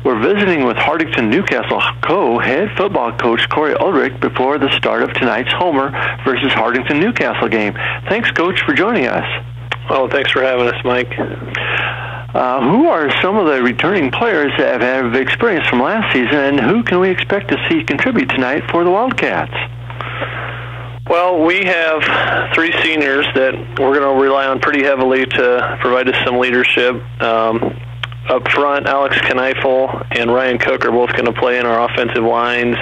We're visiting with Hartington Newcastle co-head football coach Corey Ulrich before the start of tonight's Homer versus Hartington Newcastle game. Thanks, Coach, for joining us. Well, thanks for having us, Mike. Who are some of the returning players that have experience from last season, and who can we expect to see contribute tonight for the Wildcats? Well, we have 3 seniors that we're going to rely on pretty heavily to provide us some leadership. Up front, Alex Kneifel and Ryan Cook are both going to play in our offensive lines,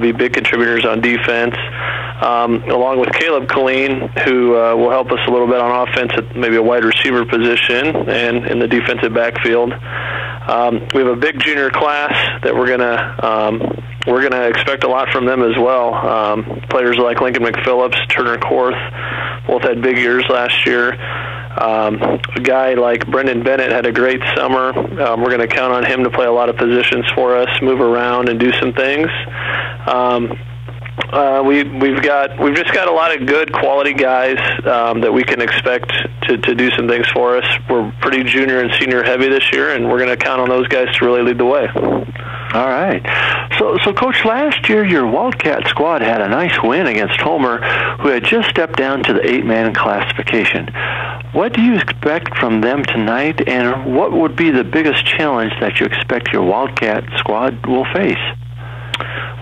be big contributors on defense, along with Caleb Colleen, who will help us a little bit on offense at maybe a wide receiver position and in the defensive backfield. We have a big junior class that we're going to expect a lot from them as well. Players like Lincoln McPhillips, Turner Korth, both had big years last year. A guy like Brendan Bennett had a great summer. We're going to count on him to play a lot of positions for us, move around, and do some things. We've just got a lot of good quality guys that we can expect to do some things for us. We're pretty junior and senior heavy this year, and we're going to count on those guys to really lead the way. All right. So Coach, last year your Wildcat squad had a nice win against Homer, who had just stepped down to the 8-man classification. What do you expect from them tonight, and what would be the biggest challenge that you expect your Wildcat squad will face?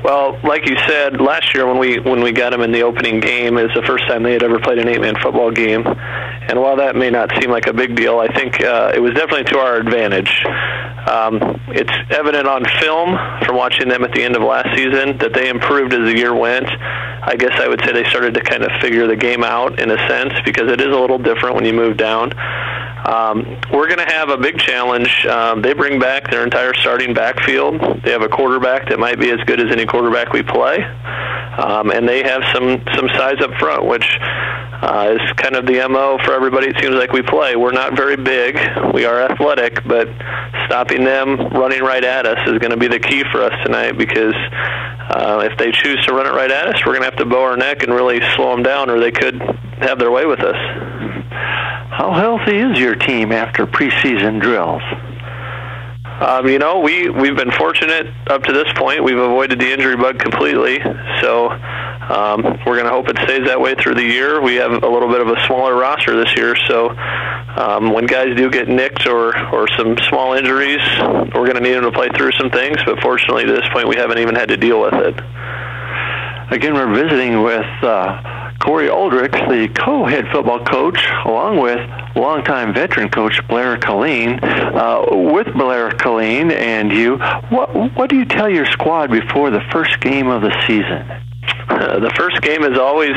Well, like you said, last year when we got them in the opening game, it was the first time they had ever played an 8-man football game. And while that may not seem like a big deal, I think it was definitely to our advantage. It's evident on film from watching them at the end of last season that they improved as the year went. I guess I would say they started to kind of figure the game out in a sense, because it is a little different when you move down. We're going to have a big challenge. They bring back their entire starting backfield. They have a quarterback that might be as good as any quarterback we play. And they have some size up front, which is kind of the MO for everybody it seems like we play. We're not very big. We are athletic, but stopping them running right at us is going to be the key for us tonight, because if they choose to run it right at us, we're going to have to bow our neck and really slow them down, or they could have their way with us. How healthy is your team after preseason drills? We've been fortunate up to this point. We've avoided the injury bug completely, so we're going to hope it stays that way through the year. We have a little bit of a smaller roster this year, so when guys do get nicked or some small injuries, we're going to need them to play through some things, but fortunately to this point we haven't even had to deal with it. Again, we're visiting with Corey Ulrich, the co-head football coach, along with longtime veteran coach Blair Colleen. With Blair Colleen and you, what do you tell your squad before the first game of the season? The first game is always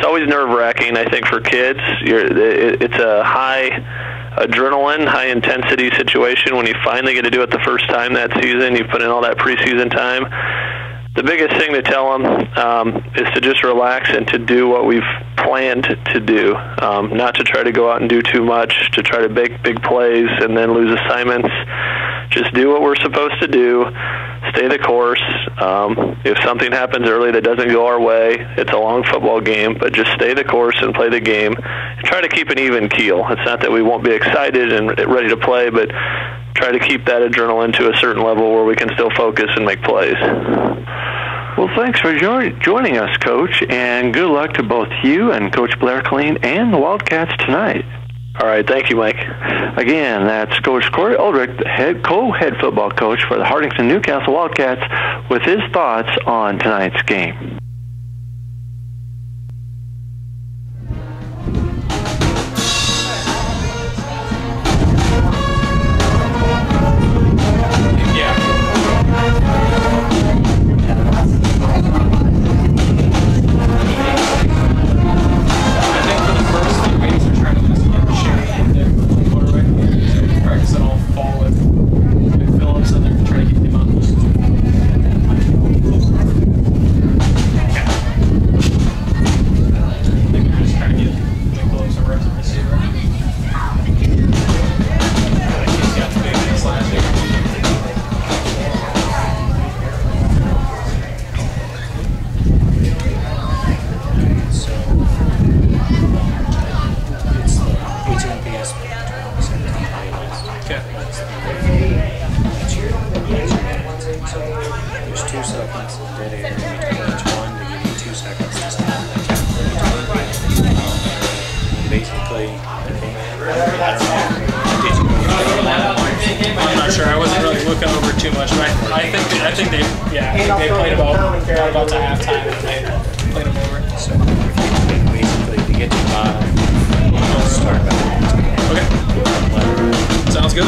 nerve-wracking, I think, for kids. It's a high adrenaline, high-intensity situation when you finally get to do it the first time that season. You put in all that preseason time. The biggest thing to tell them is to just relax and to do what we've planned to do, not to try to go out and do too much, to try to make big plays and then lose assignments. Just do what we're supposed to do, stay the course. If something happens early that doesn't go our way, it's a long football game, but just stay the course and play the game. And try to keep an even keel. It's not that we won't be excited and ready to play, but try to keep that adrenaline to a certain level where we can still focus and make plays. Well, thanks for joining us, Coach, and good luck to both you and Coach Blair Colleen and the Wildcats tonight. All right, thank you, Mike. Again, that's Coach Corey Ulrich, the co-head football coach for the Hartington Newcastle Wildcats, with his thoughts on tonight's game. seconds of dead air in between each one to give you 2 seconds to stop the count. Basically, I'm not sure. I wasn't really looking over too much, but I think they played about to halftime and they played them over. So basically, to get to the bottom, start back. Okay. Sounds good.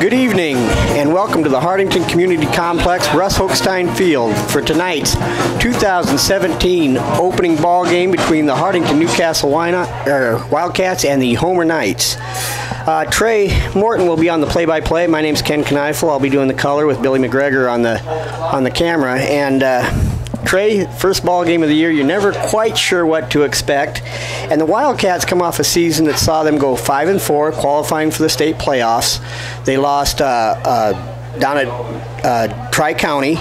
Good evening and welcome to the Hartington Community Complex, Russ Hochstein Field for tonight's 2017 opening ball game between the Hartington Newcastle Wildcats and the Homer Knights. Trey Morton will be on the play-by-play. My name's Ken Kneifel. I'll be doing the color with Billy McGregor on the camera. And Trey, first ball game of the year, you're never quite sure what to expect. And the Wildcats come off a season that saw them go 5-4, qualifying for the state playoffs. They lost down at Tri-County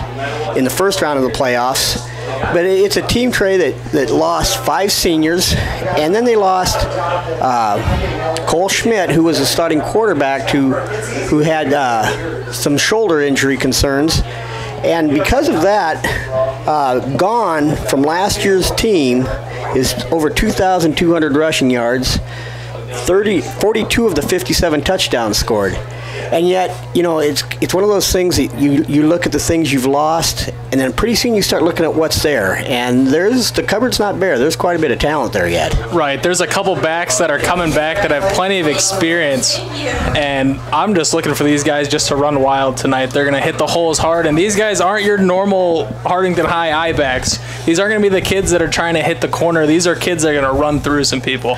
in the first round of the playoffs. But it's a team, Trey, that lost 5 seniors, and then they lost Cole Schmidt, who was a starting quarterback who had some shoulder injury concerns. And because of that, gone from last year's team is over 2,200 rushing yards, 42 of the 57 touchdowns scored. And yet, you know, it's one of those things that you look at the things you've lost, and then pretty soon you start looking at what's there. And the cupboard's not bare. There's quite a bit of talent there yet. Right. There's a couple backs that are coming back that have plenty of experience, and I'm just looking for these guys just to run wild tonight. They're going to hit the holes hard, and these guys aren't your normal Hartington High I backs. These aren't going to be the kids that are trying to hit the corner. These are kids that are going to run through some people.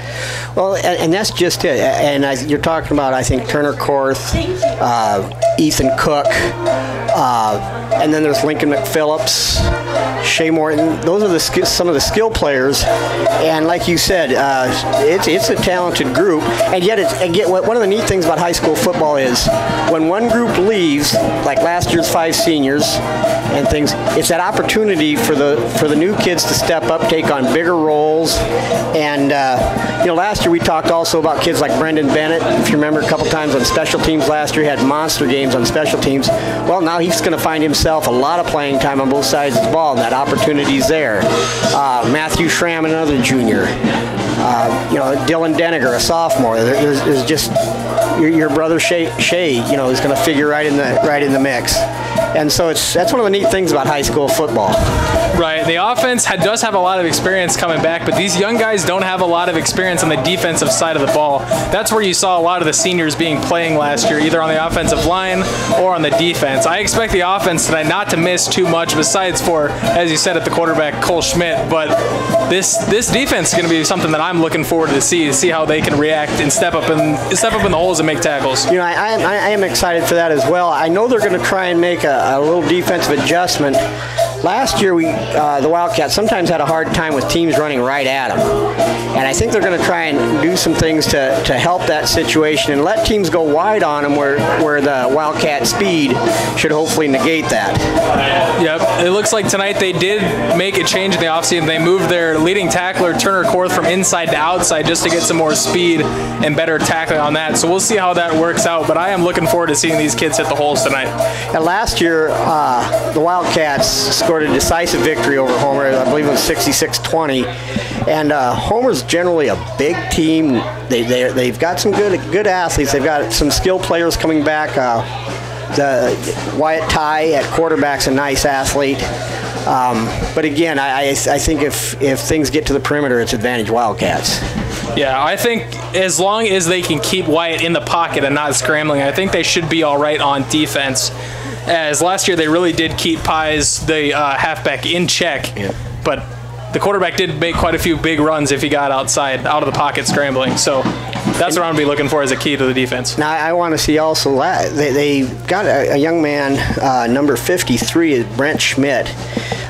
Well, and that's just it. And you're talking about, I think, Turner Korth, Ethan Cook, and then there's Lincoln McPhillips, Shea Morton. Those are some of the skill players, and like you said, it's a talented group. And yet, one of the neat things about high school football is when one group leaves, like last year's 5 seniors and things, it's that opportunity for the new kids to step up, take on bigger roles. And last year we talked also about kids like Brendan Bennett. If you remember, a couple times on special teams last year, he had monster games on special teams. Well, now he's going to find himself a lot of playing time on both sides of the ball, and that opportunity's there. Matthew Schramm, another junior. Dylan Deniger, a sophomore. There's just your brother Shea, is going to figure right in the mix. And so that's one of the neat things about high school football. Right. The offense does have a lot of experience coming back, but these young guys don't have a lot of experience on the defensive side of the ball. That's where you saw a lot of the seniors playing last year, either on the offensive line or on the defense. I expect the offense tonight not to miss too much, besides for, as you said, at the quarterback, Cole Schmidt. But this defense is going to be something that I'm looking forward to see how they can react and step up in the holes and make tackles. I am excited for that as well. I know they're going to try and make a little defensive adjustment. Last year, the Wildcats sometimes had a hard time with teams running right at them. And I think they're going to try and do some things to help that situation and let teams go wide on them where the Wildcat speed should hopefully negate that. Yep. It looks like tonight they did make a change in the offseason. They moved their leading tackler, Turner Korth, from inside to outside just to get some more speed and better tackling on that. So we'll see how that works out. But I am looking forward to seeing these kids hit the holes tonight. And last year, the Wildcats scored a decisive victory over Homer. I believe it was 66-20. And Homer's generally a big team. They've got some good athletes. They've got some skilled players coming back. The Wyatt Ty at quarterback's a nice athlete. But again, I think if things get to the perimeter, it's advantage Wildcats. Yeah, I think as long as they can keep Wyatt in the pocket and not scrambling, I think they should be all right on defense. As last year, they really did keep Pies, the halfback, in check. Yeah. But the quarterback did make quite a few big runs if he got outside, out of the pocket scrambling. So that's what I'm going to be looking for as a key to the defense. Now, I want to see also, they got a young man, number 53, is Brent Schmidt,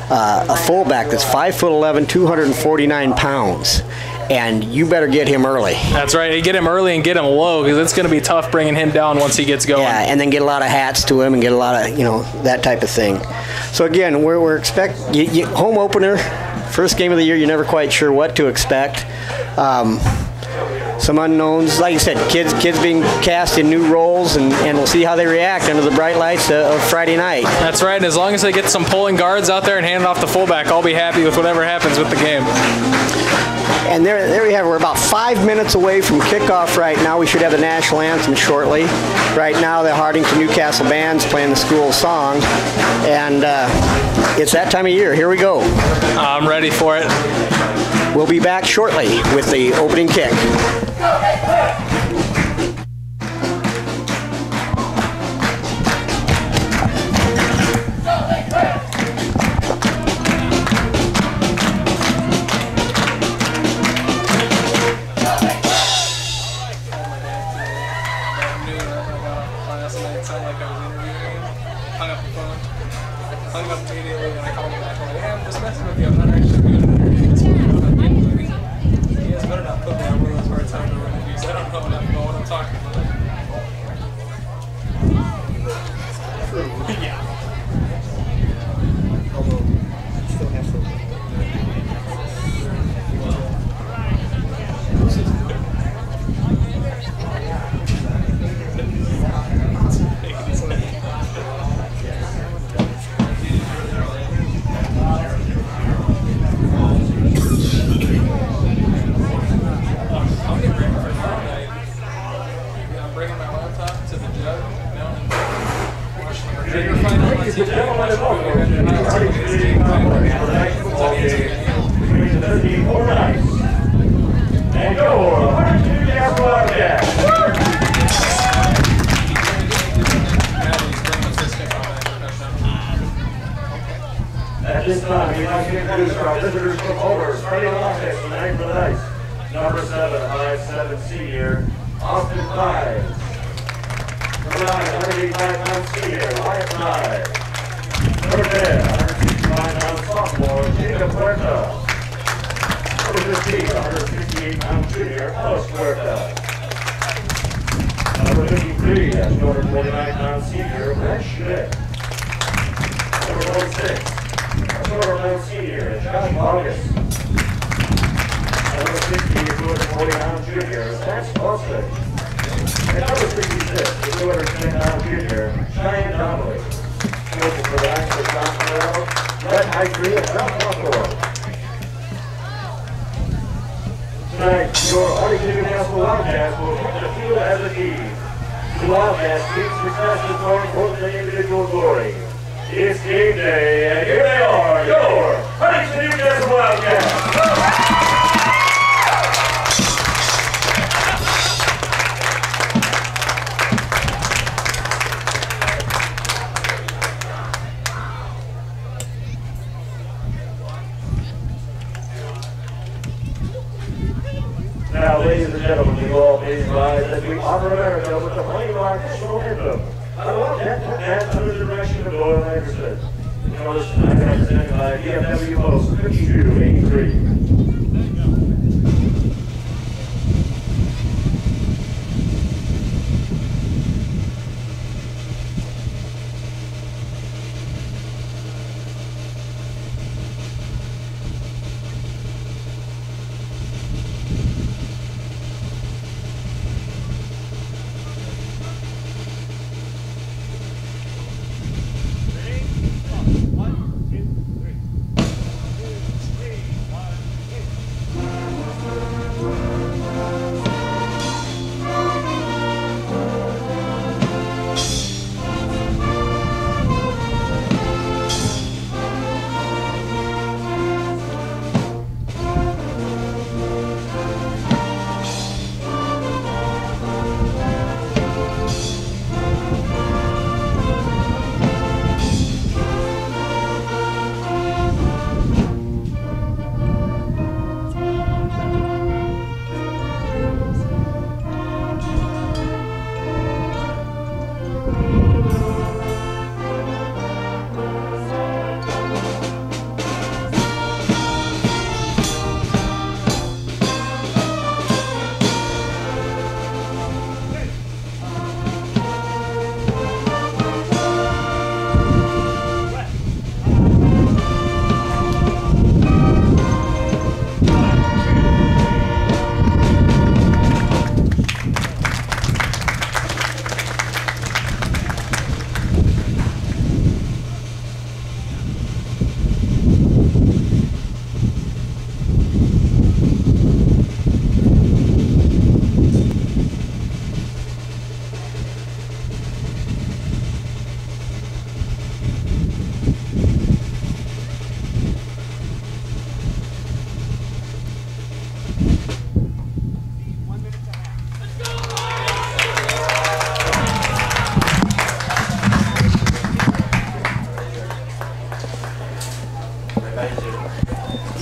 a fullback that's 5'11", 249 pounds. And you better get him early. That's right. Get him early and get him low, because it's going to be tough bringing him down once he gets going. Yeah, and then get a lot of hats to him and get a lot of, that type of thing. So again, we're expecting home opener, first game of the year. You're never quite sure what to expect. Some unknowns, like you said, kids being cast in new roles, and we'll see how they react under the bright lights of Friday night. That's right. And as long as they get some pulling guards out there and hand it off the fullback, I'll be happy with whatever happens with the game. And there we have. We're about 5 minutes away from kickoff right now. We should have the national anthem shortly. Right now, the Hardington Newcastle band's playing the school song, and it's that time of year. Here we go. I'm ready for it. We'll be back shortly with the opening kick. At this time, we'd like to introduce our visitors from Over, starting on offense tonight for the Knights. Number 7, 5'7" senior, Austin Pies. Number 9, 185-pound senior, Wyatt Pies. Number 10, 165-pound sophomore, Jacob Huerta. Number 15, 168-pound junior, Alice Huerta. Number 53, that's 249-pound senior, Brent Schmidt. Number 26, a senior, Josh August. Number 60, a 240-pound junior, Max Austin. And number 66, a 210-pound junior, Cheyenne Donnelly. Local for the Knights for John Farrell, Brett Hydree, and John Hawthorne. Tonight, your Hardington Newcastle Wildcats will take the field as a team. The Wildcats team success is more important than individual glory. It's game day, and here they are, your Hardington Newcastle Wildcats. Now, ladies and gentlemen, we all please rise as we honor America with the playing of our national anthem. I want that under the direction of Doyle Anderson. Notice tonight represented by DFW Post 5283.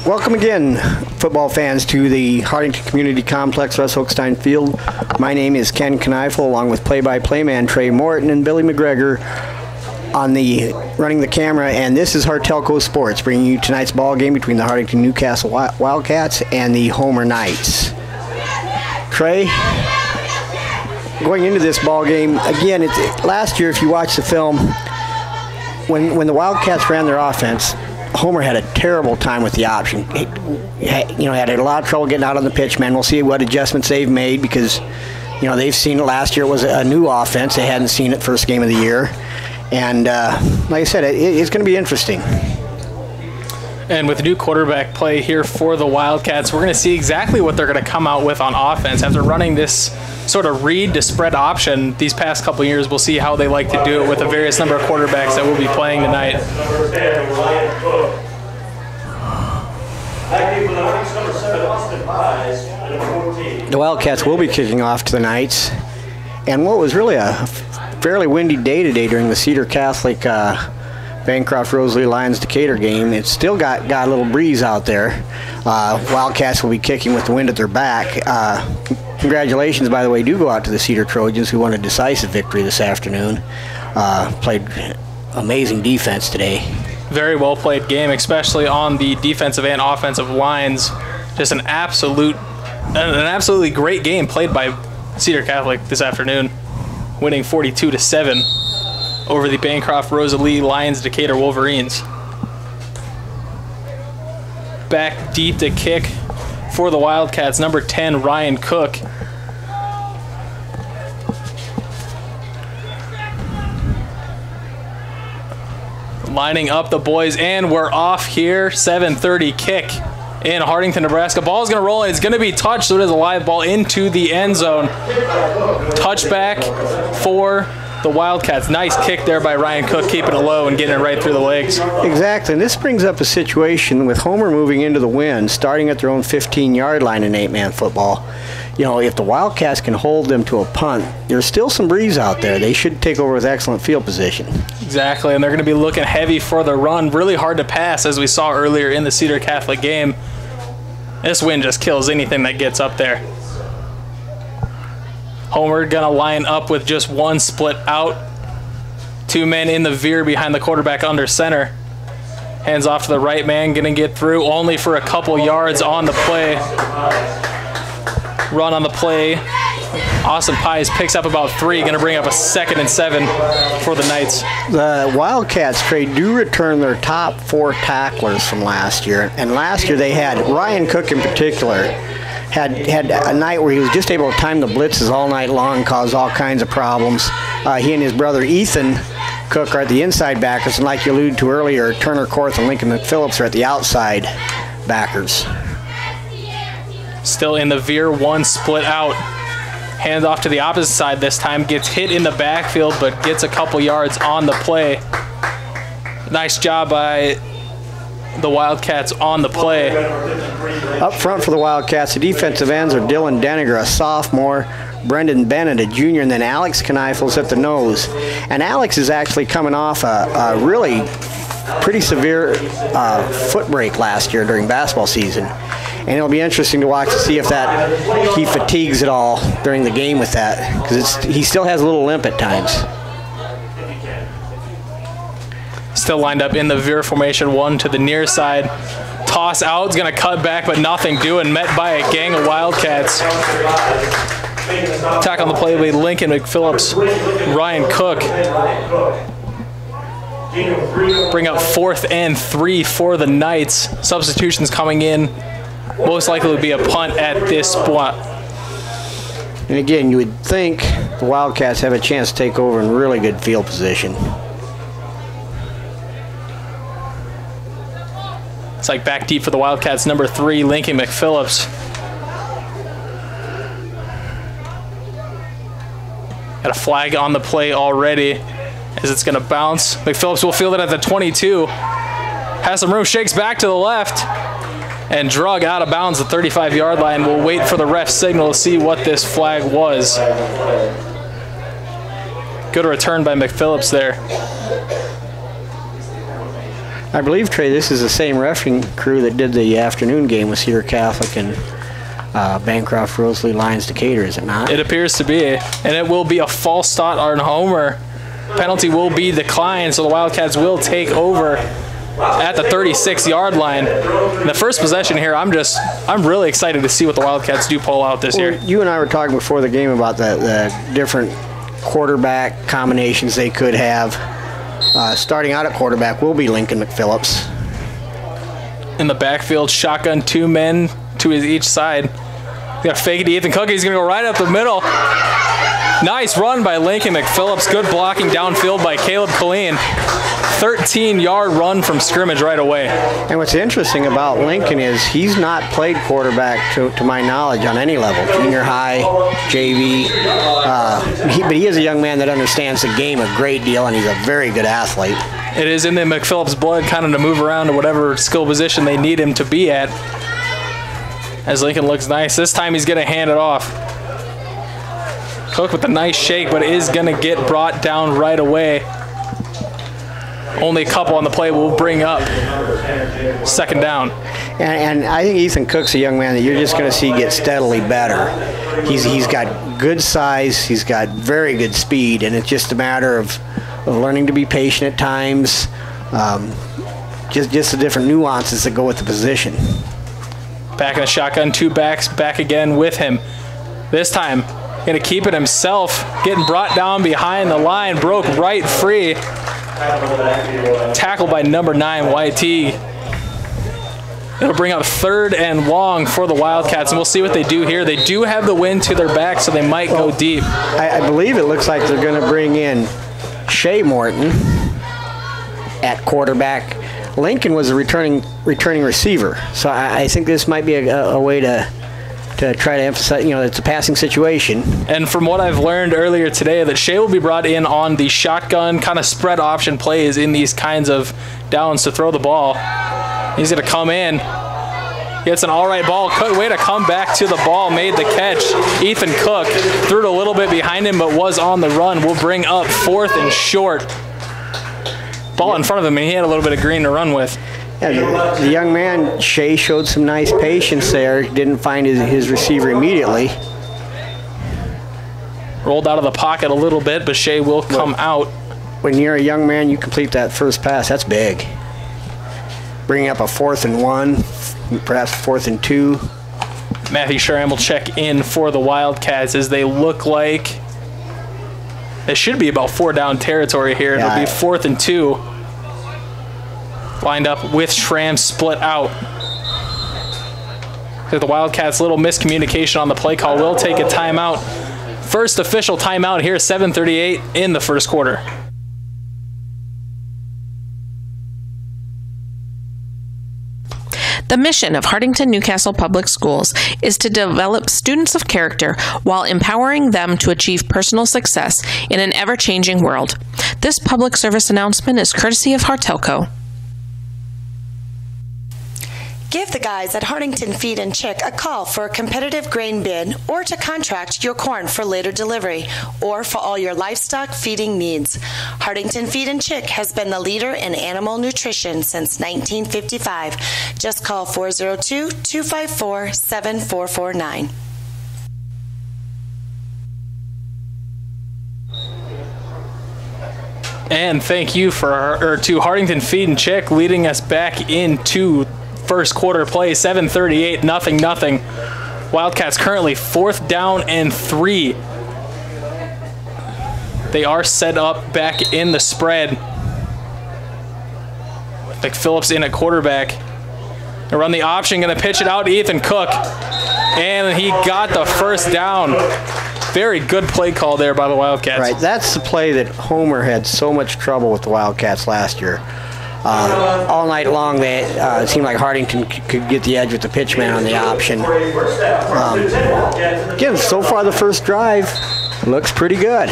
Welcome again, football fans, to the Hartington Community Complex, Russ Hochstein Field. My name is Ken Kneifel, along with play-by-play man Trey Morton and Billy McGregor running the camera, and this is Hartelco Sports, bringing you tonight's ball game between the Hartington Newcastle Wildcats and the Homer Knights. Trey, going into this ball game, again, last year, if you watch the film, when the Wildcats ran their offense, Homer had a terrible time with the option. He had a lot of trouble getting out on the pitch, man. We'll see what adjustments they've made because, they've seen it last year. It was a new offense. They hadn't seen it first game of the year. And like I said, it's going to be interesting. And with new quarterback play here for the Wildcats, we're going to see exactly what they're going to come out with on offense. After running this sort of read to spread option these past couple years, we'll see how they like to do it with a various number of quarterbacks that will be playing tonight. The Wildcats will be kicking off to the Knights. And what was really a fairly windy day today during the Cedar Catholic Bancroft Rosalie Lions Decatur game. It's still got a little breeze out there. Wildcats will be kicking with the wind at their back. Congratulations, by the way, do go out to the Cedar Trojans, who won a decisive victory this afternoon. Played amazing defense today. Very well played game, especially on the defensive and offensive lines. Just an absolutely great game played by Cedar Catholic this afternoon, winning 42-7 over the Bancroft Rosalie Lions Decatur Wolverines. Back deep to kick for the Wildcats, number 10, Ryan Cook. Lining up the boys, and we're off here. 7:30 kick in Hartington, Nebraska. Ball is going to roll, and it's going to be touched, so it is a live ball into the end zone. Touchback for the Wildcats. Nice kick there by Ryan Cook, keeping it low and getting it right through the legs. Exactly, and this brings up a situation with Homer moving into the wind, starting at their own 15-yard line in 8-man football. If the Wildcats can hold them to a punt, there's still some breeze out there. They should take over with excellent field position. Exactly, and they're going to be looking heavy for the run. Really hard to pass, as we saw earlier in the Cedar Catholic game. This wind just kills anything that gets up there. Homer going to line up with just one split out. Two men in the veer behind the quarterback under center. Hands off to the right man, going to get through only for a couple yards on the play. Run on the play. Austin Pies picks up about 3, going to bring up a 2nd and 7 for the Knights. The Wildcats, Trey, do return their top 4 tacklers from last year. And last year they had Ryan Cook in particular. Had a night where he was just able to time the blitzes all night long, cause all kinds of problems. He and his brother Ethan Cook are at the inside backers, and like you alluded to earlier, Turner Korth and Lincoln McPhillips are at the outside backers. Still in the veer, one split out. Hands off to the opposite side this time. Gets hit in the backfield, but gets a couple yards on the play. Nice job by the Wildcats on the play. Up front for the Wildcats, the defensive ends are Dylan Deniger, a sophomore, Brendan Bennett, a junior, and then Alex Kneifel's at the nose. And Alex is actually coming off a really pretty severe foot break last year during basketball season. And it'll be interesting to watch to see if he fatigues at all during the game with that, because he still has a little limp at times. Still lined up in the veer formation, one to the near side. Toss out, is going to cut back, but nothing doing. Met by a gang of Wildcats. Attack on the play by Lincoln McPhillips, Ryan Cook. Bring up 4th and 3 for the Knights. Substitutions coming in. Most likely would be a punt at this spot. And again, you would think the Wildcats have a chance to take over in really good field position. It's like back deep for the Wildcats, number 3, Lincoln McPhillips. Got a flag on the play already as it's going to bounce. McPhillips will field it at the 22. Has some room, shakes back to the left, and drug out of bounds the 35-yard line. We'll wait for the ref signal to see what this flag was. Good return by McPhillips there. I believe, Trey, this is the same refereeing crew that did the afternoon game with Cedar Catholic and Bancroft, Rosalie, Lions, Decatur, is it not? It appears to be, and it will be a false start on Homer. Penalty will be declined, so the Wildcats will take over at the 36-yard line. In the first possession here, I'm really excited to see what the Wildcats do pull out this year. You and I were talking before the game about the different quarterback combinations they could have. Starting out at quarterback will be Lincoln McPhillips. In the backfield, shotgun, 2 men to each side. Got to fake it to Ethan Cook. He's going to go right up the middle. Nice run by Lincoln McPhillips. Good blocking downfield by Caleb Colleen. 13-yard run from scrimmage right away. And what's interesting about Lincoln is he's not played quarterback, to my knowledge, on any level. Junior high, JV. But he is a young man that understands the game a great deal, and he's a very good athlete. It is in the McPhillips blood kind of to move around to whatever skill position they need him to be at. As Lincoln looks nice. This time he's going to hand it off. Cook with a nice shake, but is going to get brought down right away. Only a couple on the play will bring up second down. And I think Ethan Cook's a young man that you're just going to see get steadily better. He's got good size, he's got very good speed, and it's just a matter of learning to be patient at times, just the different nuances that go with the position. Back in the shotgun, 2 backs, back again with him. This time, going to keep it himself, getting brought down behind the line, broke right free. Tackled by number 9, YT. It'll bring up 3rd and long for the Wildcats, and we'll see what they do here. They do have the wind to their back, so they might go deep. I believe it looks like they're going to bring in Shea Morton at quarterback. Lincoln was a returning receiver, so I think this might be a way to try to emphasize, it's a passing situation. And from what I've learned earlier today, that Shea will be brought in on the shotgun kind of spread option plays in these kinds of downs to throw the ball. He's going to come in. Gets an all right ball. Way to come back to the ball. Made the catch. Ethan Cook threw it a little bit behind him, but was on the run. Will bring up 4th and short. Ball in front of him, and he had a little bit of green to run with. Yeah, the young man, Shea, showed some nice patience there. Didn't find his receiver immediately. Rolled out of the pocket a little bit, but Shea will come out. When you're a young man, you complete that first pass. That's big. Bringing up a 4th and 1, perhaps 4th and 2. Matthew Sharam will check in for the Wildcats as they look like they should be about 4 down territory here. It'll be 4th and 2. Lined up with Schramm split out. The Wildcats' little miscommunication on the play call will take a timeout. First official timeout here, 7:38 in the first quarter. The mission of Hartington Newcastle Public Schools is to develop students of character while empowering them to achieve personal success in an ever-changing world. This public service announcement is courtesy of Hartelco. Give the guys at Hartington Feed and Chick a call for a competitive grain bid or to contract your corn for later delivery or for all your livestock feeding needs. Hartington Feed and Chick has been the leader in animal nutrition since 1955. Just call 402-254-7449. And thank you to Hartington Feed and Chick leading us back into first quarter play. 7:38, 0-0. Wildcats currently 4th down and 3. They are set up back in the spread. McPhillips in at quarterback. They run the option, going to pitch it out to Ethan Cook. And he got the first down. Very good play call there by the Wildcats. Right, that's the play that Homer had so much trouble with the Wildcats last year. All night long, it seemed like Hartington could get the edge with the pitch man on the option. Again, so far the first drive looks pretty good.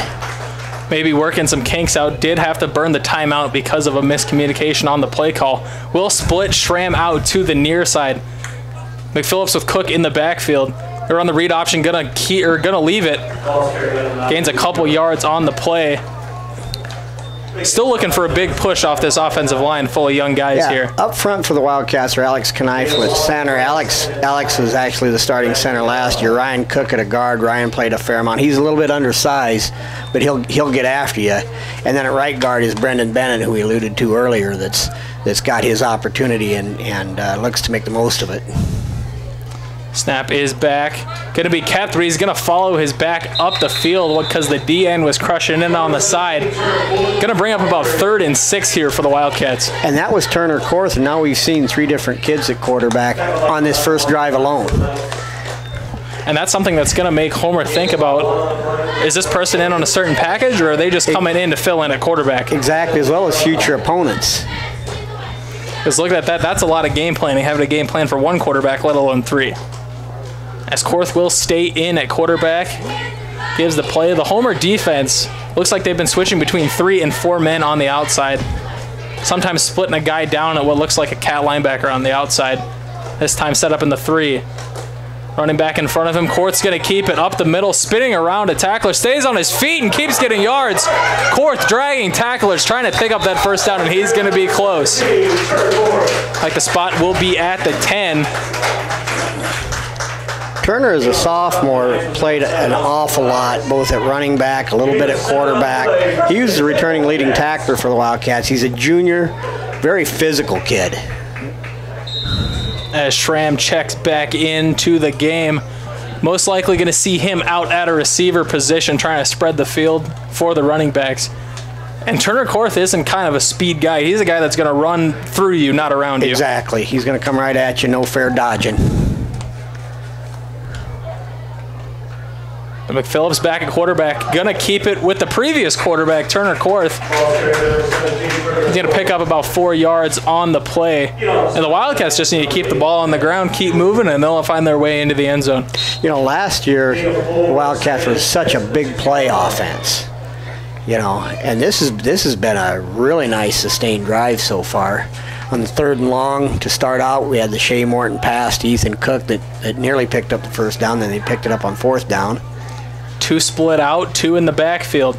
Maybe working some kinks out. Did have to burn the timeout because of a miscommunication on the play call. Will split Schramm out to the near side. McPhillips with Cook in the backfield. They're on the read option, gonna leave it. Gains a couple yards on the play. Still looking for a big push off this offensive line full of young guys here. Up front for the Wildcats are Alex Knife with center. Alex was actually the starting center last year. Ryan Cook at a guard. Ryan played a fair amount. He's a little bit undersized, but he'll get after you. And then at right guard is Brendan Bennett, who we alluded to earlier, that's got his opportunity and looks to make the most of it. Snap is back. Going to be kept, but he's going to follow his back up the field because the D-end was crushing in on the side. Going to bring up about 3rd and 6 here for the Wildcats. And that was Turner Korth, and now we've seen 3 different kids at quarterback on this first drive alone. And that's something that's going to make Homer think about, is this person in on a certain package, or are they just coming in to fill in at quarterback? Exactly, as well as future opponents. Because look at that, that's a lot of game planning, having a game plan for 1 quarterback, let alone 3. As Korth will stay in at quarterback, gives the play. The Homer defense looks like they've been switching between 3 and 4 men on the outside, sometimes splitting a guy down at what looks like a cat linebacker on the outside. This time set up in the 3. Running back in front of him, Korth's going to keep it up the middle, spinning around a tackler, stays on his feet and keeps getting yards. Korth dragging tacklers, trying to pick up that first down, and he's going to be close. Like the spot will be at the 10. Turner, as a sophomore, played an awful lot, both at running back, a little bit at quarterback. He was the returning leading tackler for the Wildcats. He's a junior, very physical kid. As Schramm checks back into the game, most likely going to see him out at a receiver position, trying to spread the field for the running backs. And Turner Korth isn't kind of a speed guy. He's a guy that's going to run through you, not around you. Exactly. He's going to come right at you, no fair dodging. McPhillips back at quarterback, gonna keep it with the previous quarterback, Turner Korth. He's gonna pick up about 4 yards on the play. And the Wildcats just need to keep the ball on the ground, keep moving, and they'll find their way into the end zone. You know, last year, the Wildcats was such a big play offense. You know, and this has been a really nice sustained drive so far. On the 3rd and long to start out, we had the Shea Morton pass to Ethan Cook that nearly picked up the first down, then they picked it up on 4th down. 2 split out, 2 in the backfield.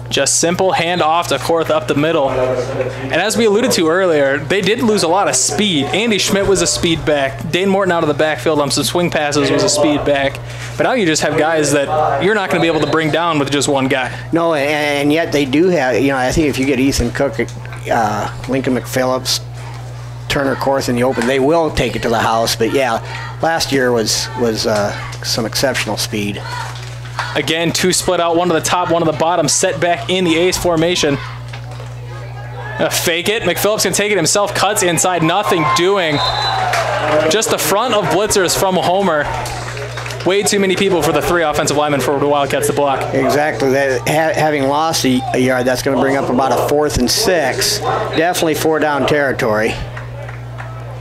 Just simple handoff to Korth up the middle. And as we alluded to earlier, they did lose a lot of speed. Andy Schmidt was a speed back. Dane Morton out of the backfield on some swing passes was a speed back. But now you just have guys that you're not going to be able to bring down with just one guy. No, and yet they do have, you know, I think if you get Ethan Cook, Lincoln McPhillips, Turner Korth in the open, they will take it to the house. But yeah, last year was some exceptional speed. Again, 2 split out, 1 to the top, 1 to the bottom, set back in the ace formation. Fake it. McPhillips can take it himself, cuts inside, nothing doing. Just the front of blitzers from Homer. Way too many people for the 3 offensive linemen for the Wildcats to block. Exactly. Having lost a yard, that's going to bring up about a 4th and 6. Definitely 4-down territory.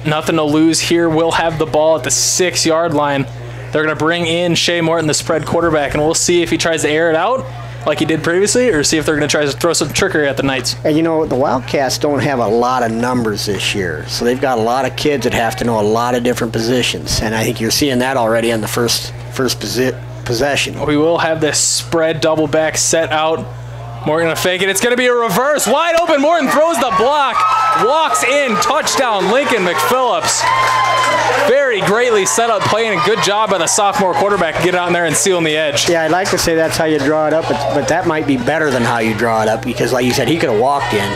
Nothing to lose here. We'll have the ball at the 6-yard line. They're going to bring in Shea Morton, the spread quarterback, and we'll see if he tries to air it out like he did previously, or see if they're going to try to throw some trickery at the Knights. And you know, the Wildcats don't have a lot of numbers this year, so they've got a lot of kids that have to know a lot of different positions, and I think you're seeing that already on the first possession. We will have this spread double back set out. Morton going to fake it. It's going to be a reverse. Wide open. Morton throws the block. Walks in. Touchdown, Lincoln McPhillips. Very greatly set up play, and a good job by the sophomore quarterback to get out there and seal on the edge. Yeah, I'd like to say that's how you draw it up, but that might be better than how you draw it up because, like you said, he could have walked in.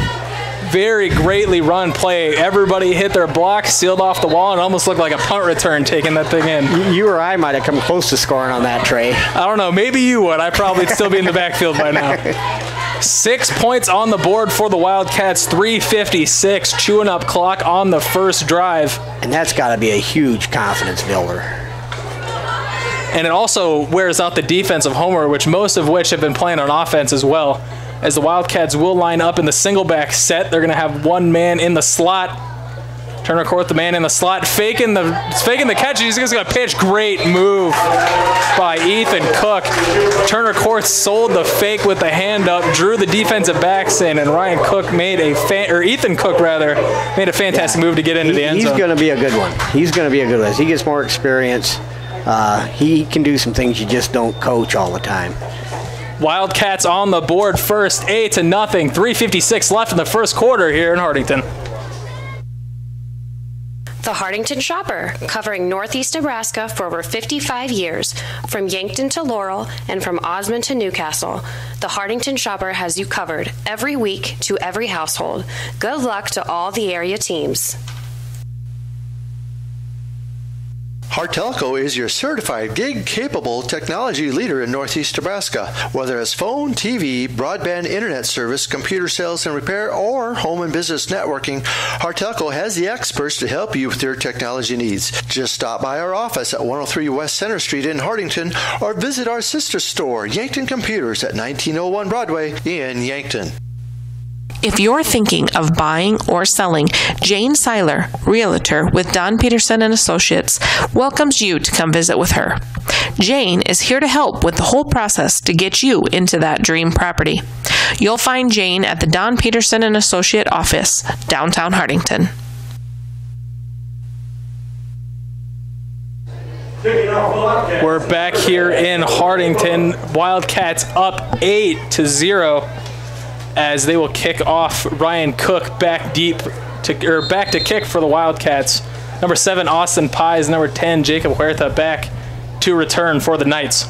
Very greatly run play. Everybody hit their block, sealed off the wall, and almost looked like a punt return taking that thing in. You or I might have come close to scoring on that, Trey. I don't know. Maybe you would. I'd probably still be in the backfield by now. 6 points on the board for the Wildcats, 3:56, chewing up clock on the first drive. And that's got to be a huge confidence builder. And it also wears out the defense of Homer, most of which have been playing on offense as well. As the Wildcats will line up in the single back set, they're going to have 1 man in the slot. Turner Korth, the man in the slot, faking the catch. He's just going to pitch. Great move by Ethan Cook. Turner Korth sold the fake with the hand up, drew the defensive backs in, and Ethan Cook made a fantastic move to get into the end zone. He's going to be a good one. He's going to be a good one. As he gets more experience, he can do some things you just don't coach all the time. Wildcats on the board first, 8-0. 3:56 left in the first quarter here in Hartington. The Hartington Shopper, covering Northeast Nebraska for over 55 years, from Yankton to Laurel and from Osmond to Newcastle. The Hartington Shopper has you covered every week to every household. Good luck to all the area teams. Hartelco is your certified gig-capable technology leader in Northeast Nebraska. Whether it's phone, TV, broadband internet service, computer sales and repair, or home and business networking, Hartelco has the experts to help you with your technology needs. Just stop by our office at 103 West Center Street in Hartington or visit our sister store, Yankton Computers, at 1901 Broadway in Yankton. If you're thinking of buying or selling, Jane Seiler, Realtor with Don Peterson and Associates, welcomes you to come visit with her. Jane is here to help with the whole process to get you into that dream property. You'll find Jane at the Don Peterson and Associate office, downtown Hartington. We're back here in Hartington. Wildcats up 8-0. As they will kick off. Ryan Cook back to kick for the Wildcats. Number 7, Austin Pies. Number 10, Jacob Huerta back to return for the Knights.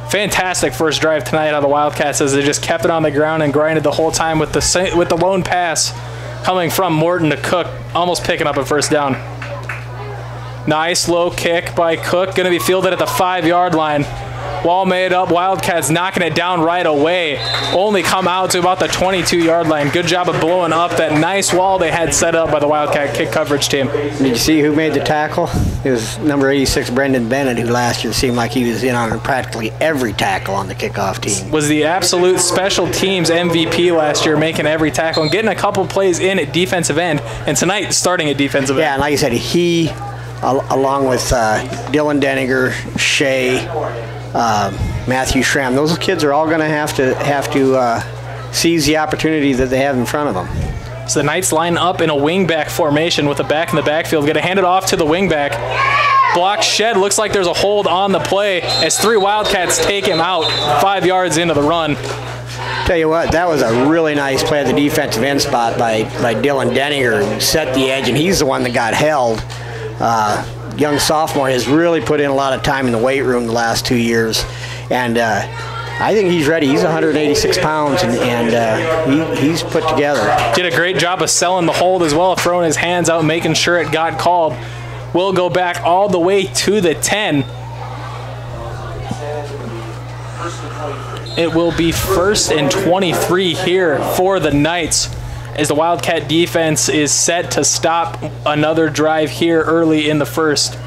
Fantastic first drive tonight on the Wildcats as they just kept it on the ground and grinded the whole time with the lone pass coming from Morton to Cook, almost picking up a first down. Nice low kick by Cook, going to be fielded at the 5-yard line. Wall made up, Wildcats knocking it down right away. Only come out to about the 22-yard line. Good job of blowing up that nice wall they had set up by the Wildcat kick coverage team. Did you see who made the tackle? It was number 86, Brendan Bennett, who last year seemed like he was in on practically every tackle on the kickoff team. Was the absolute special teams MVP last year, making every tackle and getting a couple plays in at defensive end, and tonight starting at defensive end. Yeah, and like I said, he, along with Dylan Denninger, Shea, Matthew Schramm, those kids are all going to have to seize the opportunity that they have in front of them. So the Knights line up in a wingback formation with the back in the backfield. Going to hand it off to the wingback. Block shed. Looks like there's a hold on the play as 3 Wildcats take him out 5 yards into the run. Tell you what, that was a really nice play at the defensive end spot by Dylan Denninger. Set the edge, and he's the one that got held. Young sophomore has really put in a lot of time in the weight room the last 2 years, and I think he's ready. He's 186 pounds, and he's put together. Did a great job of selling the hold as well, throwing his hands out, making sure it got called. Will go back all the way to the 10. It will be 1st and 23 here for the Knights, as the Wildcat defense is set to stop another drive here early in the first.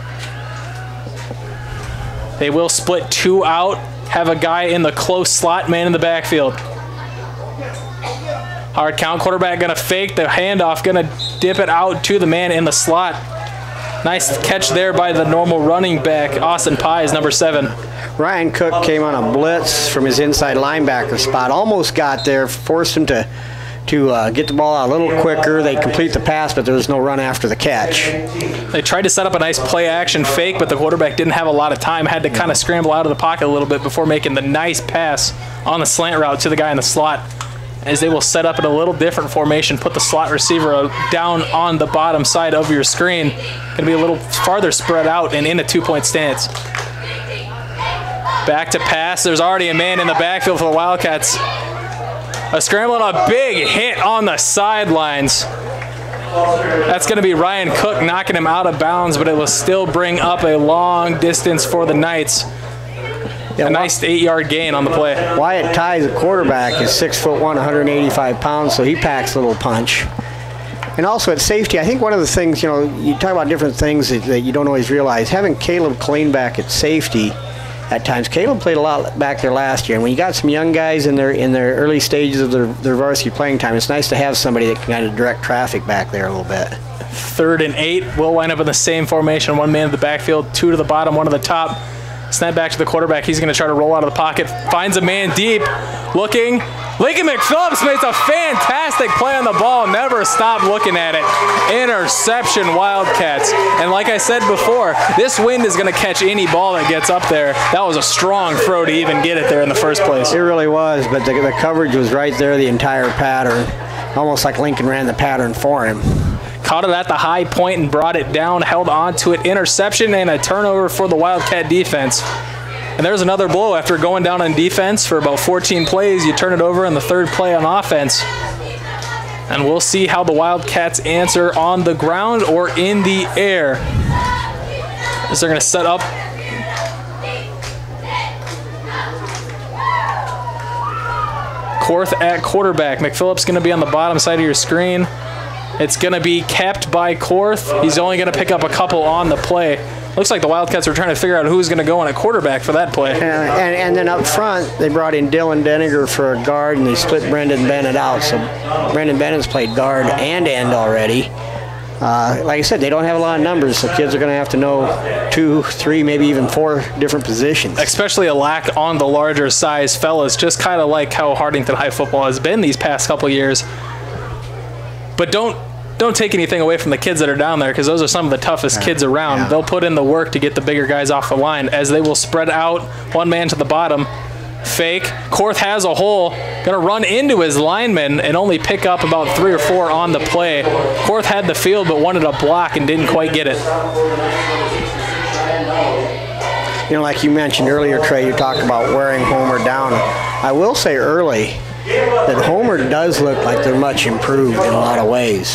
They will split 2 out, have a guy in the close slot, man in the backfield. Hard count, quarterback going to fake the handoff, going to dip it out to the man in the slot. Nice catch there by the normal running back, Austin Pies, number 7. Ryan Cook came on a blitz from his inside linebacker spot, almost got there, forced him to get the ball out a little quicker. They complete the pass, but there was no run after the catch. They tried to set up a nice play-action fake, but the quarterback didn't have a lot of time, had to kind of scramble out of the pocket a little bit before making the nice pass on the slant route to the guy in the slot, as they will set up in a little different formation, put the slot receiver down on the bottom side of your screen. Going to be a little farther spread out and in a 2-point stance. Back to pass. There's already a man in the backfield for the Wildcats. A scramble and a big hit on the sidelines. That's going to be Ryan Cook knocking him out of bounds, but it will still bring up a long distance for the Knights. A nice 8-yard gain on the play. Wyatt Tighe, the quarterback, is 6'1", 185 pounds, so he packs a little punch. And also at safety, I think one of the things, you talk about different things that you don't always realize. Having Caleb Klein back at safety at times. Caleb played a lot back there last year, and when you got some young guys in their early stages of their varsity playing time, it's nice to have somebody that can kind of direct traffic back there a little bit. 3rd and 8. We'll line up in the same formation. 1 man in the backfield, 2 to the bottom, 1 to the top. Snap back to the quarterback. He's going to try to roll out of the pocket. Finds a man deep. Looking. Lincoln McPhillips makes a fantastic play on the ball, never stopped looking at it. Interception, Wildcats. And like I said before, this wind is going to catch any ball that gets up there. That was a strong throw to even get it there in the first place. It really was, but the coverage was right there the entire pattern. Almost like Lincoln ran the pattern for him. Caught it at the high point and brought it down, held on to it. Interception and a turnover for the Wildcat defense. And there's another blow after going down on defense for about 14 plays. You turn it over in the third play on offense. And we'll see how the Wildcats answer on the ground or in the air. As they're going to set up. Korth at quarterback. McPhillips going to be on the bottom side of your screen. It's going to be kept by Korth. He's only going to pick up a couple on the play. Looks like the Wildcats were trying to figure out who's going to go on at quarterback for that play. And then up front, they brought in Dylan Denninger for a guard, and they split Brendan Bennett out. So Brendan Bennett's played guard and end already. Like I said, they don't have a lot of numbers, so kids are going to have to know 2, 3, maybe even 4 different positions. Especially a lack on the larger size fellas, just kind of like how Hardington High football has been these past couple years. But don't take anything away from the kids that are down there, because those are some of the toughest kids around. Yeah. They'll put in the work to get the bigger guys off the line, as they will spread out one man to the bottom. Fake. Korth has a hole. Going to run into his lineman and only pick up about 3 or 4 on the play. Korth had the field but wanted a block and didn't quite get it. You know, like you mentioned earlier, Trey, you talked about wearing Homer down. I will say early that Homer does look like they're much improved in a lot of ways.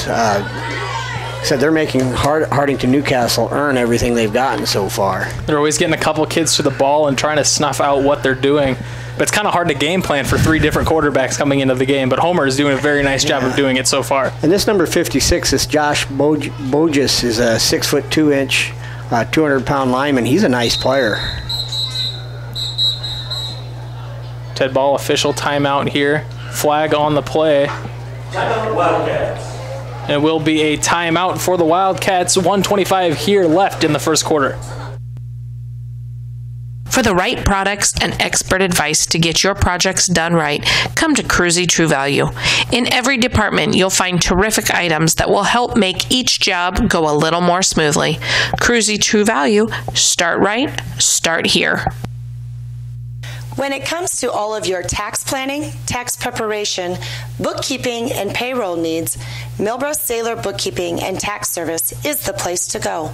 So they're making Hardington Newcastle earn everything they've gotten so far. They're always getting a couple kids to the ball and trying to snuff out what they're doing. But it's kind of hard to game plan for 3 different quarterbacks coming into the game. But Homer is doing a very nice job of doing it so far. And this number 56 is Josh Bogus, is a 6'2", 200-pound lineman. He's a nice player. Ted Ball, official timeout here. Flag on the play. And it will be a timeout for the Wildcats. 1:25 here left in the first quarter. For the right products and expert advice to get your projects done right, come to Cruzy True Value. In every department, you'll find terrific items that will help make each job go a little more smoothly. Cruzy True Value. Start right, start here. When it comes to all of your tax planning, tax preparation, bookkeeping, and payroll needs, Milbro Saylor Bookkeeping and Tax Service is the place to go.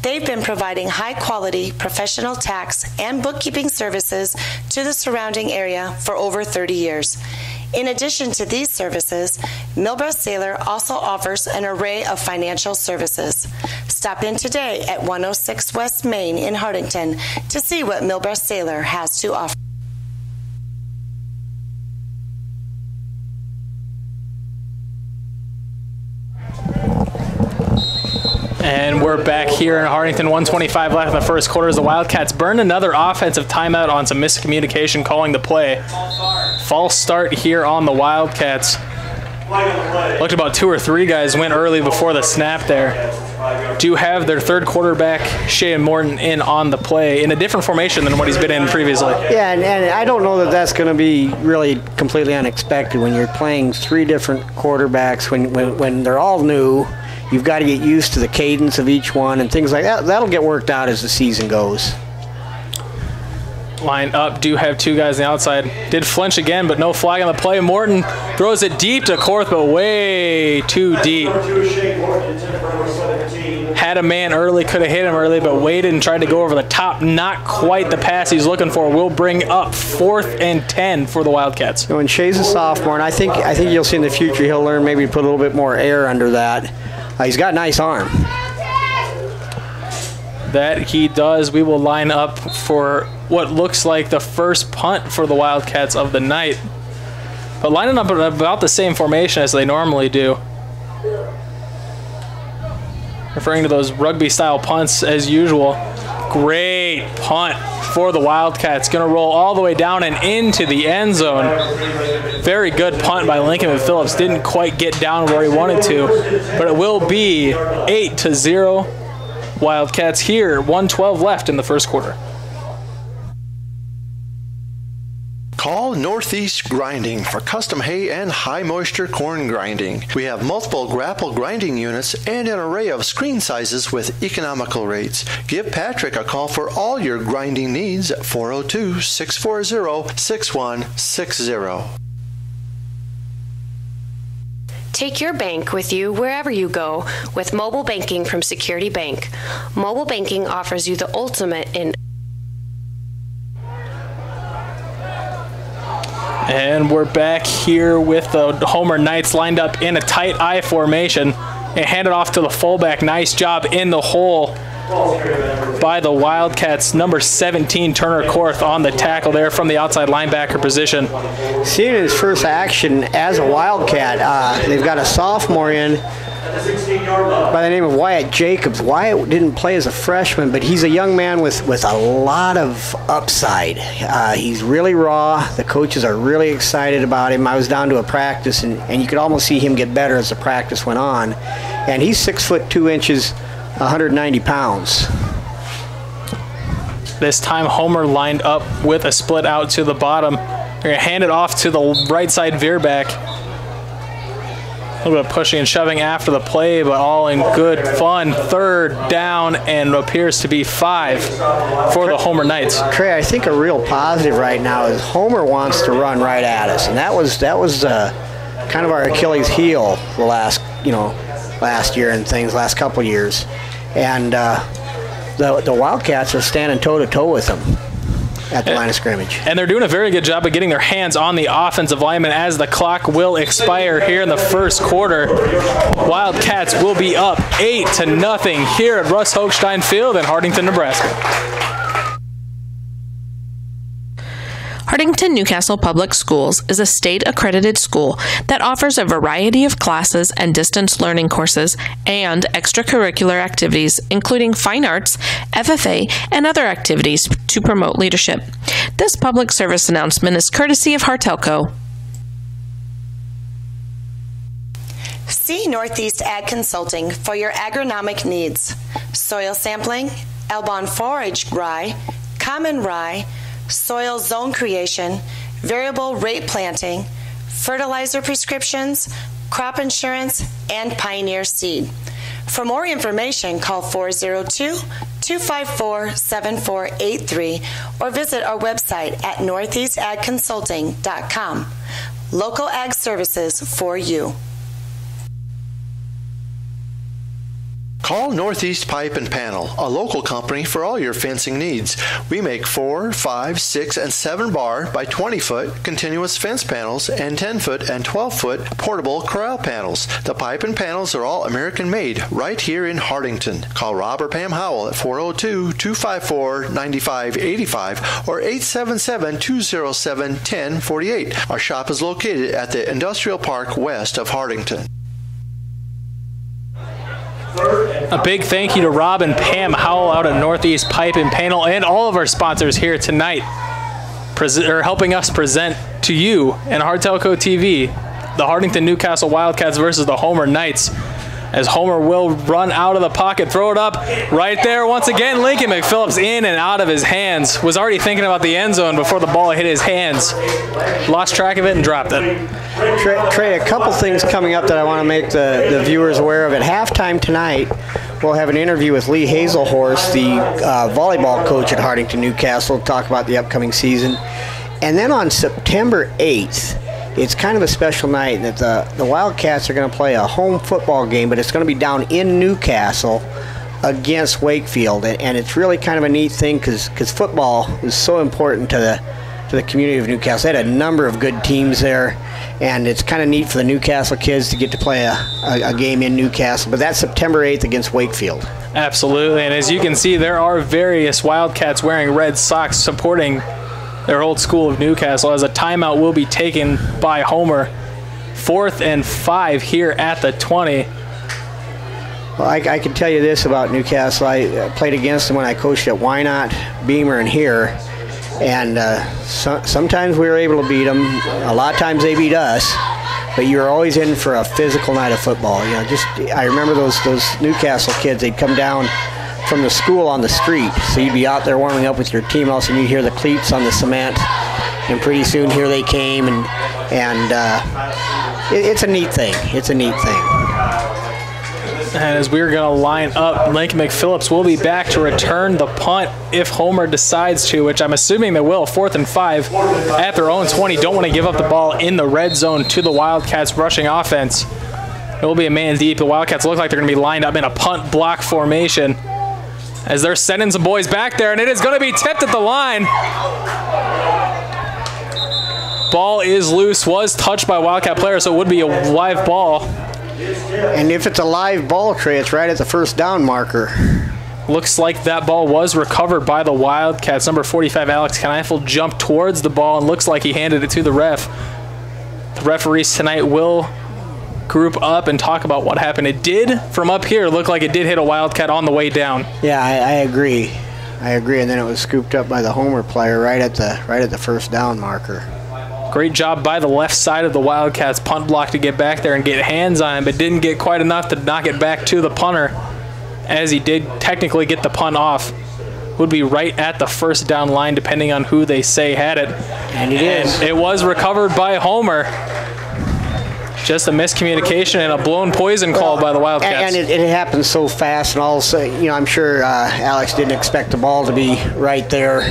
They've been providing high-quality professional tax and bookkeeping services to the surrounding area for over 30 years. In addition to these services, Milbro Saylor also offers an array of financial services. Stop in today at 106 West Main in Hardington to see what Milbro Saylor has to offer. And we're back here in Hardington, 1:25 left in the first quarter as the Wildcats burn another offensive timeout on some miscommunication calling the play. False start here on the Wildcats. Looked about 2 or 3 guys went early before the snap there. Do have their third quarterback, Shane Morton, in on the play in a different formation than what he's been in previously. Yeah, and I don't know that that's going to be really completely unexpected when you're playing 3 different quarterbacks when they're all new. You've got to get used to the cadence of each one and things like that. That'll get worked out as the season goes. Line up, do have 2 guys on the outside. Did flinch again, but no flag on the play. Morton throws it deep to Korth, but way too deep. Had a man early, could have hit him early, but waited and tried to go over the top. Not quite the pass he's looking for. Will bring up 4th and 10 for the Wildcats. You know, and Shea's a sophomore, and I think you'll see in the future he'll learn maybe to put a little bit more air under that. He's got a nice arm. That he does. We will line up for what looks like the first punt for the Wildcats of the night. But lining up in about the same formation as they normally do. Referring to those rugby-style punts as usual. Great punt for the Wildcats. Going to roll all the way down and into the end zone. Very good punt by Lincoln McPhillips. Didn't quite get down where he wanted to, but it will be 8-0 Wildcats here. 1:12 left in the first quarter. Call Northeast Grinding for custom hay and high moisture corn grinding. We have multiple grapple grinding units and an array of screen sizes with economical rates. Give Patrick a call for all your grinding needs at 402-640-6160. Take your bank with you wherever you go with mobile banking from Security Bank. Mobile banking offers you the ultimate in. And we're back here with the Homer Knights lined up in a tight I formation and handed off to the fullback. Nice job in the hole by the Wildcats. Number 17, Turner Korth, on the tackle there from the outside linebacker position. Seeing his first action as a Wildcat, they've got a sophomore in by the name of Wyatt Jacobs. Wyatt didn't play as a freshman, but he's a young man with a lot of upside. He's really raw. The coaches are really excited about him. I was down to a practice, and you could almost see him get better as the practice went on. And he's 6'2", 190 pounds. This time Homer lined up with a split out to the bottom. They're going to hand it off to the right side veer back. A little bit of pushing and shoving after the play, but all in good fun. Third down and appears to be 5 for the Homer Knights. Trey, I think a real positive right now is Homer wants to run right at us, and that was kind of our Achilles heel the last year and things, last couple years. And the Wildcats are standing toe-to-toe with them at the line of scrimmage. And they're doing a very good job of getting their hands on the offensive lineman as the clock will expire here in the first quarter. Wildcats will be up 8-0 here at Russ Hochstein Field in Hartington, Nebraska. Hartington Newcastle Public Schools is a state-accredited school that offers a variety of classes and distance learning courses and extracurricular activities, including fine arts, FFA, and other activities to promote leadership. This public service announcement is courtesy of Hartelco. See Northeast Ag Consulting for your agronomic needs. Soil sampling, Elbon forage rye, common rye, soil zone creation, variable rate planting, fertilizer prescriptions, crop insurance, and Pioneer seed. For more information, call 402-254-7483 or visit our website at northeastagconsulting.com. Local ag services for you. Call Northeast Pipe and Panel, a local company for all your fencing needs. We make 4, 5, 6, and 7 bar by 20-foot continuous fence panels and 10-foot and 12-foot portable corral panels. The pipe and panels are all American-made right here in Hartington. Call Rob or Pam Howell at 402-254-9585 or 877-207-1048. Our shop is located at the Industrial Park west of Hartington. A big thank you to Rob and Pam Howell out at Northeast Pipe and Panel and all of our sponsors here tonight helping us present to you and Hartelco TV the Hartington Newcastle Wildcats versus the Homer Knights. As Homer will run out of the pocket, throw it up right there once again. Lincoln McPhillips in and out of his hands. Was already thinking about the end zone before the ball hit his hands. Lost track of it and dropped it. Trey, a couple things coming up that I want to make the viewers aware of. At halftime tonight, we'll have an interview with Lee Hazelhorst, the volleyball coach at Hartington Newcastle, to talk about the upcoming season. And then on September 8th, it's kind of a special night that the Wildcats are going to play a home football game, but it's going to be down in Newcastle against Wakefield. And it's really kind of a neat thing because football is so important to the community of Newcastle. They had a number of good teams there, and it's kind of neat for the Newcastle kids to get to play a game in Newcastle. But that's September 8th against Wakefield. Absolutely, and as you can see, there are various Wildcats wearing red socks supporting their old school of Newcastle, as a timeout will be taken by Homer. 4th and 5 here at the 20. Well, I can tell you this about Newcastle. I played against them when I coached at Wynot, Beamer, and here. And sometimes we were able to beat them. A lot of times they beat us. But you were always in for a physical night of football. You know, I remember those Newcastle kids. They'd come down from the school on the street, so you'd be out there warming up with your team. Also, you'd hear the cleats on the cement, and pretty soon here they came, and it's a neat thing. It's a neat thing. And as we're going to line up, Lincoln McPhillips will be back to return the punt if Homer decides to, which I'm assuming they will. 4th and 5 at their own 20. Don't want to give up the ball in the red zone to the Wildcats rushing offense. It will be a man deep. The Wildcats look like they're going to be lined up in a punt block formation as they're sending some boys back there, and it is going to be tipped at the line. Ball is loose, was touched by a Wildcat player, so it would be a live ball. And if it's a live ball, Trey, it's right at the first down marker. Looks like that ball was recovered by the Wildcats. Number 45, Alex Kneifel, jumped towards the ball and looks like he handed it to the ref. The referees tonight will group up and talk about what happened. It did, from up here, look like it did hit a Wildcat on the way down. Yeah, I agree. I agree, and then it was scooped up by the Homer player right at the first down marker. Great job by the left side of the Wildcats punt block to get back there and get hands on him, but didn't get quite enough to knock it back to the punter, as he did technically get the punt off. Would be right at the first down line depending on who they say had it. And it is. It was recovered by Homer. Just a miscommunication and a blown poison call by the Wildcats. And it happened so fast, and also, I'm sure Alex didn't expect the ball to be right there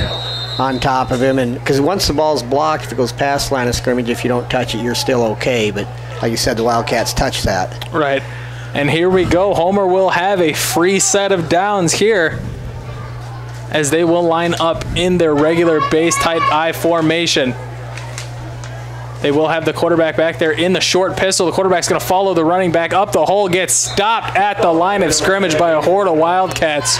on top of him, and because once the ball's blocked, if it goes past the line of scrimmage, if you don't touch it, you're still okay. But like you said, the Wildcats touched that. Right. And here we go. Homer will have a free set of downs here as they will line up in their regular base tight I formation. They will have the quarterback back there in the short pistol. The quarterback's going to follow the running back up the hole, gets stopped at the line of scrimmage by a horde of Wildcats.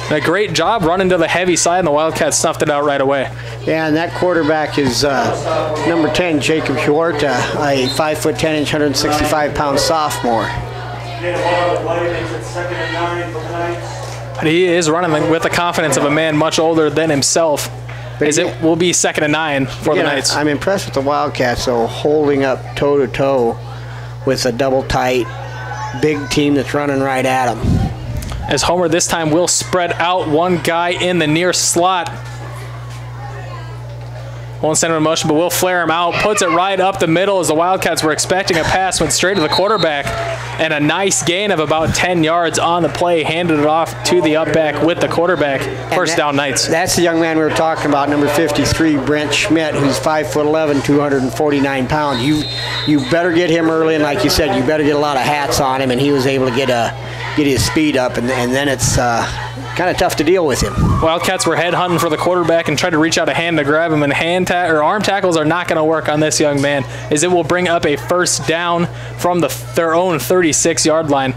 A great job running to the heavy side, and the Wildcats snuffed it out right away. Yeah, and that quarterback is number 10, Jacob Huerta, a 5'10", 165-pound sophomore. But he is running with the confidence of a man much older than himself, as it will be 2nd and 9 for the Knights. I'm impressed with the Wildcats, though, holding up toe-to-toe with a double tight, big team that's running right at them. As Homer this time will spread out one guy in the near slot. Won't send him in motion, but will flare him out. Puts it right up the middle as the Wildcats were expecting a pass. Went straight to the quarterback. And a nice gain of about 10 yards on the play. Handed it off to the up back with the quarterback. First down, Knights. That's the young man we were talking about, number 53, Brent Schmidt, who's 5'11", 249 pounds. You better get him early, and like you said, you better get a lot of hats on him, and he was able to get his speed up, and then it's kind of tough to deal with him. Wildcats were head hunting for the quarterback and tried to reach out a hand to grab him, and arm tackles are not going to work on this young man, as it will bring up a first down from their own 36-yard line.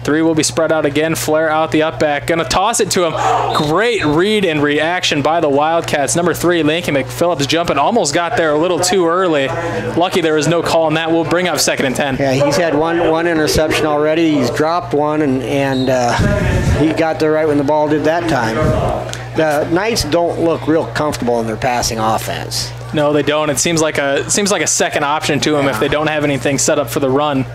3 will be spread out again. Flare out the up back. Going to toss it to him. Great read and reaction by the Wildcats. Number 3, Lincoln McPhillips jumping. Almost got there a little too early. Lucky there was no call on that. We'll bring up 2nd and 10. Yeah, he's had one interception already. He's dropped one, and he got there right when the ball did that time. The Knights don't look real comfortable in their passing offense. No, they don't. It seems like a second option to them if they don't have anything set up for the run.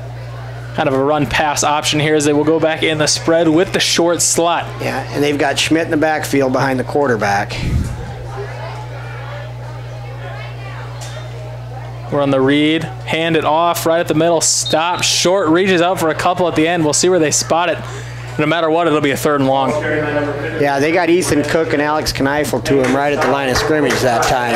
Kind of a run-pass option here as they will go back in the spread with the short slot. Yeah, and they've got Schmidt in the backfield behind the quarterback. We're on the read. Hand it off right at the middle. Stop. Short. Reaches out for a couple at the end. We'll see where they spot it. No matter what, it'll be a 3rd and long. Yeah, they got Ethan Cook and Alex Kneifel to him right at the line of scrimmage that time.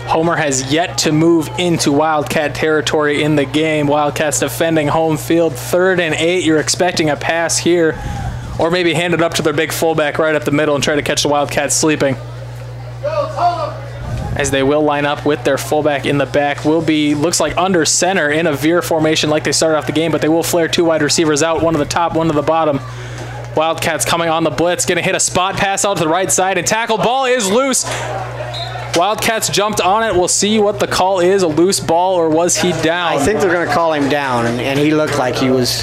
Homer has yet to move into Wildcat territory in the game. Wildcats defending home field. 3rd and 8. You're expecting a pass here, or maybe hand it up to their big fullback right up the middle and try to catch the Wildcats sleeping. As they will line up with their fullback in the back. Will be, looks like under center in a veer formation like they started off the game, but they will flare 2 wide receivers out, one to the top, one to the bottom. Wildcats coming on the blitz, going to hit a spot pass out to the right side and tackle. Ball is loose. Wildcats jumped on it. We'll see what the call is, a loose ball, or was he down? I think they're going to call him down, and he looked like he was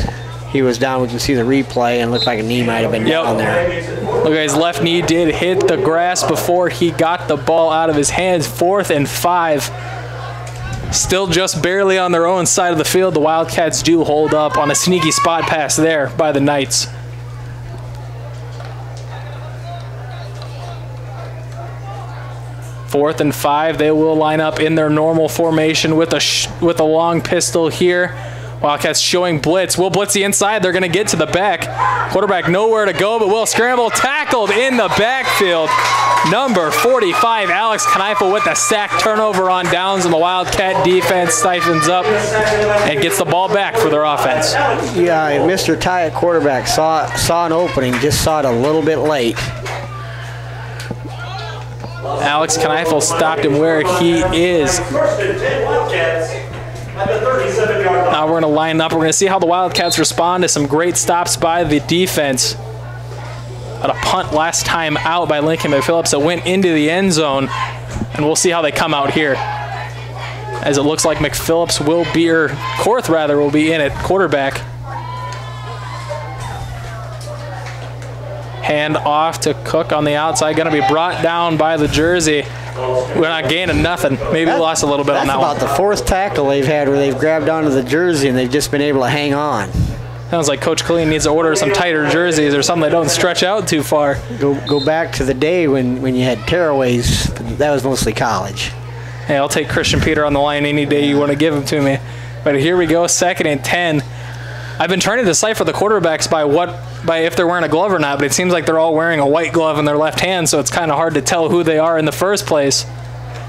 down. We can see the replay, and it looked like a knee might have been down there. Look, his left knee did hit the grass before he got the ball out of his hands. 4th and 5. Still just barely on their own side of the field. The Wildcats do hold up on a sneaky spot pass there by the Knights. Fourth and 5, they will line up in their normal formation with a long pistol here. Wildcats showing blitz. Will blitz the inside. They're going to get to the back. Quarterback nowhere to go, but will scramble. Tackled in the backfield. Number 45, Alex Kneifel with a sack, turnover on downs, and the Wildcat defense stifles up and gets the ball back for their offense. Yeah, Mr. Ty at quarterback saw an opening, just saw it a little bit late. Alex Kneifel stopped him where he is. Now we're going to line up. We're going to see how the Wildcats respond to some great stops by the defense. But a punt last time out by Lincoln McPhillips that went into the end zone. And we'll see how they come out here. As it looks like McPhillips will be, or Korth rather, will be in at quarterback. Hand off to Cook on the outside. Going to be brought down by the jersey. We're not gaining nothing. Maybe we lost a little bit on that one. That's about the fourth tackle they've had where they've grabbed onto the jersey and they've just been able to hang on. Sounds like Coach Killeen needs to order some tighter jerseys or something that don't stretch out too far. Go back to the day when you had tearaways. That was mostly college. Hey, I'll take Christian Peter on the line any day you want to give him to me. But here we go, 2nd and 10. I've been trying to decipher the quarterbacks by if they're wearing a glove or not, but it seems like they're all wearing a white glove in their left hand, so it's kind of hard to tell who they are in the first place.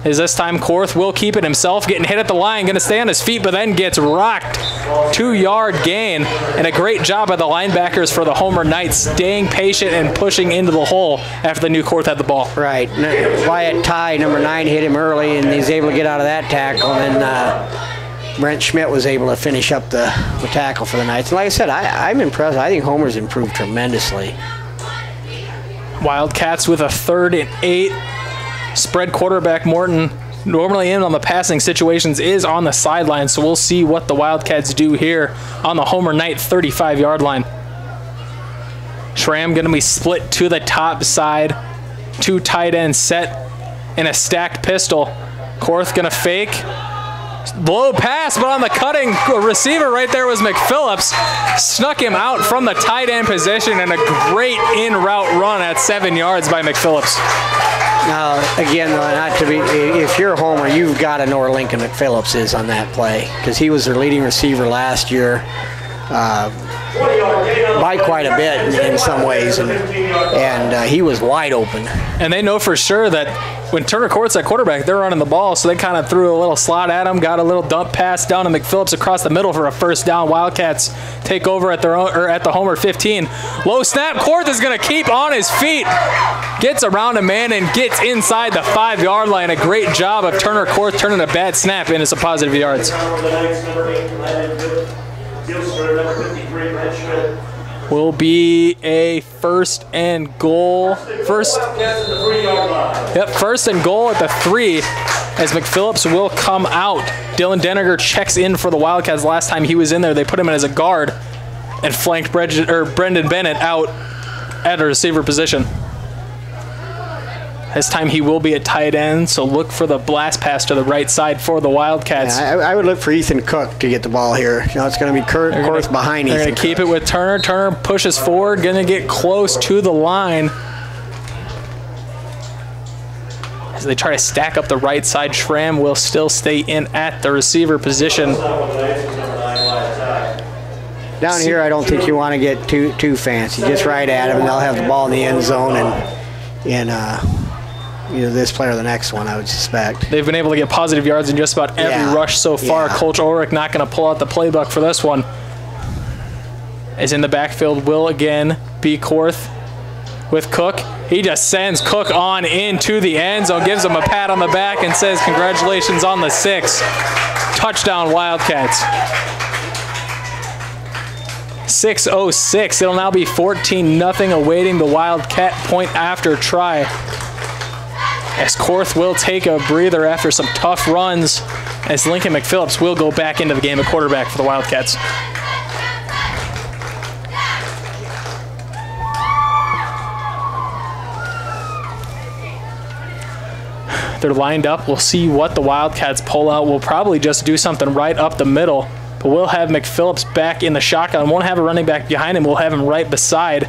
Is this time Korth will keep it himself, getting hit at the line, going to stay on his feet, but then gets rocked. 2-yard gain, and a great job by the linebackers for the Homer Knights, staying patient and pushing into the hole after the new Korth had the ball. Right. Wyatt Ty, number 9, hit him early, and he's able to get out of that tackle, and then Brent Schmidt was able to finish up the tackle for the Knights. And like I said, I'm impressed. I think Homer's improved tremendously. Wildcats with a 3rd and 8. Spread quarterback Morton, normally in on the passing situations, is on the sideline, so we'll see what the Wildcats do here on the Homer Knight 35-yard line. Schramm going to be split to the top side. 2 tight ends set in a stacked pistol. Korth going to fake. Blow pass, but on the cutting receiver right there was McPhillips. Snuck him out from the tight end position, and a great in-route run at 7 yards by McPhillips. Now, again, not to be, if you're a Homer, you've got to know where Lincoln McPhillips is on that play, because he was their leading receiver last year by quite a bit in some ways, and he was wide open. And they know for sure that when Turner Court's at quarterback, they're running the ball, so they kind of threw a little slot at him, got a little dump pass down to McPhillips across the middle for a first down. Wildcats take over at their own, or at the Homer 15. Low snap. Korth is going to keep on his feet. Gets around a man and gets inside the 5-yard line. A great job of Turner Korth turning a bad snap into some positive yards. Will be a 1st and goal. First and goal at the 3 as McPhillips will come out. Dylan Deniger checks in for the Wildcats. Last time he was in there, they put him in as a guard and flanked Brendan Bennett out at a receiver position. This time he will be a tight end, so look for the blast pass to the right side for the Wildcats. Yeah, I would look for Ethan Cook to get the ball here. You know, it's going to be Korth behind Ethan. They're going to keep it with Turner. Turner pushes forward, going to get close to the line. As they try to stack up the right side, Schramm will still stay in at the receiver position. Down here, I don't think you want to get too fancy. Just right at them, and they'll have the ball in the end zone and either this play or the next one, I would suspect. They've been able to get positive yards in just about every rush so far. Yeah. Coach Ulrich not going to pull out the playbook for this one. As in the backfield will again be Korth with Cook. He just sends Cook on into the end zone, gives him a pat on the back and says congratulations on the 6. Touchdown Wildcats. 6:06. It'll now be 14-0 awaiting the Wildcat point after try. As Korth will take a breather after some tough runs, as Lincoln McPhillips will go back into the game at quarterback for the Wildcats. They're lined up. We'll see what the Wildcats pull out. We'll probably just do something right up the middle. But we'll have McPhillips back in the shotgun. Won't have a running back behind him. We'll have him right beside.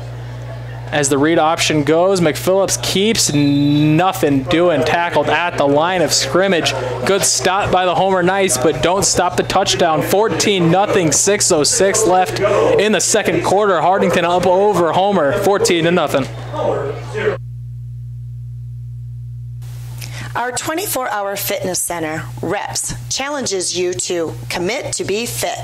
As the read option goes, McPhillips keeps nothing doing. Tackled at the line of scrimmage. Good stop by the Homer Knights, but don't stop the touchdown. 14-0, 6:06 left in the second quarter. Hartington up over Homer, 14-0. Our 24-hour fitness center, REPS, challenges you to commit to be fit.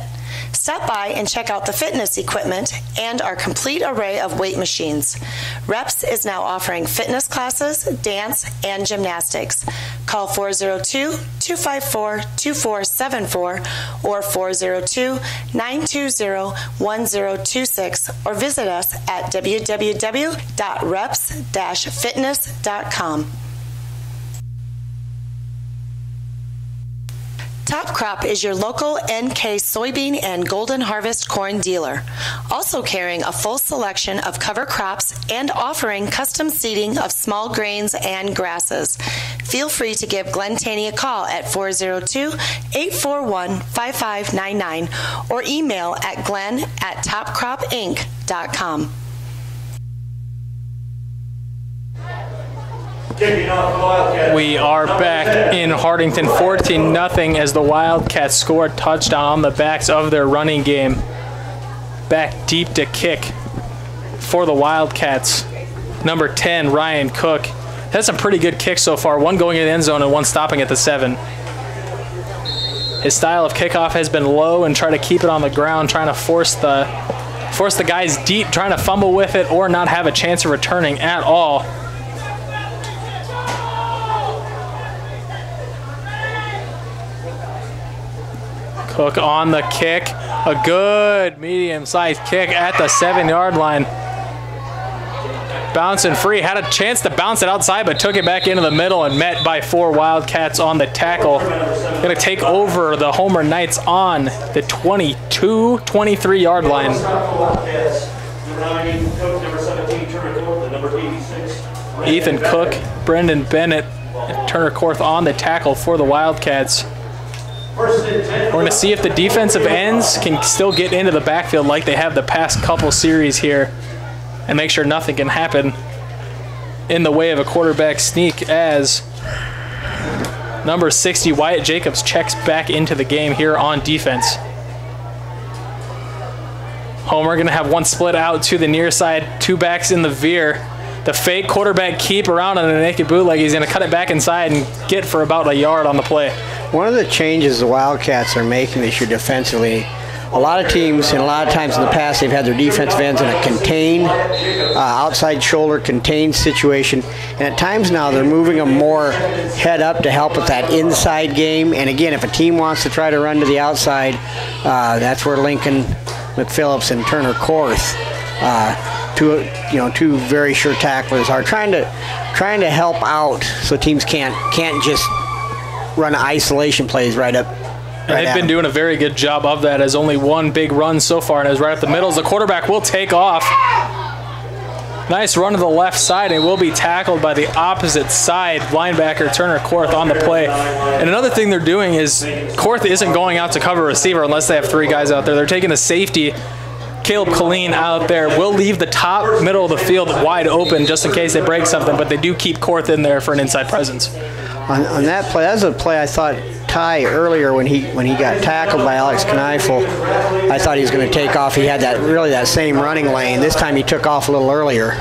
Stop by and check out the fitness equipment and our complete array of weight machines. REPS is now offering fitness classes, dance, and gymnastics. Call 402-254-2474 or 402-920-1026 or visit us at www.reps-fitness.com. Top Crop is your local NK soybean and Golden Harvest corn dealer, also carrying a full selection of cover crops and offering custom seeding of small grains and grasses. Feel free to give Glenn Taney a call at 402-841-5599 or email at glenn@topcropinc.com. We are back in Hartington, 14-0 as the Wildcats score a touchdown on the backs of their running game. Back deep to kick for the Wildcats. Number 10, Ryan Cook. Has some pretty good kicks so far, one going in the end zone and one stopping at the 7. His style of kickoff has been low and try to keep it on the ground, trying to force the guys deep, trying to fumble with it or not have a chance of returning at all. Cook on the kick, a good medium-sized kick at the 7-yard line. Bouncing free, had a chance to bounce it outside, but took it back into the middle and met by 4 Wildcats on the tackle. Going to take over the Homer Knights on the 22-23-yard line. Ethan Cook, Brendan Bennett, and Turner Korth on the tackle for the Wildcats. We're going to see if the defensive ends can still get into the backfield like they have the past couple series here and make sure nothing can happen in the way of a quarterback sneak as number 60, Wyatt Jacobs, checks back into the game here on defense. Homer going to have one split out to the near side, 2 backs in the veer. The fake quarterback keep around on a naked bootleg. He's going to cut it back inside and get for about a yard on the play. One of the changes the Wildcats are making this year defensively, a lot of teams and a lot of times in the past they've had their defensive ends in a contained, outside shoulder contained situation, and at times now they're moving them more head up to help with that inside game. And again, if a team wants to try to run to the outside, that's where Lincoln, McPhillips, and Turner Korth, two very sure tacklers, are trying to help out so teams can't just run isolation plays right up. And they've been doing a very good job of that, as only one big run so far, and it was right up the middle. The quarterback will take off. Nice run to the left side, and will be tackled by the opposite side linebacker Turner Korth on the play. And another thing they're doing is Korth isn't going out to cover a receiver unless they have 3 guys out there. They're taking the safety, Caleb Colleen, out there. Will leave the top middle of the field wide open just in case they break something, but they do keep Korth in there for an inside presence. On that play, that was a play I thought Ty earlier when he got tackled by Alex Kneifel, I thought he was going to take off. He had that same running lane. This time he took off a little earlier.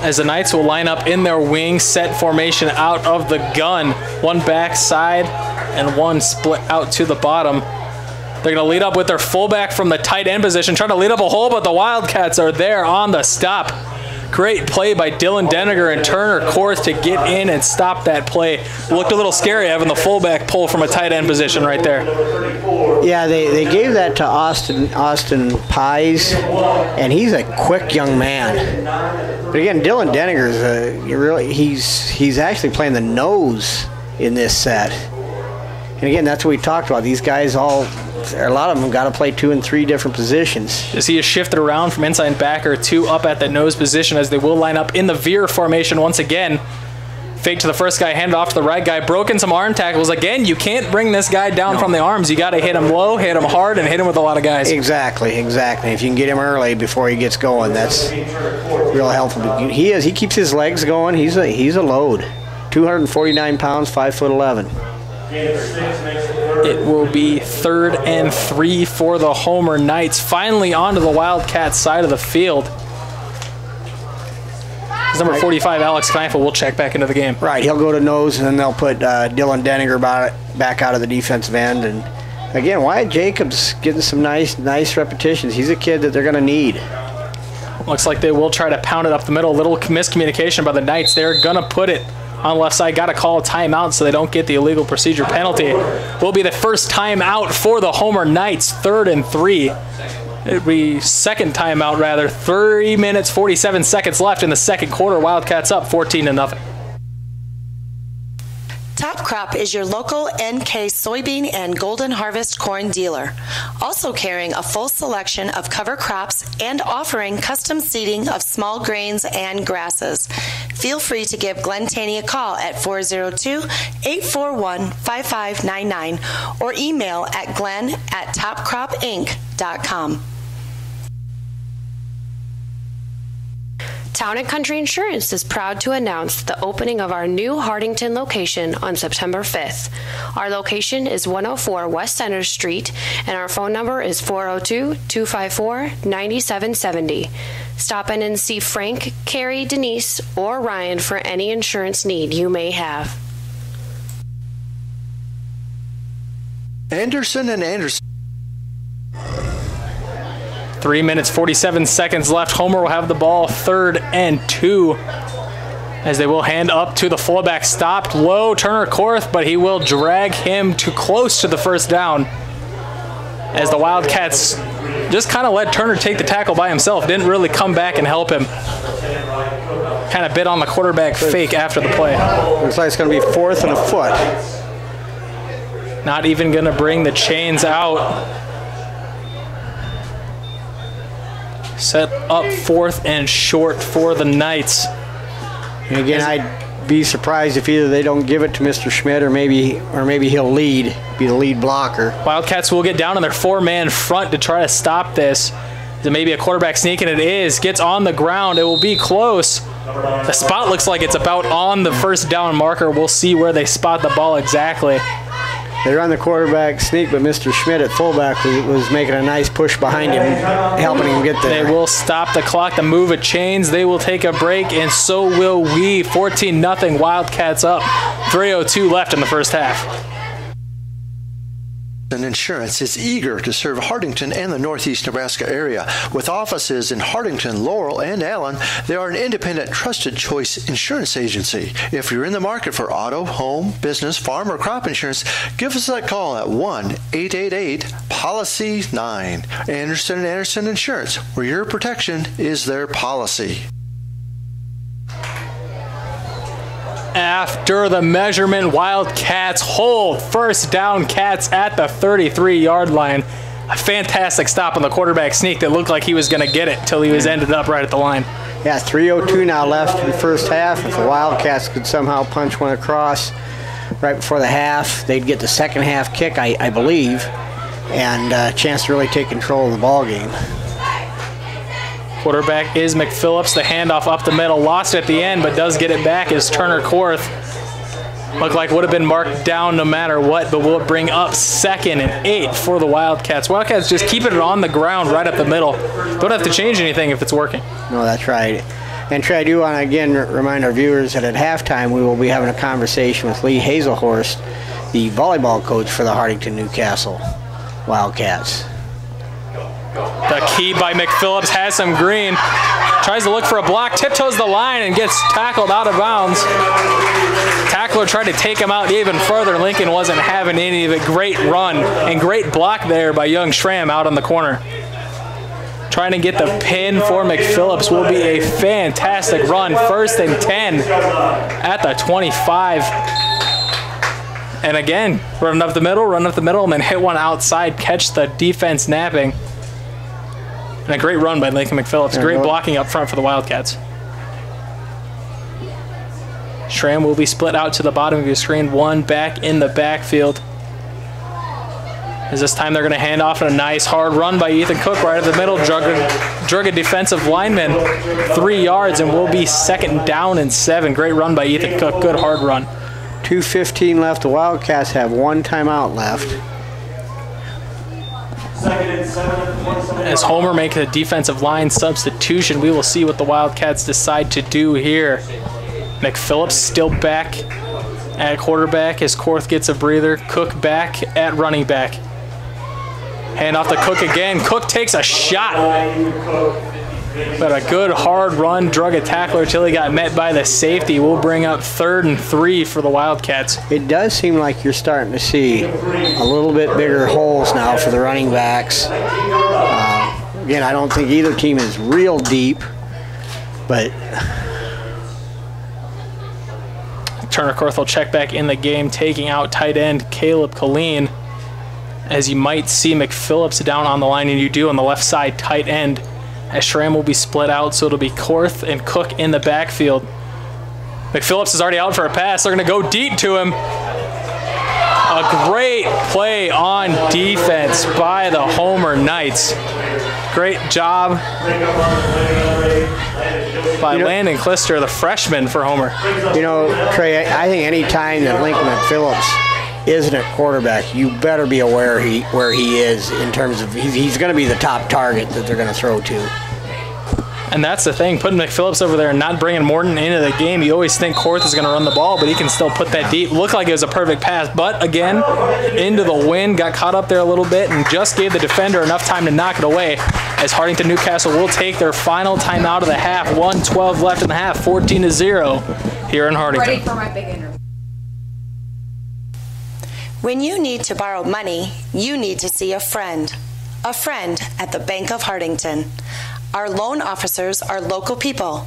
As the Knights will line up in their wing set formation out of the gun. One back side and one split out to the bottom. They're going to lead up with their fullback from the tight end position, trying to lead up a hole, but the Wildcats are there on the stop. Great play by Dylan Deniger and Turner Korth to get in and stop that play. Looked a little scary having the fullback pull from a tight end position right there. Yeah, they gave that to Austin Pies, and he's a quick young man. But again, Dylan Deniger's he's actually playing the nose in this set. And again, that's what we talked about. These guys a lot of them got to play 2 and 3 different positions. As he is shifted around from inside backer to up at the nose position, as they will line up in the veer formation once again. Fake to the first guy, hand off to the right guy. Broken some arm tackles. Again, you can't bring this guy down from the arms. You got to hit him low, hit him hard, and hit him with a lot of guys. Exactly. If you can get him early before he gets going, that's real helpful. He keeps his legs going. He's a load. 249 pounds, 5'11". It will be 3rd and 3 for the Homer Knights. Finally onto the Wildcats side of the field. Number 45, Alex Kneifel, will check back into the game. Right, he'll go to nose, and then they'll put Dylan Denninger back out of the defensive end. And again, Wyatt Jacobs getting some nice repetitions. He's a kid that they're going to need. Looks like they will try to pound it up the middle. A little miscommunication by the Knights. They're going to put it on the left side. Got to call a timeout so they don't get the illegal procedure penalty. Will be the first timeout for the Homer Knights, 3rd and 3. It'd be second timeout, rather. 3 minutes, 47 seconds left in the second quarter. Wildcats up 14-0. Top Crop is your local NK soybean and golden harvest corn dealer. Also carrying a full selection of cover crops and offering custom seeding of small grains and grasses. Feel free to give Glenn Taney a call at 402-841-5599 or email at glenn@topcropinc.com. Town & Country Insurance is proud to announce the opening of our new Hardington location on September 5th. Our location is 104 West Center Street, and our phone number is 402-254-9770. Stop in and see Frank, Carrie, Denise, or Ryan for any insurance need you may have. Anderson and Anderson. 3 minutes, 47 seconds left. Homer will have the ball, 3rd and 2. As they will hand up to the fullback. Stopped low, Turner Korth, but he will drag him too close to the first down. As the Wildcats just kind of let Turner take the tackle by himself. Didn't really come back and help him. Kind of bit on the quarterback fake after the play. Looks like it's going to be 4th and a foot. Not even going to bring the chains out. Set up 4th and short for the Knights. And again, I'd be surprised if either they don't give it to Mr. Schmidt or maybe he'll be the lead blocker. Wildcats will get down on their 4-man front to try to stop this. Is it maybe a quarterback sneak? And it is. Gets on the ground. It will be close. The spot looks like it's about on the first down marker. We'll see where they spot the ball exactly. They run the quarterback sneak, but Mr. Schmidt at fullback was making a nice push behind him, helping him get there. They will stop the clock. The move of chains. They will take a break, and so will we. 14-0. Wildcats up. 3:02 left in the first half. Insurance is eager to serve Hardington and the Northeast Nebraska area. With offices in Hardington, Laurel, and Allen, they are an independent, trusted choice insurance agency. If you're in the market for auto, home, business, farm, or crop insurance, give us a call at 1-888-POLICY-9. Anderson & Anderson Insurance, where your protection is their policy. After the measurement, Wildcats hold. First down, Cats at the 33-yard line. A fantastic stop on the quarterback sneak that looked like he was going to get it until he was ended up right at the line. Yeah, 3:02 now left in the first half. If the Wildcats could somehow punch one across right before the half, they'd get the second half kick, I believe, and a chance to really take control of the ball game. Quarterback is McPhillips. The handoff up the middle. Lost at the end, but does get it back is Turner Korth. Looked like would have been marked down no matter what, but will bring up 2nd and 8 for the Wildcats. Wildcats just keeping it on the ground right up the middle. Don't have to change anything if it's working. No, that's right. And Trey, I do want to again remind our viewers that at halftime we will be having a conversation with Lee Hazelhorst, the volleyball coach for the Hardington Newcastle Wildcats. The key by McPhillips has some green. Tries to look for a block, tiptoes the line, and gets tackled out of bounds. Tackler tried to take him out even further. Lincoln wasn't having any of it. Great run and great block there by young Schramm out on the corner. Trying to get the pin for McPhillips will be a fantastic run. 1st and 10 at the 25. And again, running up the middle, and then hit one outside, catch the defense napping. And a great run by Lincoln McPhillips. Great blocking up front for the Wildcats. Schramm will be split out to the bottom of your screen. One back in the backfield. As this time they're going to hand off a nice hard run by Ethan Cook right at the middle. Drug a defensive lineman 3 yards and will be 2nd down and 7. Great run by Ethan Cook. Good hard run. 2:15 left. The Wildcats have 1 timeout left. As Homer makes a defensive line substitution, we will see what the Wildcats decide to do here. McPhillips still back at quarterback as Korth gets a breather. Cook back at running back. Hand off to Cook again. Cook takes a shot. But a good hard run, drug a tackler until he got met by the safety. We'll bring up 3rd and 3 for the Wildcats. It does seem like you're starting to see a little bit bigger holes now for the running backs. Again, I don't think either team is real deep, but Turner Korth will check back in the game, taking out tight end Caleb Colleen. As you might see McPhillips down on the line, and you do on the left side tight end. As Schramm will be split out, so it'll be Korth and Cook in the backfield. McPhillips is already out for a pass. They're going to go deep to him. A great play on defense by the Homer Knights. Great job by Landon Klister, the freshman for Homer. You know, Trey, I think any time that Lincoln McPhillips isn't at quarterback, you better be aware where he is in terms of he's going to be the top target that they're going to throw to. And that's the thing, putting McPhillips over there and not bringing Morton into the game. You always think Korth is going to run the ball, but he can still put that deep. Looked like it was a perfect pass, but again, into the wind, got caught up there a little bit and just gave the defender enough time to knock it away as Hartington Newcastle will take their final timeout of the half. 1:12 left in the half, 14-0 here in Hartington. Ready for my big interview. When you need to borrow money, you need to see a friend. A friend at the Bank of Hartington. Our loan officers are local people.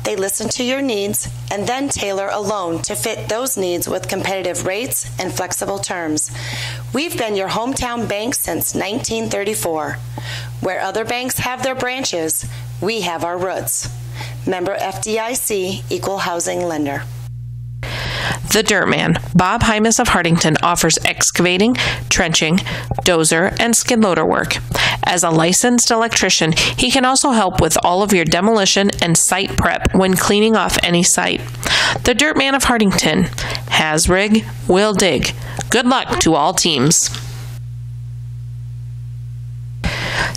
They listen to your needs and then tailor a loan to fit those needs with competitive rates and flexible terms. We've been your hometown bank since 1934. Where other banks have their branches, we have our roots. Member FDIC, Equal Housing Lender. The Dirt Man, Bob Hymas of Hartington, offers excavating, trenching, dozer, and skid loader work. As a licensed electrician, he can also help with all of your demolition and site prep when cleaning off any site. The Dirt Man of Hartington has rig, will dig. Good luck to all teams.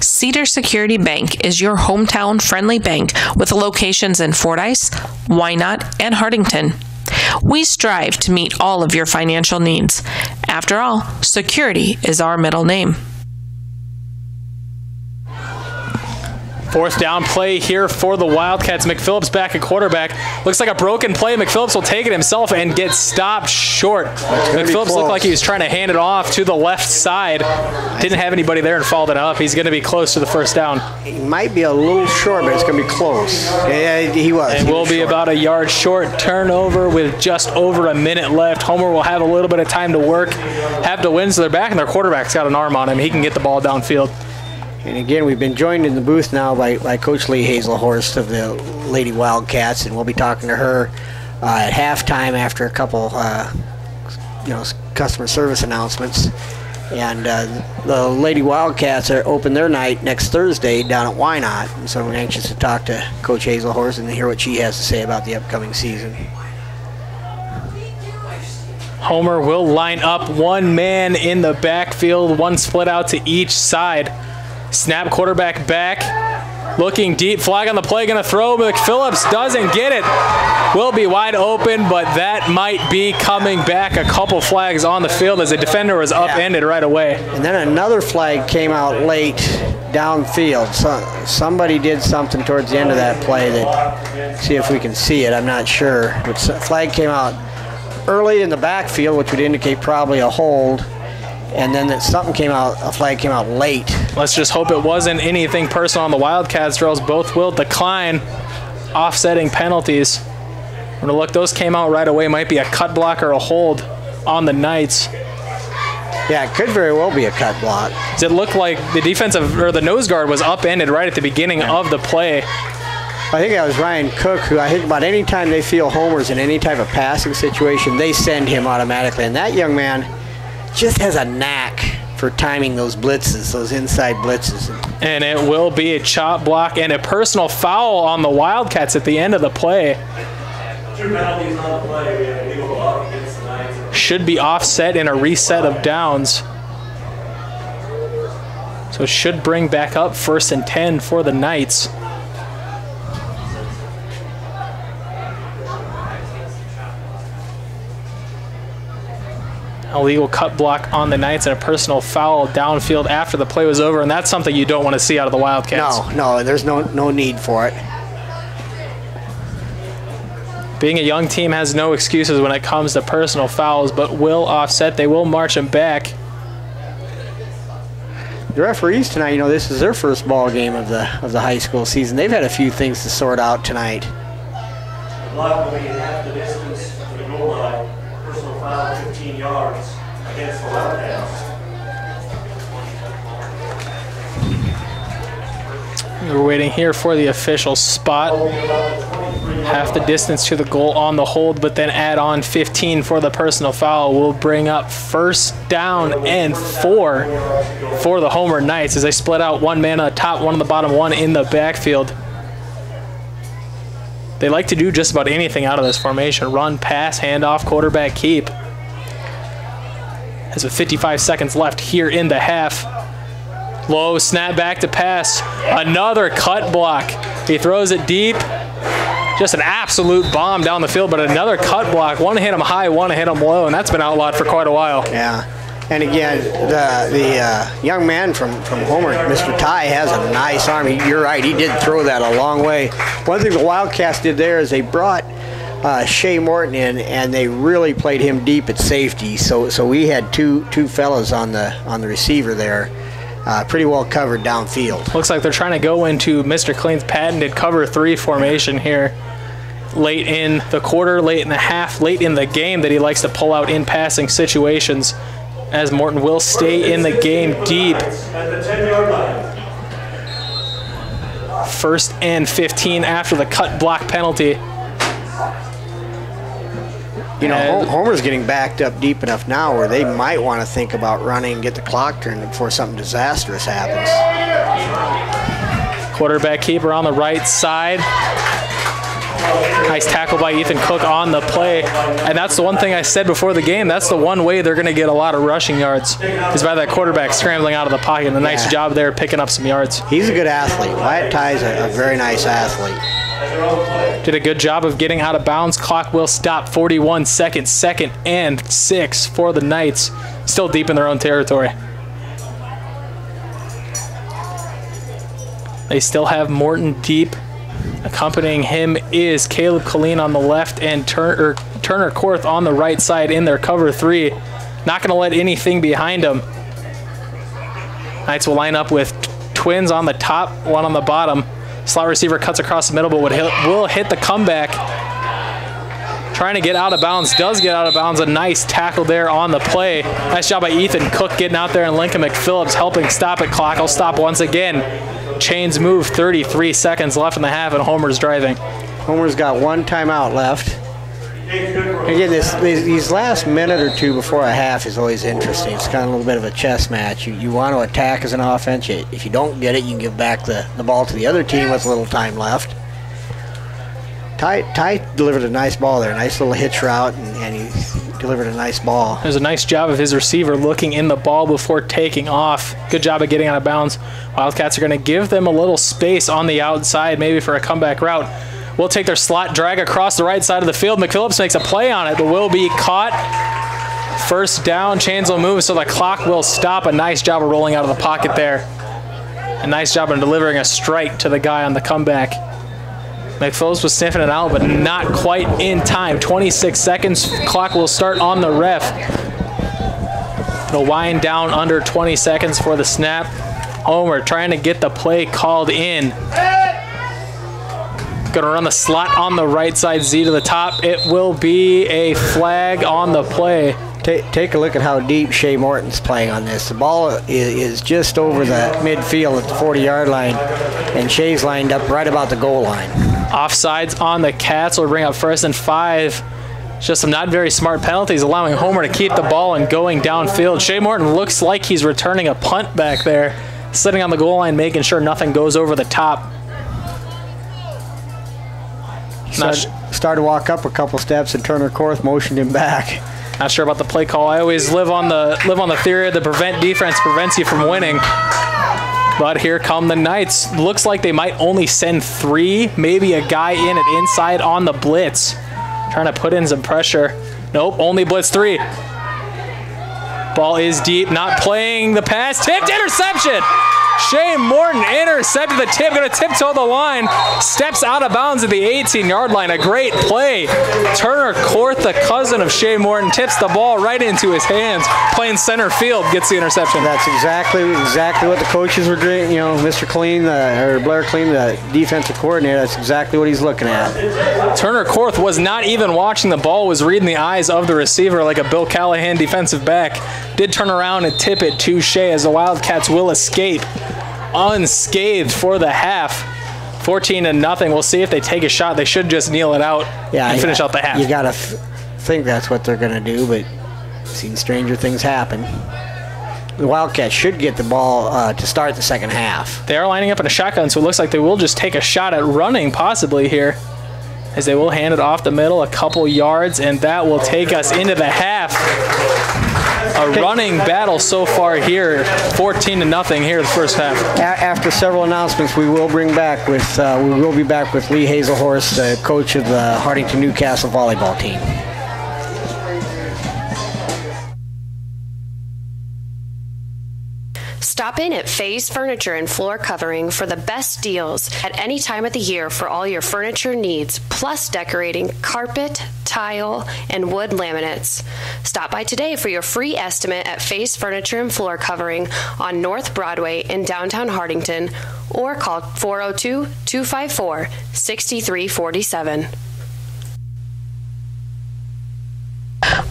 Cedar Security Bank is your hometown friendly bank with locations in Fordyce, Wynot, and Hartington. We strive to meet all of your financial needs. After all, security is our middle name. 4th down play here for the Wildcats. McPhillips back at quarterback. Looks like a broken play. McPhillips will take it himself and get stopped short. McPhillips looked like he was trying to hand it off to the left side. Didn't have anybody there and followed it up. He's going to be close to the 1st down. He might be a little short, but it's going to be close. Yeah, he was. And will be about a yard short. Turnover with just over a minute left. Homer will have a little bit of time to work. Have to win, so they're back, and their quarterback's got an arm on him. He can get the ball downfield. And again, we've been joined in the booth now by Coach Lee Hazelhorst of the Lady Wildcats, and we'll be talking to her at halftime after a couple, customer service announcements. And the Lady Wildcats are open their night next Thursday down at Wynot, and so we're anxious to talk to Coach Hazelhorst and hear what she has to say about the upcoming season. Homer will line up one man in the backfield, one split out to each side. Snap, quarterback back, looking deep, flag on the play, going to throw. McPhillips doesn't get it. Will be wide open, but that might be coming back. A couple flags on the field as the defender was upended right away. And then another flag came out late downfield. So somebody did something towards the end of that play that, see if we can see it, I'm not sure. But flag came out early in the backfield, which would indicate probably a hold. And then a flag came out late. Let's just hope it wasn't anything personal on the Wildcats, or else both will decline offsetting penalties. We're going to look, those came out right away. Might be a cut block or a hold on the Knights. Yeah, it could very well be a cut block. It looked like the defensive, or the nose guard was upended right at the beginning of the play. I think that was Ryan Cook, who I think about any time they feel homers in any type of passing situation, they send him automatically. And that young man just has a knack for timing those blitzes, those inside blitzes. And it will be a chop block and a personal foul on the Wildcats at the end of the play. 2 penalties on the play. We have a legal block against the Knights. Should be offset in a reset of downs. So it should bring back up 1st and 10 for the Knights. Illegal cut block on the Knights and a personal foul downfield after the play was over, and that's something you don't want to see out of the Wildcats. No, there's no need for it. Being a young team has no excuses when it comes to personal fouls, but will offset. They will march them back. The referees tonight, this is their first ball game of the high school season. They've had a few things to sort out tonight. Block will be half the distance to the goal line. Personal foul 15 yards against the Wildcats. We're waiting here for the official spot. Half the distance to the goal on the hold, but then add on 15 for the personal foul. Will bring up 1st down and 4 for the Homer Knights as they split out 1 man on the top, 1 on the bottom, 1 in the backfield. They like to do just about anything out of this formation. Run, pass, handoff, quarterback, keep. As with 55 seconds left here in the half. Low snap back to pass. Another cut block. He throws it deep. Just an absolute bomb down the field, but another cut block. One hit him high, one hit him low, and that's been outlawed for quite a while. Yeah. And again, the young man from Homer, Mr. Ty, has a nice arm. You're right, he did throw that a long way. One thing the Wildcats did there is they brought Shea Morton in, and they really played him deep at safety. So we had two fellas on the receiver there, pretty well covered downfield. Looks like they're trying to go into Mr. Kling's patented cover 3 formation here. Late in the quarter, late in the half, late in the game that he likes to pull out in passing situations, as Morton will stay in the game deep. At the 10-yard line. 1st and 15 after the cut block penalty. Homer's getting backed up deep enough now where they might want to think about running and get the clock turned before something disastrous happens. Quarterback keeper on the right side. Nice tackle by Ethan Cook on the play. And that's the one thing I said before the game. That's the one way they're going to get a lot of rushing yards is by that quarterback scrambling out of the pocket. A nice job there picking up some yards. He's a good athlete. Wyatt Ty's a very nice athlete. Did a good job of getting out of bounds. Clock will stop. 41 seconds. 2nd and 6 for the Knights. Still deep in their own territory. They still have Morton deep. Accompanying him is Caleb Colleen on the left and Turner Korth on the right side in their cover 3. Not going to let anything behind them. Knights will line up with twins on the top, 1 on the bottom. Slot receiver cuts across the middle, but will hit the comeback. Trying to get out of bounds, does get out of bounds. A nice tackle there on the play. Nice job by Ethan Cook getting out there, and Lincoln McPhillips helping stop it. Clock will stop once again. Chains move, 33 seconds left in the half, and Homer's driving. Homer's got 1 timeout left. Again, these last minute or 2 before a half is always interesting. It's kind of a little bit of a chess match. You want to attack as an offense. If you don't get it, you can give back the ball to the other team with a little time left. Ty delivered a nice ball there, nice little hitch route, and he delivered a nice ball. There's a nice job of his receiver looking in the ball before taking off. Good job of getting out of bounds. Wildcats are going to give them a little space on the outside, maybe for a comeback route. We'll take their slot drag across the right side of the field. McPhillips makes a play on it, but will be caught. 1st down, chains will move, so the clock will stop. A nice job of rolling out of the pocket there. A nice job of delivering a strike to the guy on the comeback. McPhillips was sniffing it out, but not quite in time. 26 seconds, clock will start on the ref. It'll wind down under 20 seconds for the snap. Homer trying to get the play called in. Gonna run the slot on the right side, Z to the top. It will be a flag on the play. Take a look at how deep Shea Morton's playing on this. The ball is just over the midfield at the 40-yard line, and Shea's lined up right about the goal line. Offsides on the Cats will bring up 1st and 5. Just some not very smart penalties, allowing Homer to keep the ball and going downfield. Shea Morton looks like he's returning a punt back there, sitting on the goal line, making sure nothing goes over the top. Started to walk up a couple steps, and Turner Korth motioned him back. Not sure about the play call. I always live on the theory that prevent defense prevents you from winning. But here come the Knights. Looks like they might only send 3, maybe a guy in at inside on the blitz. Trying to put in some pressure. Nope, only blitz 3. Ball is deep, not playing the pass. Tipped, interception! Shea Morton intercepted the tip, going to tiptoe the line, steps out of bounds at the 18-yard line. A great play. Turner Korth, the cousin of Shea Morton, tips the ball right into his hands, playing center field, gets the interception. That's exactly what the coaches were doing. You know, Mr. Clean, or Blair Clean, the defensive coordinator, that's exactly what he's looking at. Turner Korth was not even watching the ball, was reading the eyes of the receiver like a Bill Callahan defensive back. Did turn around and tip it to Shea as the Wildcats will escape unscathed for the half. 14-0. We'll see if they take a shot. They should just kneel it out and finish out the half. You got to think that's what they're going to do, but I've seen stranger things happen. The Wildcats should get the ball to start the second half. They are lining up in a shotgun, so it looks like they will just take a shot at running possibly here, as they will hand it off the middle a couple yards, and that will take us into the half. A running battle so far here, 14-0 here the first half. After several announcements, we will be back with Lee Hazelhorst, the coach of the Hartington Newcastle volleyball team. Stop in at Faye's Furniture and Floor Covering for the best deals at any time of the year for all your furniture needs, plus decorating, carpet, tile, and wood laminates. Stop by today for your free estimate at Faye's Furniture and Floor Covering on North Broadway in downtown Hartington, or call 402-254-6347.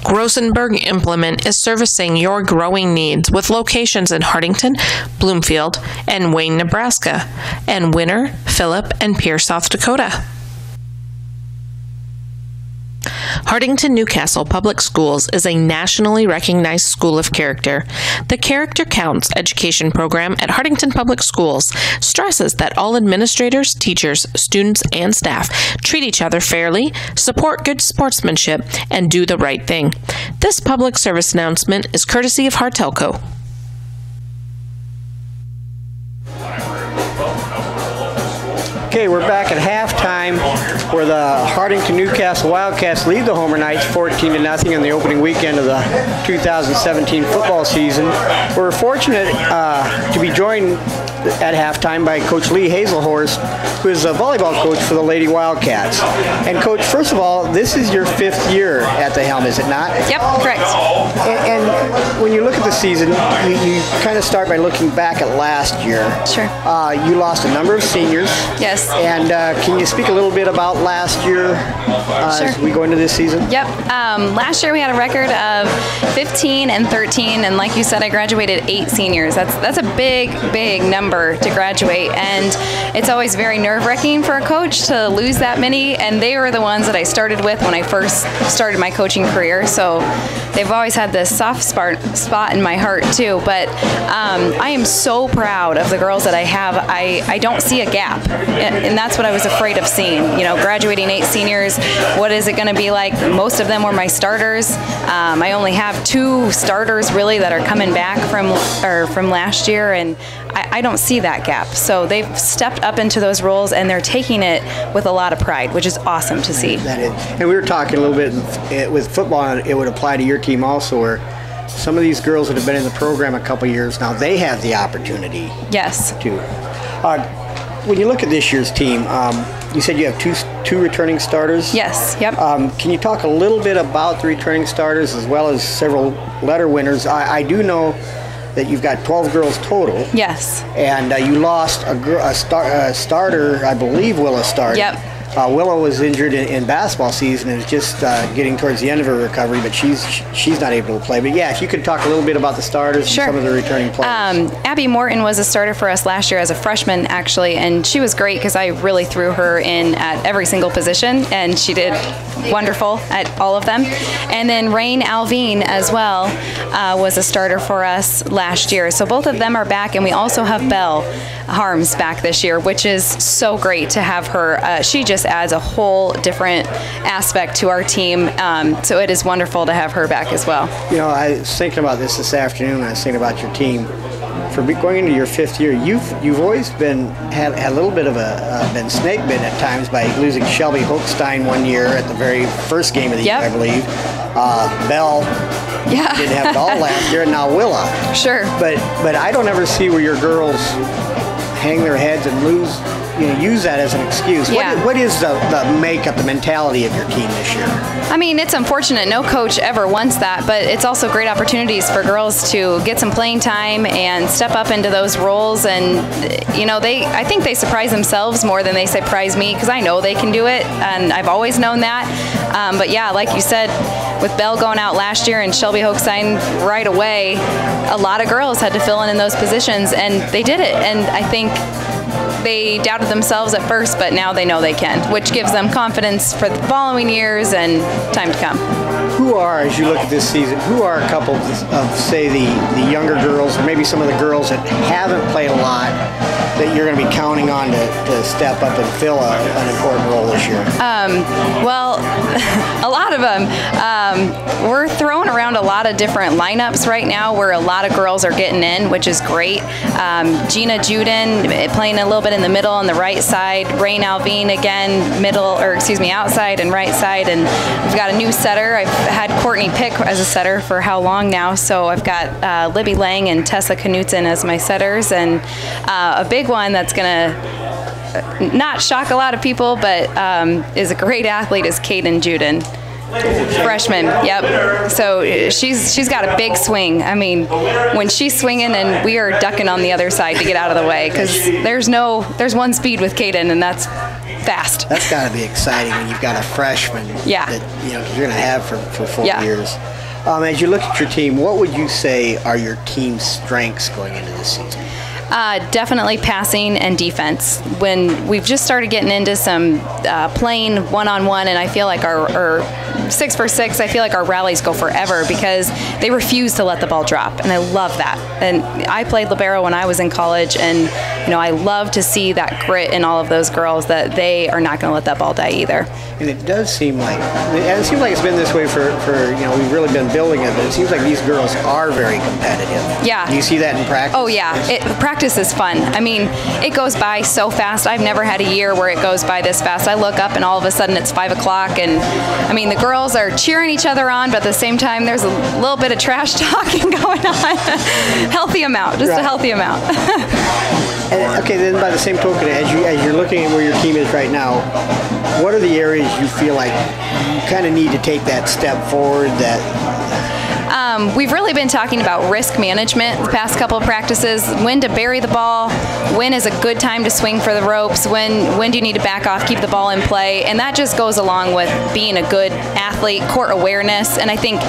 Grosenberg Implement is servicing your growing needs with locations in Hartington, Bloomfield, and Wayne, Nebraska, and Winter, Phillip, and Pierce, South Dakota. Hartington Newcastle Public Schools is a nationally recognized school of character. The Character Counts education program at Hartington Public Schools stresses that all administrators, teachers, students, and staff treat each other fairly, support good sportsmanship, and do the right thing. This public service announcement is courtesy of Hartelco. Okay, we're back at halftime where the Hartington Newcastle Wildcats lead the Homer Knights 14-0 in the opening weekend of the 2017 football season. We're fortunate to be joined at halftime by Coach Lee Hazelhorst, who is a volleyball coach for the Lady Wildcats. And Coach, first of all, this is your 5th year at the helm, is it not? Yep, correct. And when you look at the season, you kind of start by looking back at last year. Sure. You lost a number of seniors. Yes. And can you speak a little bit about last year sure. as we go into this season? Yep. Last year we had a record of 15-13, and like you said, I graduated 8 seniors. That's a big number to graduate, and it's always very nerve-wracking for a coach to lose that many, and they were the ones that I started with when I first started my coaching career, so they've always had this soft spot in my heart too. But I am so proud of the girls that I have. I don't see a gap, and that's what I was afraid of seeing. You know, graduating 8 seniors, what is it going to be like? Most of them were my starters. I only have 2 starters really that are coming back from last year, and I don't see that gap. So they've stepped up into those roles, and they're taking it with a lot of pride, which is awesome to see. That is. And we were talking a little bit with football, and it would apply to your team also, where some of these girls that have been in the program a couple years now, they have the opportunity. Yes. To. When you look at this year's team, you said you have two returning starters? Yes, yep. Can you talk a little bit about the returning starters as well as several letter winners? I do know that you've got 12 girls total. Yes. And you lost a starter, I believe Willa started. Yep. Willow was injured in basketball season and is just getting towards the end of her recovery, but she's not able to play. But yeah, if you could talk a little bit about the starters Sure. and some of the returning players. Abby Morton was a starter for us last year as a freshman, actually, and she was great because I really threw her in at every single position, and she did wonderful at all of them. And then Rain Alvine as well was a starter for us last year. So both of them are back, and we also have Belle Harms back this year, which is so great to have her. She just adds a whole different aspect to our team, so it is wonderful to have her back as well. You know, I was thinking about this afternoon. I was thinking about your team. For going into your 5th year, you've always had a little bit of been snake bitten at times by losing Shelby Hochstein one year at the very first game of the year, I believe. Belle didn't have it all last year, and now Willa. Sure. But I don't ever see where your girls hang their heads and use that as an excuse. Yeah. What is the makeup, the mentality of your team this year? I mean, it's unfortunate. No coach ever wants that, but it's also great opportunities for girls to get some playing time and step up into those roles. And, I think they surprise themselves more than they surprise me because I know they can do it, and I've always known that. But yeah, like you said, with Belle going out last year and Shelby Hochstein right away, a lot of girls had to fill in those positions, and they did it. And I think they doubted themselves at first, but now they know they can, which gives them confidence for the following years and time to come. Who are, as you look at this season, who are a couple of, say, the younger girls, or maybe some of the girls that haven't played a lot, that you're going to be counting on to step up and fill an important role this year? Well, a lot of them. We're throwing around a lot of different lineups right now where a lot of girls are getting in, which is great. Gina Juden playing a little bit in the middle on the right side. Rain Alvine again, outside and right side. And we've got a new setter. I've had Courtney Pick as a setter for how long now? So I've got Libby Lang and Tessa Knutson as my setters. And a big one that's going to not shock a lot of people, but is a great athlete is Kaden Juden. Freshman, yep. So she's got a big swing. I mean, when she's swinging, and we are ducking on the other side to get out of the way because there's one speed with Kaden, and that's fast. That's got to be exciting when you've got a freshman that you're going to have for 4 years. As you look at your team, what would you say are your team's strengths going into this season? Definitely passing and defense. When we've just started getting into some playing one-on-one, and I feel like our 6-for-6, I feel like our rallies go forever because they refuse to let the ball drop, and I love that. And I played libero when I was in college, and I love to see that grit in all of those girls that they are not going to let that ball die either. And it does seem like, it's been this way for we've really been building it, but it seems like these girls are very competitive. Yeah. Do you see that in practice? Oh, yeah. Practice is fun. I mean, it goes by so fast. I've never had a year where it goes by this fast. I look up and all of a sudden it's 5 o'clock, and I mean, the girls are cheering each other on, but at the same time, there's a little bit of trash talking going on. Healthy amount, just a healthy amount. And, okay, then by the same token, as you're looking at where your team is right now, what are the areas you feel like you kind of need to take that step forward? We've really been talking about risk management the past couple of practices, when to bury the ball, when is a good time to swing for the ropes, when do you need to back off, keep the ball in play, and that just goes along with being a good athlete, court awareness, and I think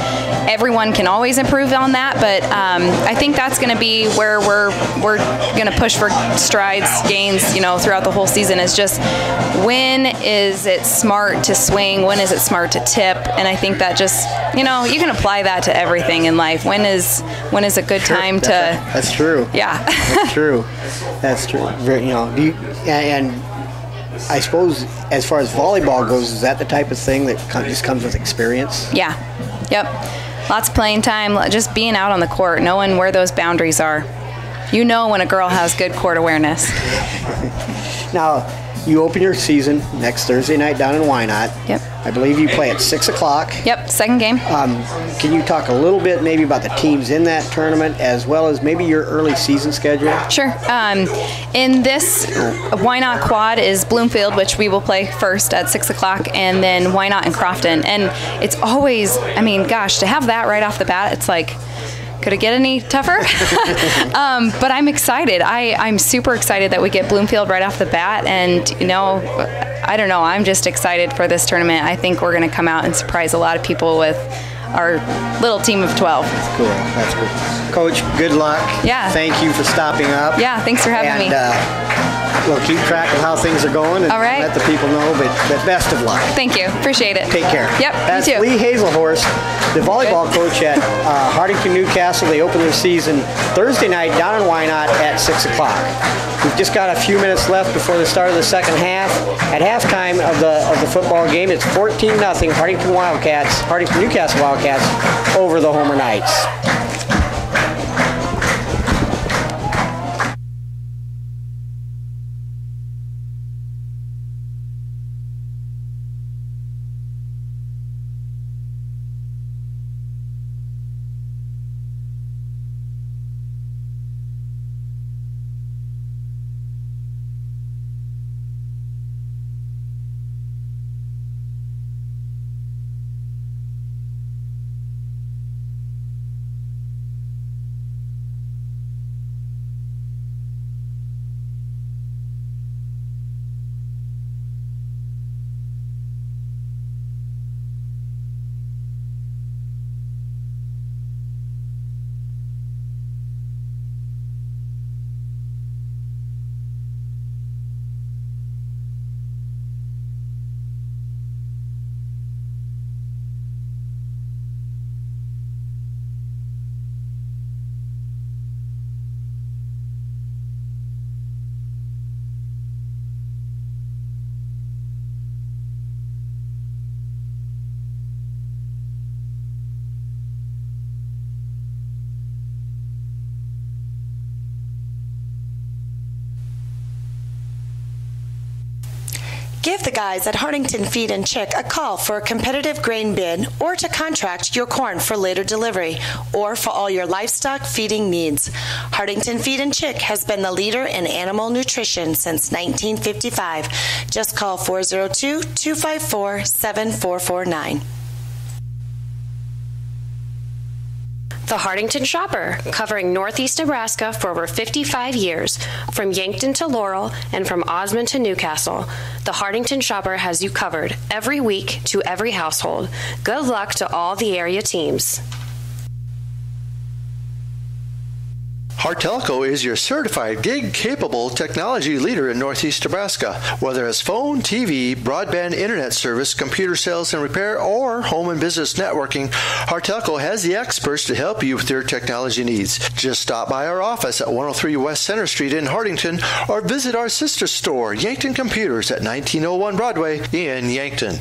everyone can always improve on that, but I think that's going to be where we're going to push for strides, gains, throughout the whole season, is just when is it smart to swing, when is it smart to tip, and I think that just, you can apply that to everything in life. When is a good time to? That's true. Yeah. That's true. That's true. And I suppose as far as volleyball goes, is that the type of thing that just comes with experience? Yeah. Yep. Lots of playing time, just being out on the court, knowing where those boundaries are. When a girl has good court awareness. Now, you open your season next Thursday night down in Wynot. Yep. I believe you play at 6 o'clock. Yep, second game. Can you talk a little bit maybe about the teams in that tournament as well as maybe your early season schedule? Sure. In this Wynot quad is Bloomfield, which we will play first at 6 o'clock, and then Wynot and Crofton. And it's always, to have that right off the bat, it's like, Could it get any tougher? But I'm excited. I'm super excited that we get Bloomfield right off the bat. And, I don't know. I'm just excited for this tournament. I think we're going to come out and surprise a lot of people with our little team of 12. That's cool. That's cool. Coach, good luck. Yeah. Thank you for stopping up. Yeah, thanks for having me. We'll keep track of how things are going and all right. let the people know, but best of luck. Thank you. Appreciate it. Take care. Yep, That's you too. Lee Hazelhorst, the volleyball coach at Hardington Newcastle. They open their season Thursday night down in Wynot at 6 o'clock. We've just got a few minutes left before the start of the second half. At halftime of the football game, it's 14-0 Hardington Newcastle Wildcats over the Homer Knights. Give the guys at Hardington Feed and Chick a call for a competitive grain bin or to contract your corn for later delivery or for all your livestock feeding needs. Hardington Feed and Chick has been the leader in animal nutrition since 1955. Just call 402-254-7449. The Hardington Shopper, covering Northeast Nebraska for over 55 years, from Yankton to Laurel and from Osmond to Newcastle. The Hardington Shopper has you covered every week to every household. Good luck to all the area teams. Hartelco is your certified gig-capable technology leader in Northeast Nebraska. Whether it's phone, TV, broadband internet service, computer sales and repair, or home and business networking, Hartelco has the experts to help you with your technology needs. Just stop by our office at 103 West Center Street in Hardington or visit our sister store, Yankton Computers, at 1901 Broadway in Yankton.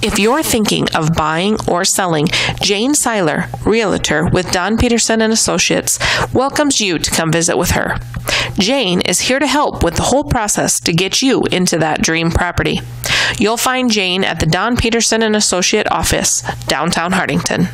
If you're thinking of buying or selling, Jane Seiler, Realtor with Don Peterson and Associates, welcomes you to come visit with her. Jane is here to help with the whole process to get you into that dream property. You'll find Jane at the Don Peterson and Associate office, downtown Hardington.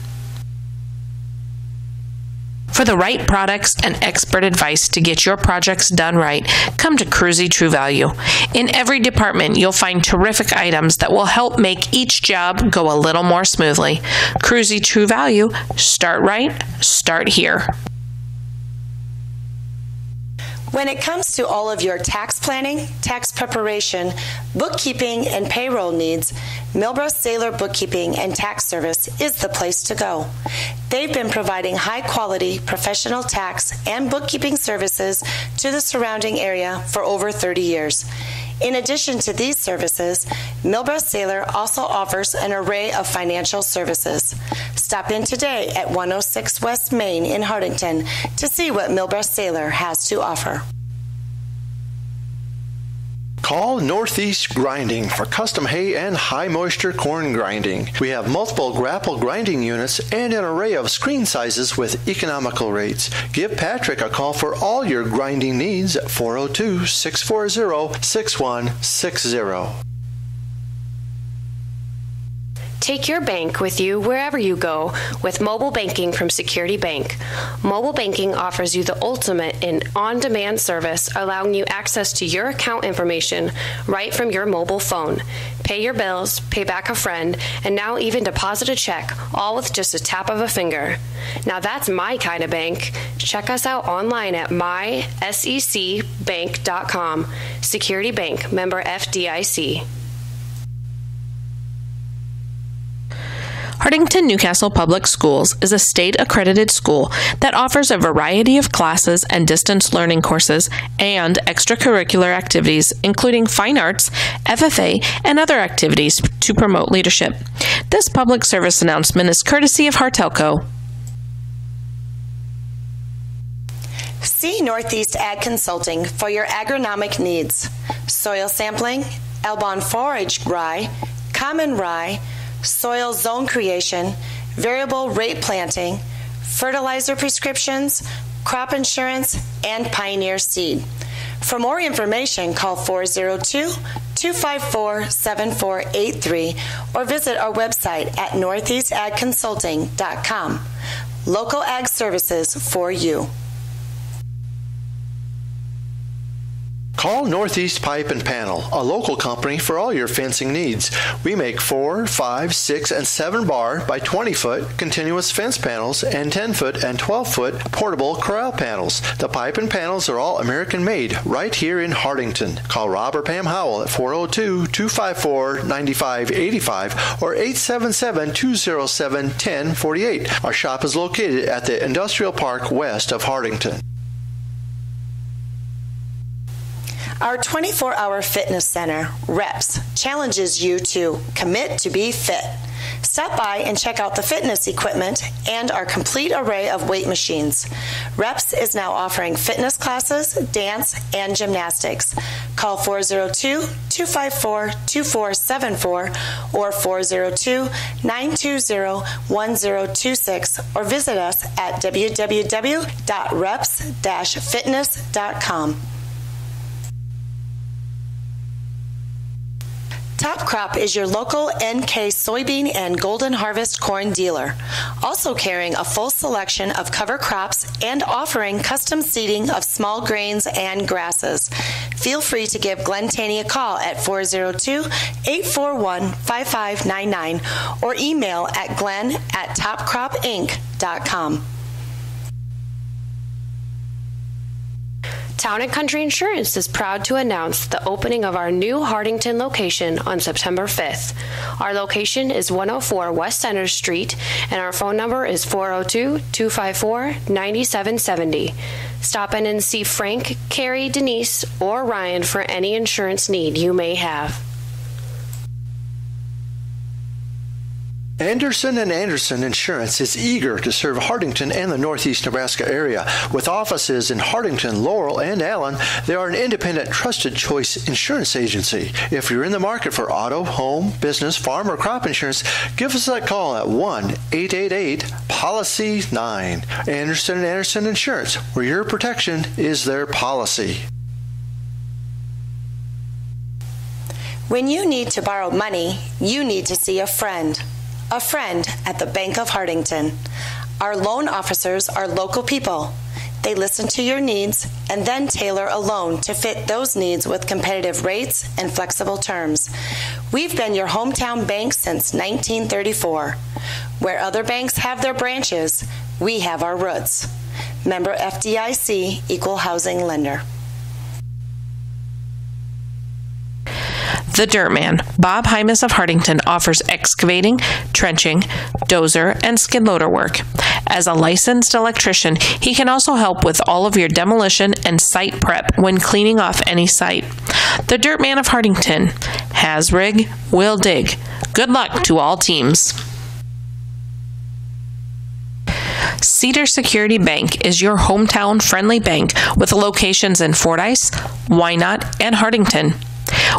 For the right products and expert advice to get your projects done right, come to Cruzy True Value. In every department, you'll find terrific items that will help make each job go a little more smoothly. Cruzy True Value. Start right, start here. When it comes to all of your tax planning, tax preparation, bookkeeping, and payroll needs, Milbrow Saylor Bookkeeping and Tax Service is the place to go. They've been providing high-quality professional tax and bookkeeping services to the surrounding area for over 30 years. In addition to these services, Milbrow Saylor also offers an array of financial services. Stop in today at 106 West Main in Hardington to see what Milbrow Saylor has to offer. Call Northeast Grinding for custom hay and high moisture corn grinding. We have multiple grapple grinding units and an array of screen sizes with economical rates. Give Patrick a call for all your grinding needs at 402-640-6160. Take your bank with you wherever you go with mobile banking from Security Bank. Mobile banking offers you the ultimate in on-demand service, allowing you access to your account information right from your mobile phone. Pay your bills, pay back a friend, and now even deposit a check, all with just a tap of a finger. Now that's my kind of bank. Check us out online at mysecbank.com. Security Bank, member FDIC. Hartington Newcastle Public Schools is a state-accredited school that offers a variety of classes and distance learning courses and extracurricular activities, including fine arts, FFA, and other activities to promote leadership. This public service announcement is courtesy of Hartelco. See Northeast Ag Consulting for your agronomic needs. Soil sampling, Elbon forage rye, common rye, soil zone creation, variable rate planting, fertilizer prescriptions, crop insurance, and Pioneer seed. For more information, call 402-254-7483 or visit our website at northeastagconsulting.com. Local ag services for you. Call Northeast Pipe and Panel, a local company for all your fencing needs. We make 4, 5, 6, and 7 bar by 20 foot continuous fence panels and 10 foot and 12 foot portable corral panels. The pipe and panels are all American made right here in Hartington. Call Rob or Pam Howell at 402-254-9585 or 877-207-1048. Our shop is located at the Industrial Park west of Hartington. Our 24-hour fitness center, REPS, challenges you to commit to be fit. Stop by and check out the fitness equipment and our complete array of weight machines. REPS is now offering fitness classes, dance, and gymnastics. Call 402-254-2474 or 402-920-1026 or visit us at www.reps-fitness.com. Top Crop is your local NK soybean and golden harvest corn dealer, also carrying a full selection of cover crops and offering custom seeding of small grains and grasses. Feel free to give Glenn Taney a call at 402-841-5599 or email at glenn@topcropinc.com. Town & Country Insurance is proud to announce the opening of our new Hartington location on September 5th. Our location is 104 West Center Street, and our phone number is 402-254-9770. Stop in and see Frank, Carrie, Denise, or Ryan for any insurance need you may have. Anderson & Anderson Insurance is eager to serve Hartington and the Northeast Nebraska area. With offices in Hartington, Laurel, and Allen, they are an independent, trusted choice insurance agency. If you're in the market for auto, home, business, farm, or crop insurance, give us a call at 1-888-POLICY-9. Anderson & Anderson Insurance, where your protection is their policy. When you need to borrow money, you need to see a friend. A friend at the Bank of Hartington. Our loan officers are local people. They listen to your needs and then tailor a loan to fit those needs with competitive rates and flexible terms. We've been your hometown bank since 1934. Where other banks have their branches, we have our roots. Member FDIC, Equal Housing Lender. The Dirt Man, Bob Hymas of Hartington, offers excavating, trenching, dozer, and skid loader work. As a licensed electrician, he can also help with all of your demolition and site prep when cleaning off any site. The Dirt Man of Hartington has rig, will dig. Good luck to all teams. Cedar Security Bank is your hometown friendly bank with locations in Fordyce, Wynot, and Hartington.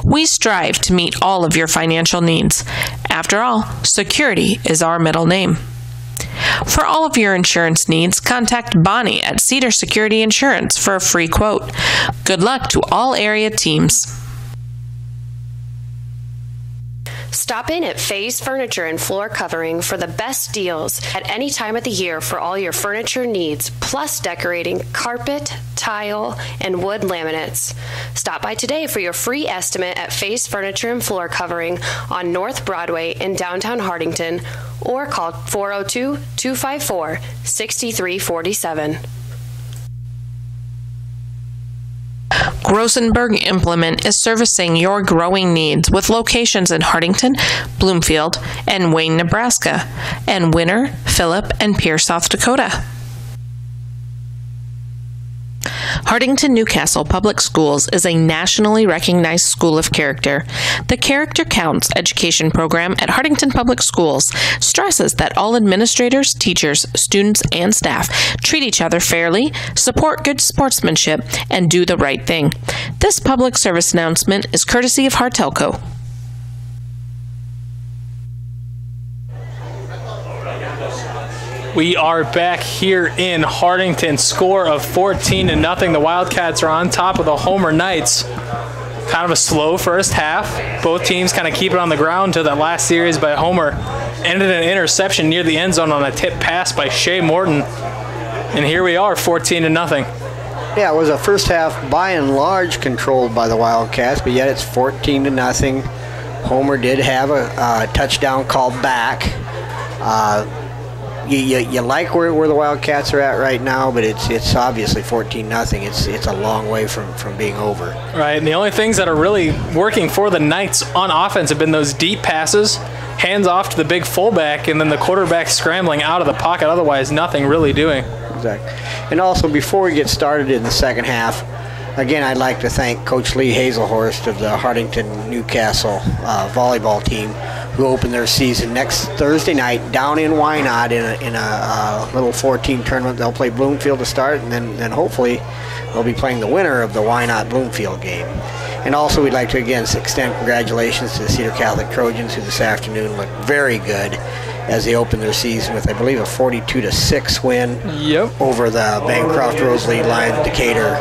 We strive to meet all of your financial needs. After all, security is our middle name. For all of your insurance needs, contact Bonnie at Cedar Security Insurance for a free quote. Good luck to all area teams. Stop in at Faye's Furniture and Floor Covering for the best deals at any time of the year for all your furniture needs, plus decorating, carpet, tile, and wood laminates. Stop by today for your free estimate at Faye's Furniture and Floor Covering on North Broadway in downtown Hardington, or call 402-254-6347. Grosenberg Implement is servicing your growing needs with locations in Hardington, Bloomfield, and Wayne, Nebraska, and Winter, Phillip, and Pierre, South Dakota. Hardington Newcastle Public Schools is a nationally recognized school of character. The Character Counts education program at Hardington Public Schools stresses that all administrators, teachers, students, and staff treat each other fairly, support good sportsmanship, and do the right thing. This public service announcement is courtesy of Hartelco. We are back here in Hardington. Score of 14-0. The Wildcats are on top of the Homer Knights. Kind of a slow first half. Both teams kind of keep it on the ground until that last series by Homer ended an interception near the end zone on a tip pass by Shea Morton. And here we are, 14-0. Yeah, it was a first half by and large controlled by the Wildcats, but yet it's 14-0. Homer did have a touchdown call back. You like where the Wildcats are at right now, but it's obviously 14-0. It's a long way from being over. Right, and the only things that are really working for the Knights on offense have been those deep passes, hands off to the big fullback, and then the quarterback scrambling out of the pocket. Otherwise, nothing really doing. Exactly. And also, before we get started in the second half, again, I'd like to thank Coach Lee Hazelhorst of the Hardington Newcastle volleyball team, who open their season next Thursday night down in Wynot in a little 4-team tournament. They'll play Bloomfield to start, and then hopefully they'll be playing the winner of the Wynot-Bloomfield game. And also we'd like to again extend congratulations to the Cedar Catholic Trojans, who this afternoon looked very good as they opened their season with, I believe, a 42-6 win over the Bancroft Rosalie Lions Decatur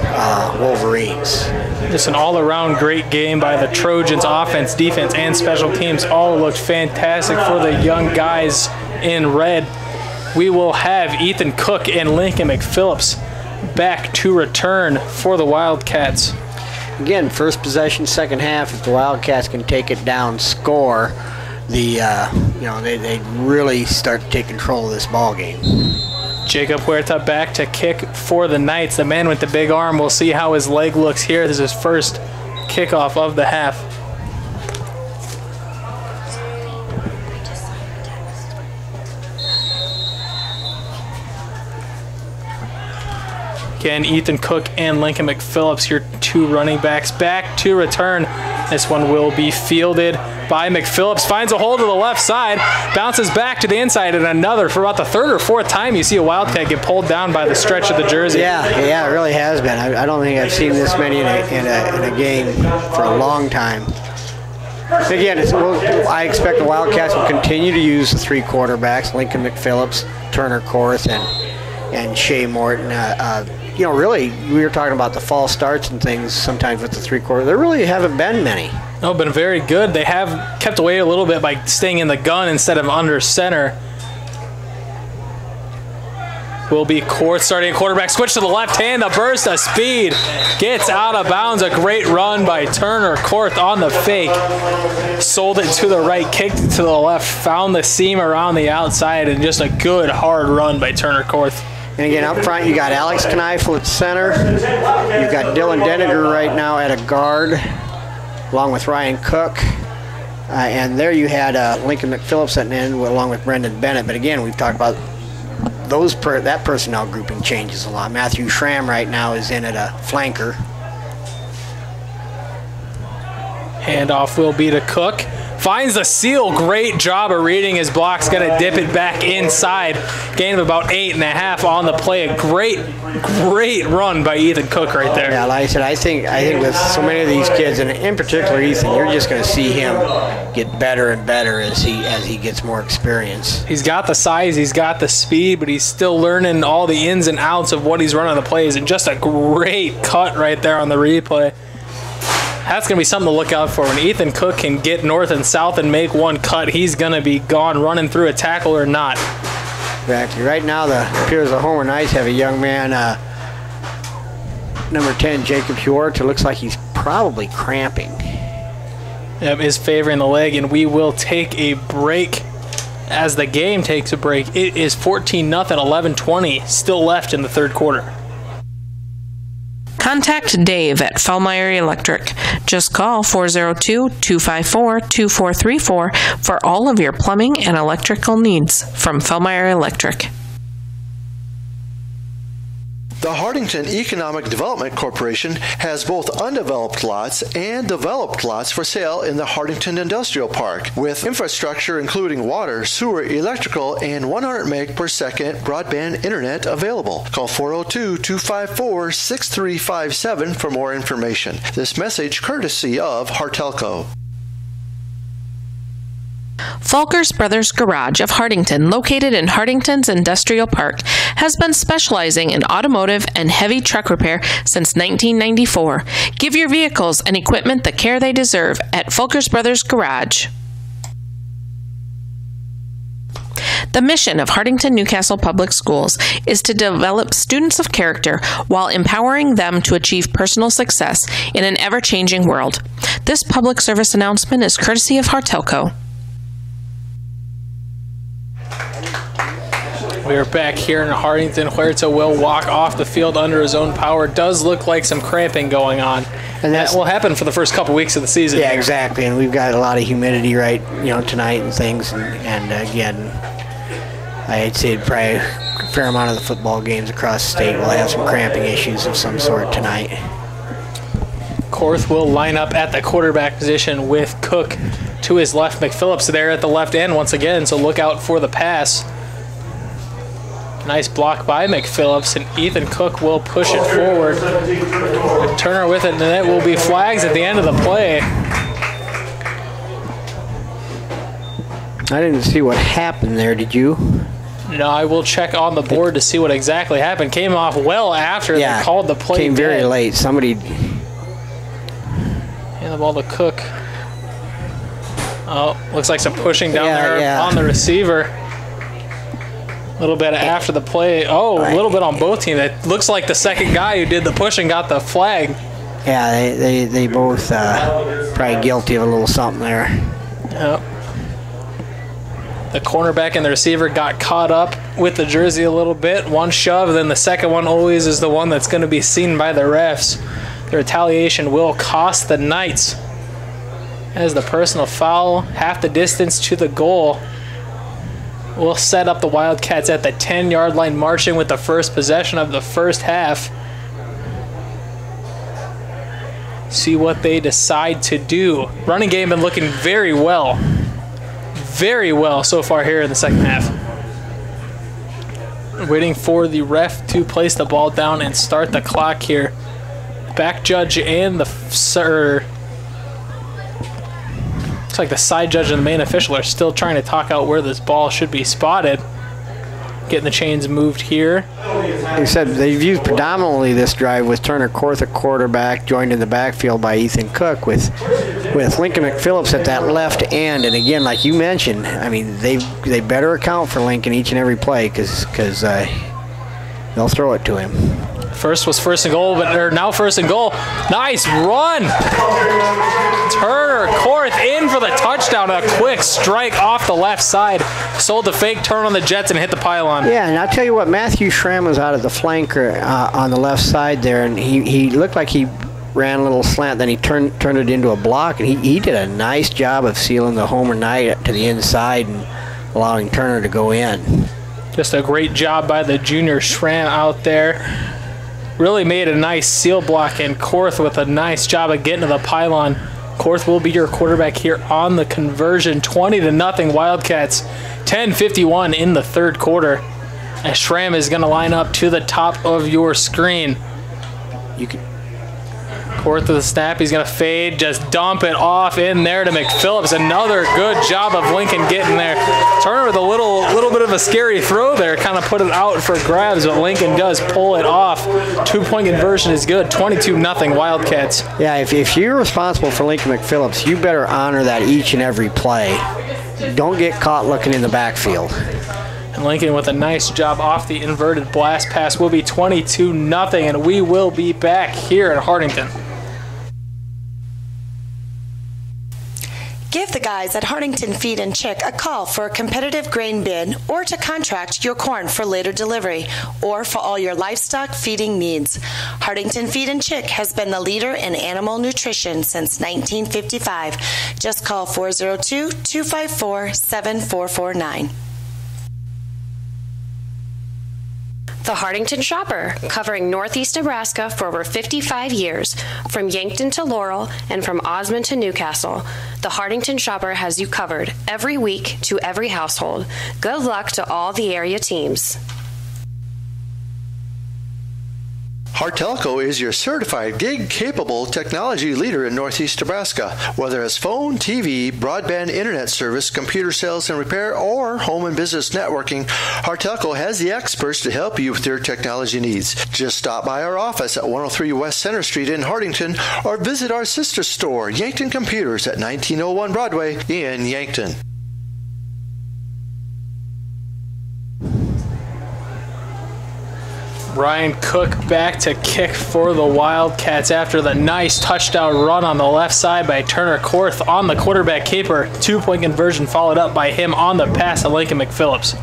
Wolverines. Just an all-around great game by the Trojans. Offense, defense, and special teams all looked fantastic for the young guys in red. We will have Ethan Cook and Lincoln McPhillips back to return for the Wildcats. Again, first possession, second half. If the Wildcats can take it down, score, they really start to take control of this ball game. Jacob Huerta back to kick for the Knights. The man with the big arm. We'll see how his leg looks here. This is his first kickoff of the half. Again, Ethan Cook and Lincoln McPhillips, your two running backs, back to return. This one will be fielded by McPhillips. Finds a hole to the left side, bounces back to the inside, and another. For about the third or fourth time, you see a Wildcat get pulled down by the stretch of the jersey. Yeah, it really has been. I don't think I've seen this many in a game for a long time. Again, I expect the Wildcats will continue to use the three quarterbacks, Lincoln McPhillips, Turner Korth, and Shea Morton. Really, we were talking about the false starts and things sometimes with the three quarter. There really haven't been many. No, been very good. They have kept away a little bit by staying in the gun instead of under center. Will be Korth starting quarterback. Switch to the left hand. A burst of speed. Gets out of bounds. A great run by Turner Korth on the fake. Sold it to the right, kicked it to the left, found the seam around the outside, and just a good hard run by Turner Korth. And again, up front, you got Alex Kneifel at center. You've got Dylan Deniger right now at a guard, along with Ryan Cook. And there you had Lincoln McPhillips at an end, along with Brendan Bennett. But again, we've talked about that personnel grouping changes a lot. Matthew Schramm right now is in at a flanker. Handoff will be to Cook. Finds the seal. Great job of reading his blocks. Going to dip it back inside. Gain of about 8.5 on the play. A great run by Ethan Cook right there. Yeah, like I said, I think with so many of these kids, and in particular Ethan, you're just going to see him get better and better as he gets more experience. He's got the size, he's got the speed, but he's still learning all the ins and outs of what he's running the plays. And just a great cut right there on the replay. That's going to be something to look out for. When Ethan Cook can get north and south and make one cut, he's going to be gone running through a tackle or not. Exactly. Right now, it appears the Homer Knights have a young man, number 10, Jacob Huort. It looks like he's probably cramping. Yep, is favoring the leg, and we will take a break as the game takes a break. It is 14-0, 11:20 still left in the third quarter. Contact Dave at Fellmeyer Electric. Just call 402-254-2434 for all of your plumbing and electrical needs from Fellmeyer Electric. The Hardington Economic Development Corporation has both undeveloped lots and developed lots for sale in the Hardington Industrial Park, with infrastructure including water, sewer, electrical, and 100 meg per second broadband internet available. Call 402-254-6357 for more information. This message courtesy of Hartelco. Falkers Brothers Garage of Hardington, located in Hardington's Industrial Park, has been specializing in automotive and heavy truck repair since 1994. Give your vehicles and equipment the care they deserve at Falkers Brothers Garage. The mission of Hardington Newcastle Public Schools is to develop students of character while empowering them to achieve personal success in an ever-changing world. This public service announcement is courtesy of Hartelco. We are back here in Hardington. Huerta will walk off the field under his own power. Does look like some cramping going on. And that will happen for the first couple weeks of the season. Yeah, exactly. And we've got a lot of humidity tonight and things. And again, I'd say probably a fair amount of the football games across the state will have some cramping issues of some sort tonight. Korth will line up at the quarterback position with Cook to his left. McPhillips there at the left end once again, so look out for the pass. Nice block by McPhillips, and Ethan Cook will push it forward. Turner with it, and it will be flags at the end of the play. I didn't see what happened there, did you? No, I will check on the board to see what exactly happened. Came off well after they called the play. Came very late. Somebody... Hand the ball to Cook. Oh, looks like some pushing down there on the receiver. A little bit after the play. Oh, a little bit on both teams. It looks like the second guy who did the pushing got the flag. Yeah, they both probably guilty of a little something there. Yep. The cornerback and the receiver got caught up with the jersey a little bit. One shove, then the second one always is the one that's going to be seen by the refs. The retaliation will cost the Knights as the personal foul, half the distance to the goal. We'll set up the Wildcats at the 10-yard line, marching with the first possession of the first half. See what they decide to do. Running game been looking very well so far here in the second half. Waiting for the ref to place the ball down and start the clock here. Back judge and the looks like the side judge and the main official are still trying to talk out where this ball should be spotted. Getting the chains moved here. Like I said, they've used predominantly this drive with Turner Korth at quarterback, joined in the backfield by Ethan Cook with Lincoln McPhillips at that left end. And again, like you mentioned, I mean, they better account for Lincoln each and every play because they'll throw it to him. First was first and goal, but now first and goal. Nice run. Turner Korth in for the touchdown. A quick strike off the left side. Sold the fake turn on the Jets and hit the pylon. Yeah, and I'll tell you what, Matthew Schramm was out of the flanker on the left side there, and he looked like he ran a little slant, then he turned it into a block, and he did a nice job of sealing the Homer Knight to the inside and allowing Turner to go in. Just a great job by the junior Schramm out there. Really made a nice seal block, and Korth with a nice job of getting to the pylon. Korth will be your quarterback here on the conversion. 20-0 Wildcats. 10:51 in the third quarter. And Schramm is going to line up to the top of your screen. Korth with the snap. He's going to fade, just dump it off in there to McPhillips. Another good job of Lincoln getting there. Turner with a little bit of a scary throw there, kind of put it out for grabs, but Lincoln does pull it off. 2-point conversion is good. 22-0 Wildcats. Yeah, if you're responsible for Lincoln McPhillips, you better honor that each and every play. Don't get caught looking in the backfield. And Lincoln with a nice job off the inverted blast pass will be 22-0, and we will be back here at Hardington. Give the guys at Hardington Feed and Chick a call for a competitive grain bin or to contract your corn for later delivery or for all your livestock feeding needs. Hardington Feed and Chick has been the leader in animal nutrition since 1955. Just call 402-254-7449. The Hardington Shopper, covering Northeast Nebraska for over 55 years, from Yankton to Laurel and from Osmond to Newcastle. The Hardington Shopper has you covered every week to every household. Good luck to all the area teams. Hartelco is your certified gig-capable technology leader in Northeast Nebraska. Whether it's phone, TV, broadband internet service, computer sales and repair, or home and business networking, Hartelco has the experts to help you with your technology needs. Just stop by our office at 103 West Center Street in Hardington or visit our sister store, Yankton Computers, at 1901 Broadway in Yankton. Ryan Cook back to kick for the Wildcats after the nice touchdown run on the left side by Turner Korth on the quarterback keeper. 2-point conversion followed up by him on the pass to Lincoln McPhillips.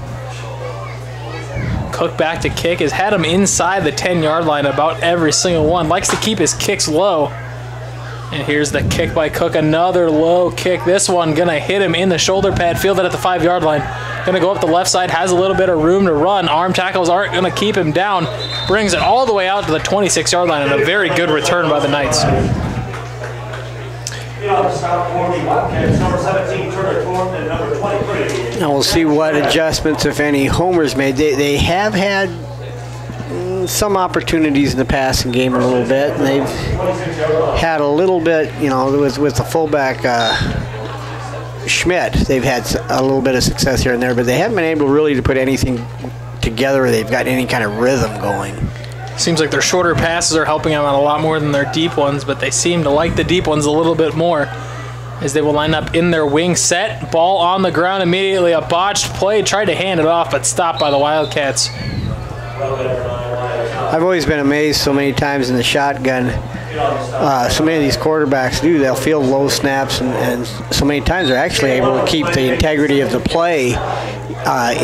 Cook back to kick has had him inside the 10-yard line about every single one. Likes to keep his kicks low. And here's the kick by Cook, another low kick. This one gonna hit him in the shoulder pad, fielded at the 5-yard line. Gonna go up the left side, has a little bit of room to run. Arm tackles aren't gonna keep him down. Brings it all the way out to the 26-yard line, and a very good return by the Knights. Now we'll see what adjustments, if any, Homer's made. They have had some opportunities in the passing game a little bit, and they've had a little bit, with the fullback Schmidt, they've had a little bit of success here and there, but they haven't been able really to put anything together. They've got any kind of rhythm going. Seems like their shorter passes are helping them out a lot more than their deep ones, but they seem to like the deep ones a little bit more as they will line up in their wing set. Ball on the ground immediately. A botched play. Tried to hand it off, but stopped by the Wildcats. I've always been amazed so many times in the shotgun. So many of these quarterbacks they'll field low snaps, and so many times they're actually able to keep the integrity of the play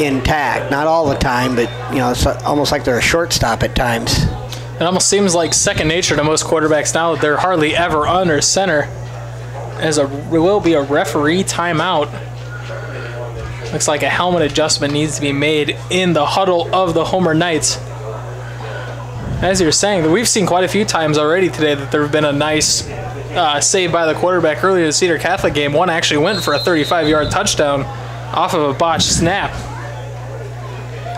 intact. Not all the time, but it's almost like they're a shortstop at times. It almost seems like second nature to most quarterbacks now that they're hardly ever under center, as there will be a referee timeout. Looks like a helmet adjustment needs to be made in the huddle of the Homer Knights. As you're saying, we've seen quite a few times already today that there have been a nice save by the quarterback earlier in the Cedar Catholic game. One actually went for a 35-yard touchdown off of a botched snap.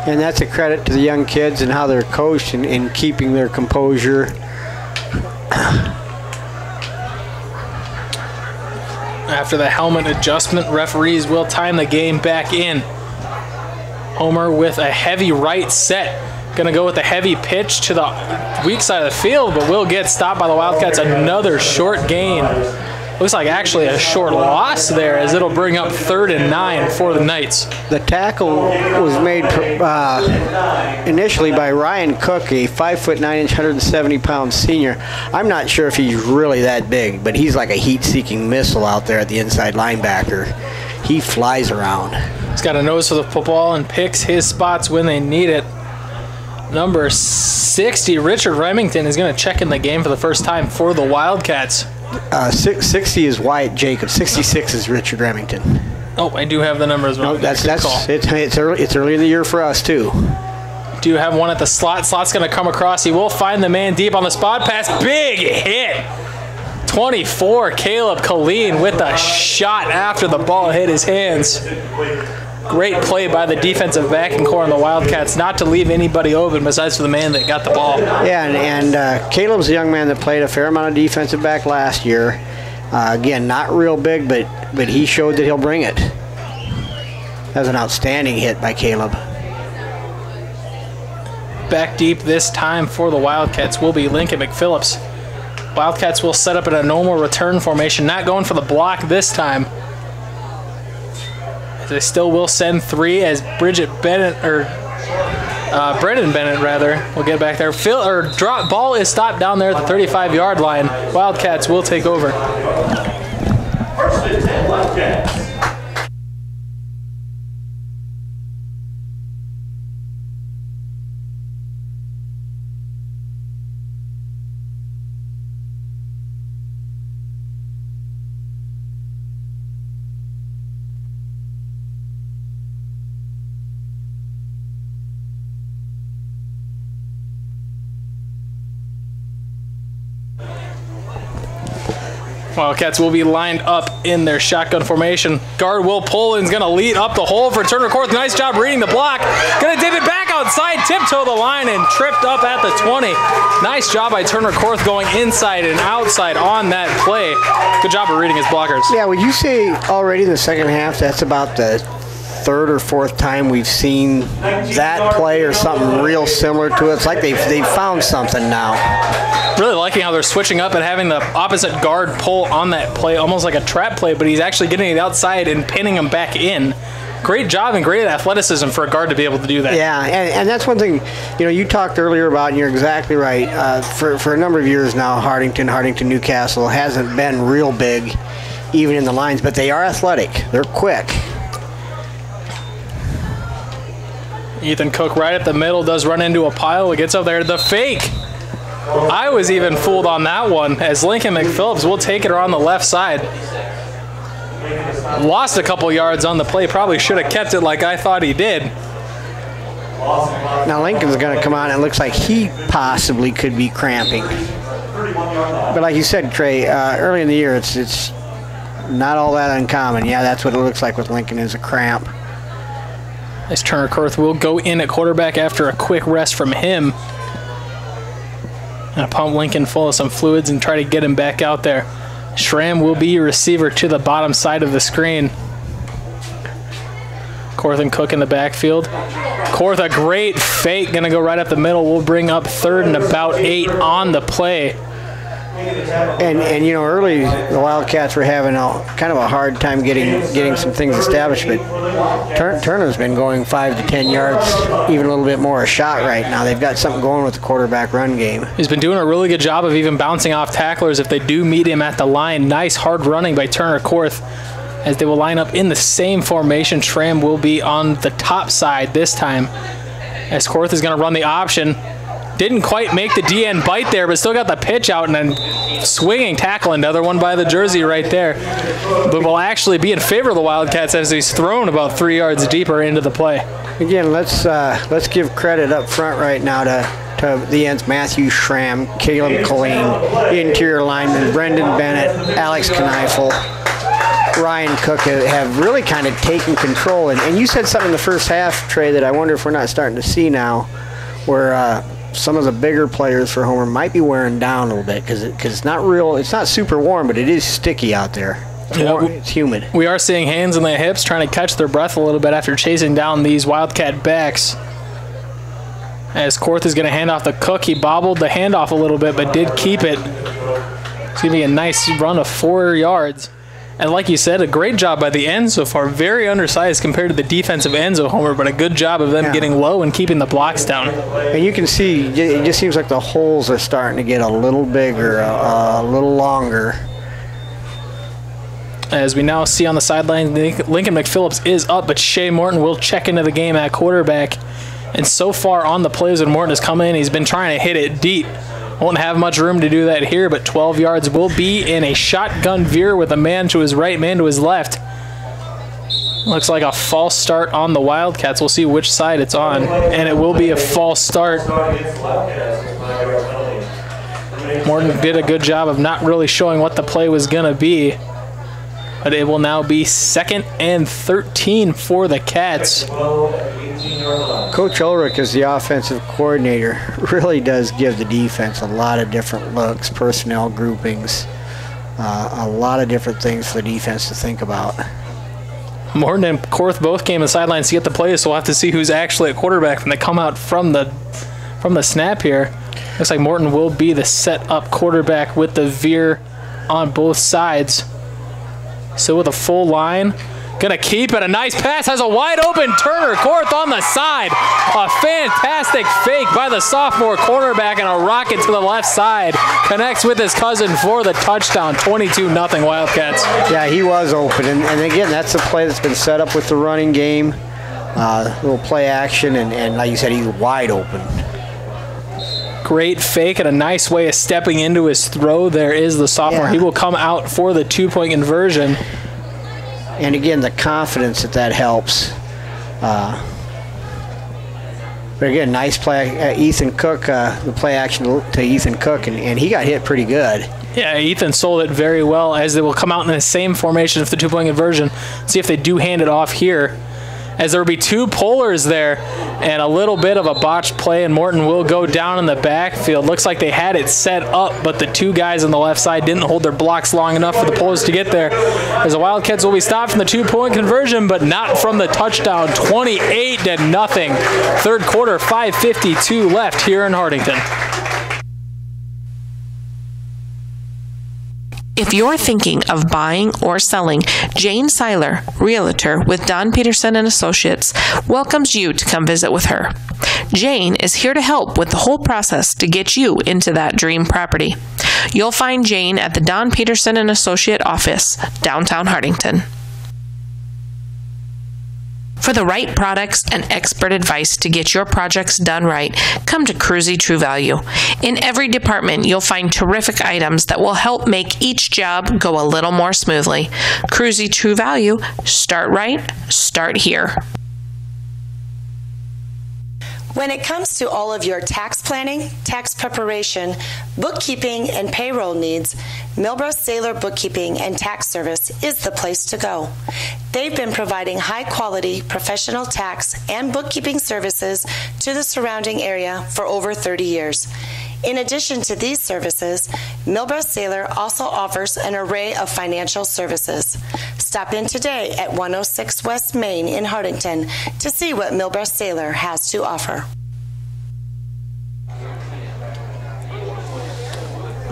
And that's a credit to the young kids and how they're coached in keeping their composure. After the helmet adjustment, referees will time the game back in. Homer with a heavy right set. Going to go with a heavy pitch to the weak side of the field, but will get stopped by the Wildcats. Another short gain. Looks like actually a short loss there, as it'll bring up 3rd and 9 for the Knights. The tackle was made initially by Ryan Cook, a 5'9", 170-pound senior. I'm not sure if he's really that big, but he's like a heat-seeking missile out there at the inside linebacker. He flies around. He's got a nose for the football and picks his spots when they need it. Number 60, Richard Remington, is going to check in the game for the first time for the Wildcats. 60 is Wyatt Jacobs. 66 is Richard Remington. Oh, I do have the numbers. No, it's early in the year for us too. Do you have one at the slot? Slot's going to come across. He will find the man deep on the spot pass. Big hit. 24, Caleb Colleen with a shot after the ball hit his hands. Great play by the defensive backing core on the Wildcats not to leave anybody open besides for the man that got the ball. Yeah, and Caleb's a young man that played a fair amount of defensive back last year. Again, not real big, but he showed that he'll bring it. That was an outstanding hit by Caleb. Back deep this time for the Wildcats will be Lincoln McPhillips. Wildcats will set up in a normal return formation, not going for the block this time. They still will send 3 as Brendan Bennett will get back there. Ball is stopped down there at the 35-yard line. Wildcats will take over. First and 10 Wildcats. Wildcats will be lined up in their shotgun formation. Guard Will Poland's going to lead up the hole for Turner Korth. Nice job reading the block. Going to dip it back outside, tiptoe the line, and tripped up at the 20. Nice job by Turner Korth going inside and outside on that play. Good job of reading his blockers. Yeah, would you say already in the second half that's about the third or fourth time we've seen that play or something real similar to it? It's like they've found something now. Really liking how they're switching up and having the opposite guard pull on that play, almost like a trap play, but he's actually getting it outside and pinning him back in. Great job and great athleticism for a guard to be able to do that. Yeah, and that's one thing, you talked earlier about, and you're exactly right. For a number of years now, Hartington Newcastle hasn't been real big, even in the lines, but they are athletic. They're quick. Ethan Cook right at the middle does run into a pile. He gets up there. The fake. I was even fooled on that one as Lincoln McPhillips will take it around the left side. Lost a couple yards on the play. Probably should have kept it like I thought he did. Now Lincoln's going to come on. It looks like he possibly could be cramping. But like you said, Trey, early in the year, it's not all that uncommon. Yeah, that's what it looks like with Lincoln, is a cramp. As Turner Korth will go in at quarterback after a quick rest from him. And pump Lincoln full of some fluids and try to get him back out there. Schramm will be your receiver to the bottom side of the screen. Korth and Cook in the backfield. Korth, a great fake, going to go right up the middle. We'll bring up 3rd and about 8 on the play. And early the Wildcats were having kind of a hard time getting some things established, but Turner's been going 5 to 10 yards, even a little bit more a shot right now. They've got something going with the quarterback run game. He's been doing a really good job of even bouncing off tacklers if they do meet him at the line. Nice hard running by Turner Korth as they will line up in the same formation. Schramm will be on the top side this time as Korth is going to run the option. Didn't quite make the DN bite there, but still got the pitch out and then swinging tackle. Another one by the jersey right there. But will actually be in favor of the Wildcats as he's thrown about 3 yards deeper into the play. Again, let's give credit up front right now to the ends: Matthew Schramm, Caleb Colleen, interior linemen Brendan Bennett, Alex Kneifel, Ryan Cook have really kind of taken control. And you said something in the first half, Trey, that I wonder if we're not starting to see now, where some of the bigger players for Homer might be wearing down a little bit because it's not super warm, but it is sticky out there. It's humid. We are seeing hands on their hips trying to catch their breath a little bit after chasing down these Wildcat backs. As Korth is going to hand off to Cook, he bobbled the handoff a little bit but did keep it. It's going to be a nice run of 4 yards. And like you said, a great job by the end so far. Very undersized compared to the defensive ends of Homer, but a good job of them getting low and keeping the blocks down. And you can see, it just seems like the holes are starting to get a little bigger, a little longer. As we now see on the sideline, Lincoln McPhillips is up, but Shea Morton will check into the game at quarterback. And so far on the plays when Morton has come in, he's been trying to hit it deep. Won't have much room to do that here, but 12 yards will be in a shotgun veer with a man to his right, man to his left. Looks like a false start on the Wildcats. We'll see which side it's on, and it will be a false start. Morton did a good job of not really showing what the play was going to be. but it will now be 2nd and 13 for the Cats. Coach Ulrich, as the offensive coordinator, really does give the defense a lot of different looks, personnel groupings, a lot of different things for the defense to think about. Morton and Korth both came to the sidelines to get the plays, so we'll have to see who's actually at quarterback when they come out from the snap here. Looks like Morton will be the set-up quarterback with the veer on both sides. So with a full line, gonna keep it. A nice pass, has a wide open Turner. Korth on the side. A fantastic fake by the sophomore cornerback and a rocket to the left side. Connects with his cousin for the touchdown. 22-0 Wildcats. Yeah, he was open. And again, that's a play that's been set up with the running game. Little play action, and like you said, he's wide open. Great fake and a nice way of stepping into his throw. There is the sophomore. Yeah. He will come out for the 2-point conversion. And again, the confidence that helps. But again, nice play. Ethan Cook, the play action to Ethan Cook, and he got hit pretty good. Yeah, Ethan sold it very well, as they will come out in the same formation for the 2-point conversion. See if they do hand it off here, as there will be 2 pullers there and a little bit of a botched play, and Morton will go down in the backfield. Looks like they had it set up, but the 2 guys on the left side didn't hold their blocks long enough for the pullers to get there, as the Wildcats will be stopped from the 2-point conversion, but not from the touchdown. 28-0. Third quarter, 5:52 left here in Hartington. If you're thinking of buying or selling, Jane Seiler, Realtor with Don Peterson and Associates, welcomes you to come visit with her. Jane is here to help with the whole process to get you into that dream property. You'll find Jane at the Don Peterson and Associate office, downtown Hartington. For the right products and expert advice to get your projects done right, come to Cruzy True Value. In every department, you'll find terrific items that will help make each job go a little more smoothly. Cruzy True Value. Start right, start here. When it comes to all of your tax planning, tax preparation, bookkeeping, and payroll needs, Milbrow Saylor Bookkeeping and Tax Service is the place to go. They've been providing high-quality professional tax and bookkeeping services to the surrounding area for over 30 years. In addition to these services, Milbrow Saylor also offers an array of financial services. Stop in today at 106 West Main in Hartington to see what Milbrow Saylor has to offer.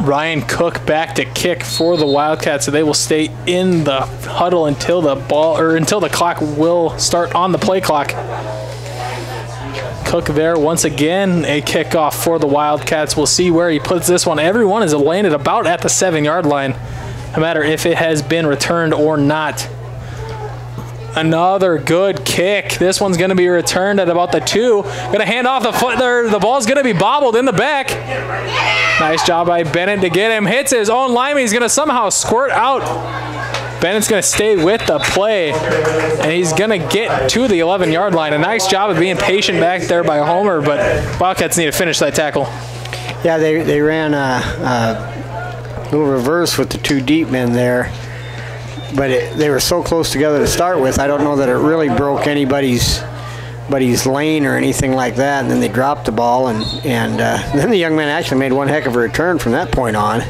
Ryan Cook back to kick for the Wildcats, so they will stay in the huddle until the clock will start on the play clock. Cook there once again, a kickoff for the Wildcats. We'll see where he puts this one. Everyone is landed about at the 7-yard line, no matter if it has been returned or not. Another good kick. This one's going to be returned at about the 2. Going to hand off the foot there. The ball's going to be bobbled in the back. Nice job by Bennett to get him. Hits his own lineman. He's going to somehow squirt out. Bennett's going to stay with the play, and he's going to get to the 11-yard line. A nice job of being patient back there by Homer, but Wildcats need to finish that tackle. Yeah, they ran a little reverse with the 2 deep men there, but they were so close together to start with, I don't know that it really broke anybody's lane or anything like that, and then they dropped the ball, and then the young man actually made one heck of a return from that point on,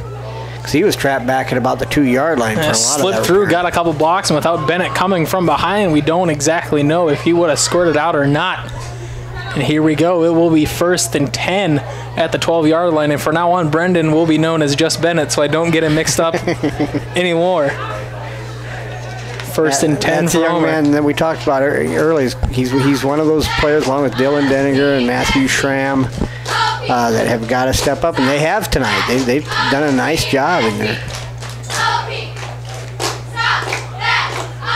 because he was trapped back at about the 2-yard line for a lot of that. Slipped through, got a couple blocks, and without Bennett coming from behind, we don't exactly know if he would have squirted out or not. And here we go. It will be 1st and 10 at the 12-yard line, and from now on, Brendan will be known as just Bennett, so I don't get him mixed up anymore. 1st and 10 that's for the young Homer. man that we talked about early. He's one of those players, along with Dylan Denninger and Matthew Schramm, that have got to step up, and they have tonight. They've done a nice job in there.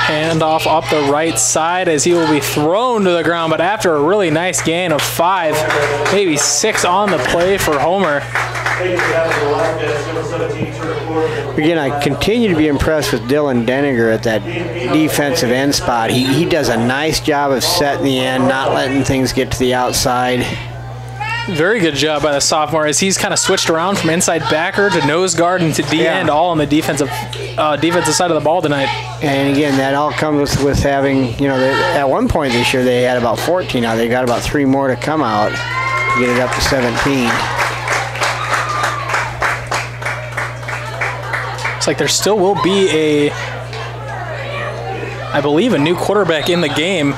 Handoff up the right side as he will be thrown to the ground, but after a really nice gain of 5, maybe 6 on the play for Homer. Again, I continue to be impressed with Dylan Denninger at that defensive end spot. He does a nice job of setting the end, not letting things get to the outside. Very good job by the sophomore as he's kind of switched around from inside backer to nose guard and to D end, all on the defensive side of the ball tonight. And again, that all comes with having, at one point this year they had about 14 out. They got about 3 more to come out to get it up to 17. Looks like there still will be I believe, a new quarterback in the game.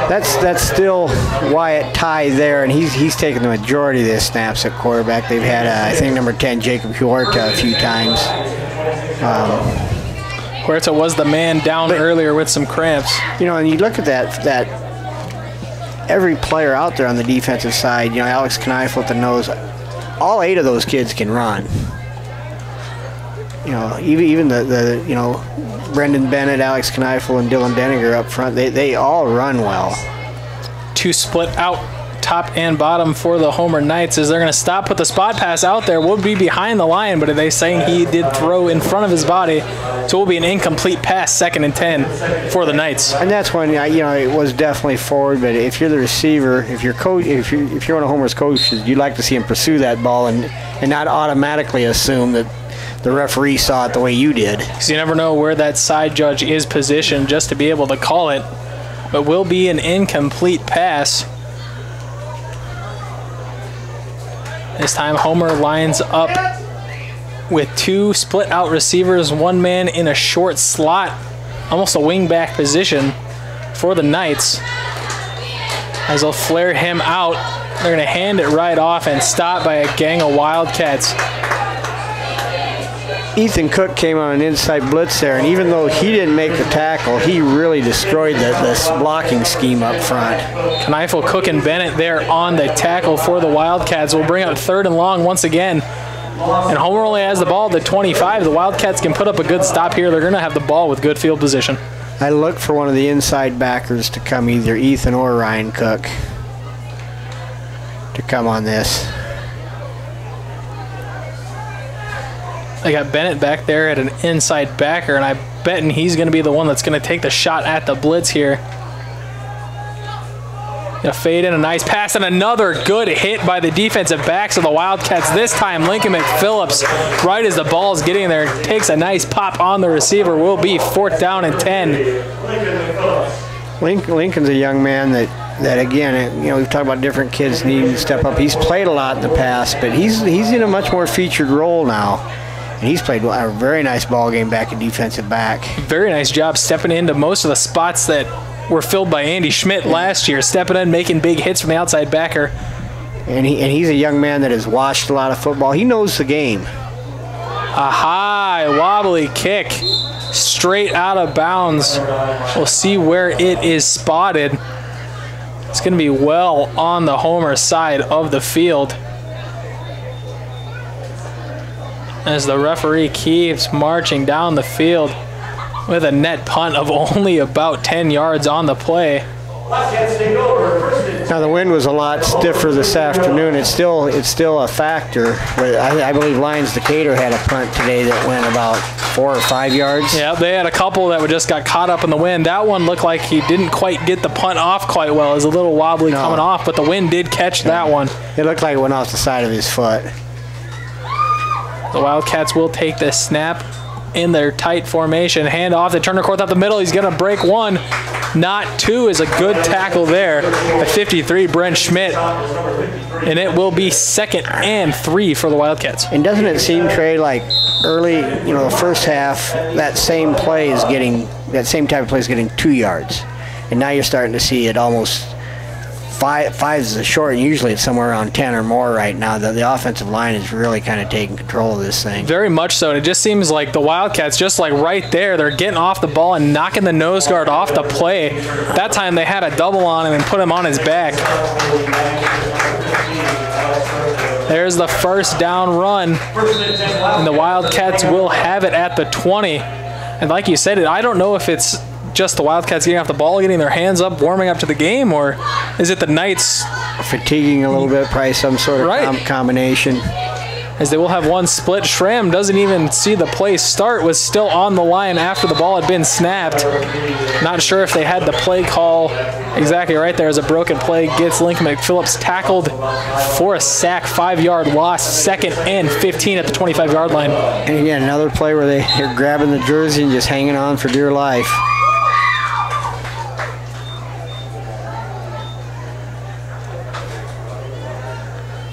That's still Wyatt Ty there, and he's taken the majority of the snaps at quarterback. They've had, I think, number 10, Jacob Huerta, a few times. Huerta was the man down earlier with some cramps. And you look at that every player out there on the defensive side, Alex Kneifel at the nose, all 8 of those kids can run. Even the Brendan Bennett, Alex Kneifel, and Dylan Denninger up front, they all run well. 2 split out, top and bottom for the Homer Knights as they're going to stop, put the spot pass out there. Will be behind the line, but they saying he did throw in front of his body, so it will be an incomplete pass, 2nd and 10 for the Knights. And that's when it was definitely forward. But if you're the receiver, if you're one of Homer's coaches, you'd like to see him pursue that ball and not automatically assume that the referee saw it the way you did. Because you never know where that side judge is positioned just to be able to call it. But will be an incomplete pass. This time Homer lines up with 2 split out receivers, 1 man in a short slot, almost a wing back position for the Knights. As they'll flare him out, they're going to hand it right off and stop by a gang of Wildcats. Ethan Cook came on an inside blitz there, and even though he didn't make the tackle, he really destroyed this blocking scheme up front. Kneifel, Cook, and Bennett there on the tackle for the Wildcats. Will bring up 3rd and long once again. And Homer only has the ball at the 25. The Wildcats can put up a good stop here. They're going to have the ball with good field position. I look for one of the inside backers to come, either Ethan or Ryan Cook, to come on this. They got Bennett back there at an inside backer, and I bet he's going to be the one that's going to take the shot at the blitz here. Gonna fade in a nice pass, and another good hit by the defensive backs of the Wildcats. This time, Lincoln McPhillips, right as the ball is getting there, takes a nice pop on the receiver. Will be 4th down and 10. Lincoln's a young man that again, we've talked about different kids needing to step up. He's played a lot in the past, but he's in a much more featured role now. And he's played a very nice ball game back at defensive back. Very nice job stepping into most of the spots that were filled by Andy Schmidt last year, stepping in, making big hits from the outside backer. And he's a young man that has watched a lot of football. He knows the game. A high wobbly kick straight out of bounds. We'll see where it is spotted. It's going to be well on the Homer side of the field. As the referee keeps marching down the field with a net punt of only about 10 yards on the play. Now the wind was a lot stiffer this afternoon. It's still a factor. But I believe Lions Decatur had a punt today that went about 4 or 5 yards. Yeah, they had a couple that just got caught up in the wind. That one looked like he didn't quite get the punt off quite well. It was a little wobbly coming off, but the wind did catch that one. It looked like it went off the side of his foot. The Wildcats will take the snap in their tight formation. Hand off to Turner Korth up the middle. He's going to break 1. Not 2 is a good tackle there. At 53, Brent Schmidt. And it will be 2nd and 3 for the Wildcats. And doesn't it seem, Trey, like early, the first half, that same type of play is getting 2 yards. And now you're starting to see it almost 5 is a short, and usually it's somewhere around 10 or more right now. The offensive line is really kind of taking control of this thing. Very much so. And it just seems like the Wildcats, just like right there, they're getting off the ball and knocking the nose guard off the play. That time they had a double on him and put him on his back. There's the 1st down run. And the Wildcats will have it at the 20. And like you said, I don't know if it's just the Wildcats getting off the ball, getting their hands up, warming up to the game, or is it the Knights fatiguing a little bit, probably some sort of combination. as they will have one split. Schramm doesn't even see the play start, was still on the line after the ball had been snapped. Not sure if they had the play call exactly right there as a broken play. Gets Lincoln McPhillips tackled for a sack, 5-yard loss, 2nd and 15 at the 25-yard line. And again, another play where they're grabbing the jersey and just hanging on for dear life.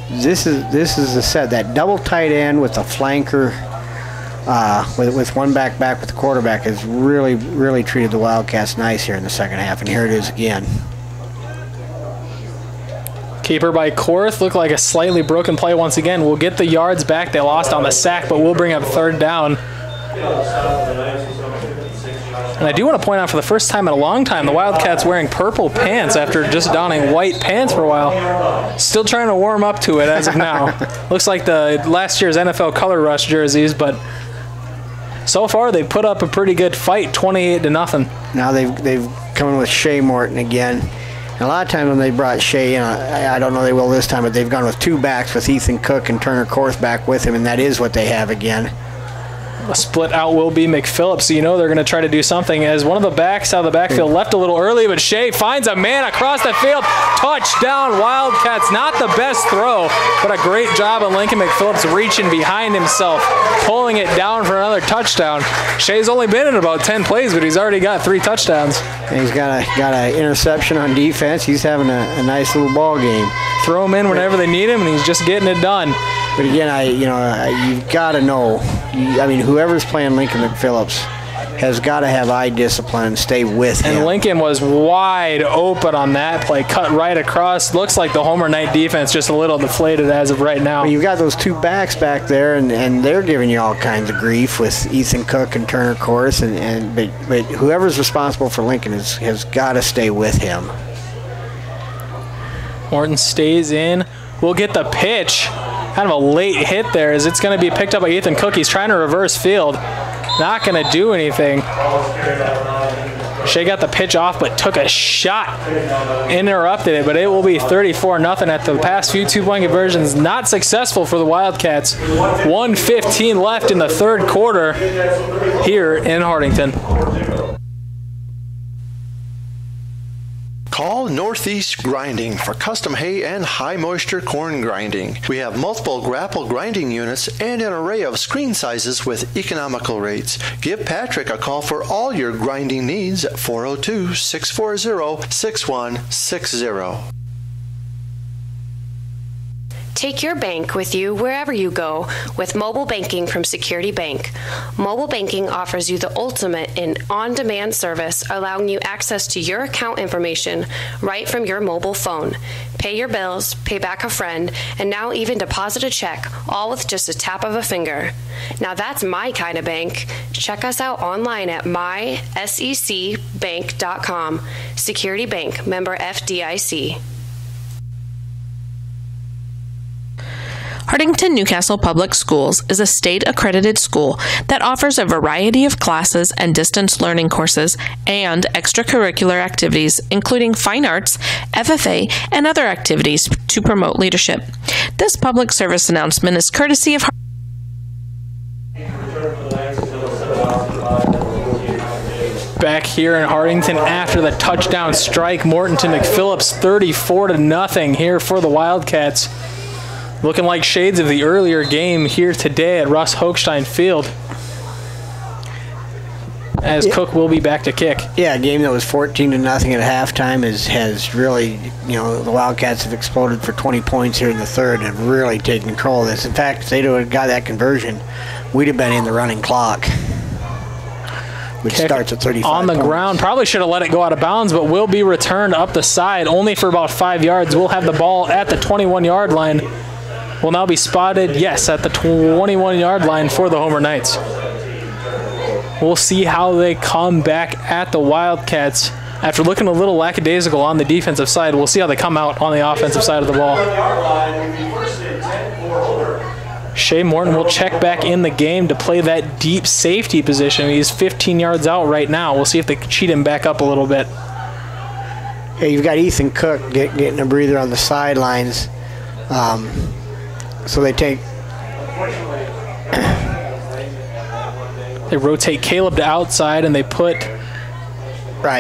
This is the set, that double tight end with a flanker, with one back with the quarterback has really treated the Wildcats nice here in the second half, and here it is again. Keeper by Korth, looked like a slightly broken play once again. We'll get the yards back. They lost on the sack, but we'll bring up 3rd down. And I do want to point out, for the first time in a long time, the Wildcats wearing purple pants after just donning white pants for a while. Still trying to warm up to it as of now. Looks like the last year's NFL Color Rush jerseys, but so far they've put up a pretty good fight, 28-0. Now they've come in with Shea Morton again. And a lot of times when they brought Shea in, I don't know they will this time, but they've gone with 2 backs with Ethan Cook and Turner Korth back with him, and that is what they have again. A split out will be McPhillips, so you know they're going to try to do something, as one of the backs out of the backfield left a little early, but Shea finds a man across the field. Touchdown Wildcats. Not the best throw, but a great job of Lincoln McPhillips reaching behind himself, pulling it down for another touchdown. Shea's only been in about 10 plays, but he's already got 3 touchdowns. And he's got an interception on defense. He's having a nice little ball game. Throw him in whenever they need him, and he's just getting it done. But again, you've got to know. Whoever's playing Lincoln McPhillips has got to have eye discipline and stay with him. And Lincoln was wide open on that play, cut right across. Looks like the Homer Knight defense just a little deflated as of right now. Well, you've got those 2 backs back there, and they're giving you all kinds of grief with Ethan Cook and Turner Korth, but whoever's responsible for Lincoln has got to stay with him. Morton stays in. We'll get the pitch. Kind of a late hit there, as it's going to be picked up by Ethan Cook. He's trying to reverse field. Not going to do anything. Shea got the pitch off, but took a shot. Interrupted it, but it will be 34-0 at the past few 2-point conversions. Not successful for the Wildcats. 1:15 left in the 3rd quarter here in Hartington. Call Northeast Grinding for custom hay and high moisture corn grinding. We have multiple grapple grinding units and an array of screen sizes with economical rates. Give Patrick a call for all your grinding needs at 402-640-6160. Take your bank with you wherever you go with mobile banking from Security Bank. Mobile banking offers you the ultimate in on-demand service, allowing you access to your account information right from your mobile phone. Pay your bills, pay back a friend, and now even deposit a check, all with just a tap of a finger. Now that's my kind of bank. Check us out online at mysecbank.com. Security Bank, member FDIC. Hartington Newcastle Public Schools is a state-accredited school that offers a variety of classes and distance learning courses and extracurricular activities, including fine arts, FFA, and other activities to promote leadership. This public service announcement is courtesy of Back here in Hartington after the touchdown strike, Morton to McPhillips, 34-0 here for the Wildcats. Looking like shades of the earlier game here today at Russ Hochstein Field, as Cook will be back to kick. Yeah, a game that was 14-0 at halftime has really, the Wildcats have exploded for 20 points here in the 3rd and have really taken control of this. In fact, if they'd have got that conversion, we'd have been in the running clock, which starts at 35 on the points. ground. Probably should have let it go out of bounds, but will be returned up the side only for about 5 yards. We'll have the ball at the 21-yard line. Will now be spotted, yes, at the 21-yard line for the Homer Knights. We'll see how they come back at the Wildcats. After looking a little lackadaisical on the defensive side, we'll see how they come out on the offensive side of the ball. Shea Morton will check back in the game to play that deep safety position. He's 15 yards out right now. We'll see if they can cheat him back up a little bit. Yeah, you've got Ethan Cook getting a breather on the sidelines. So they take They rotate Caleb to outside, and they put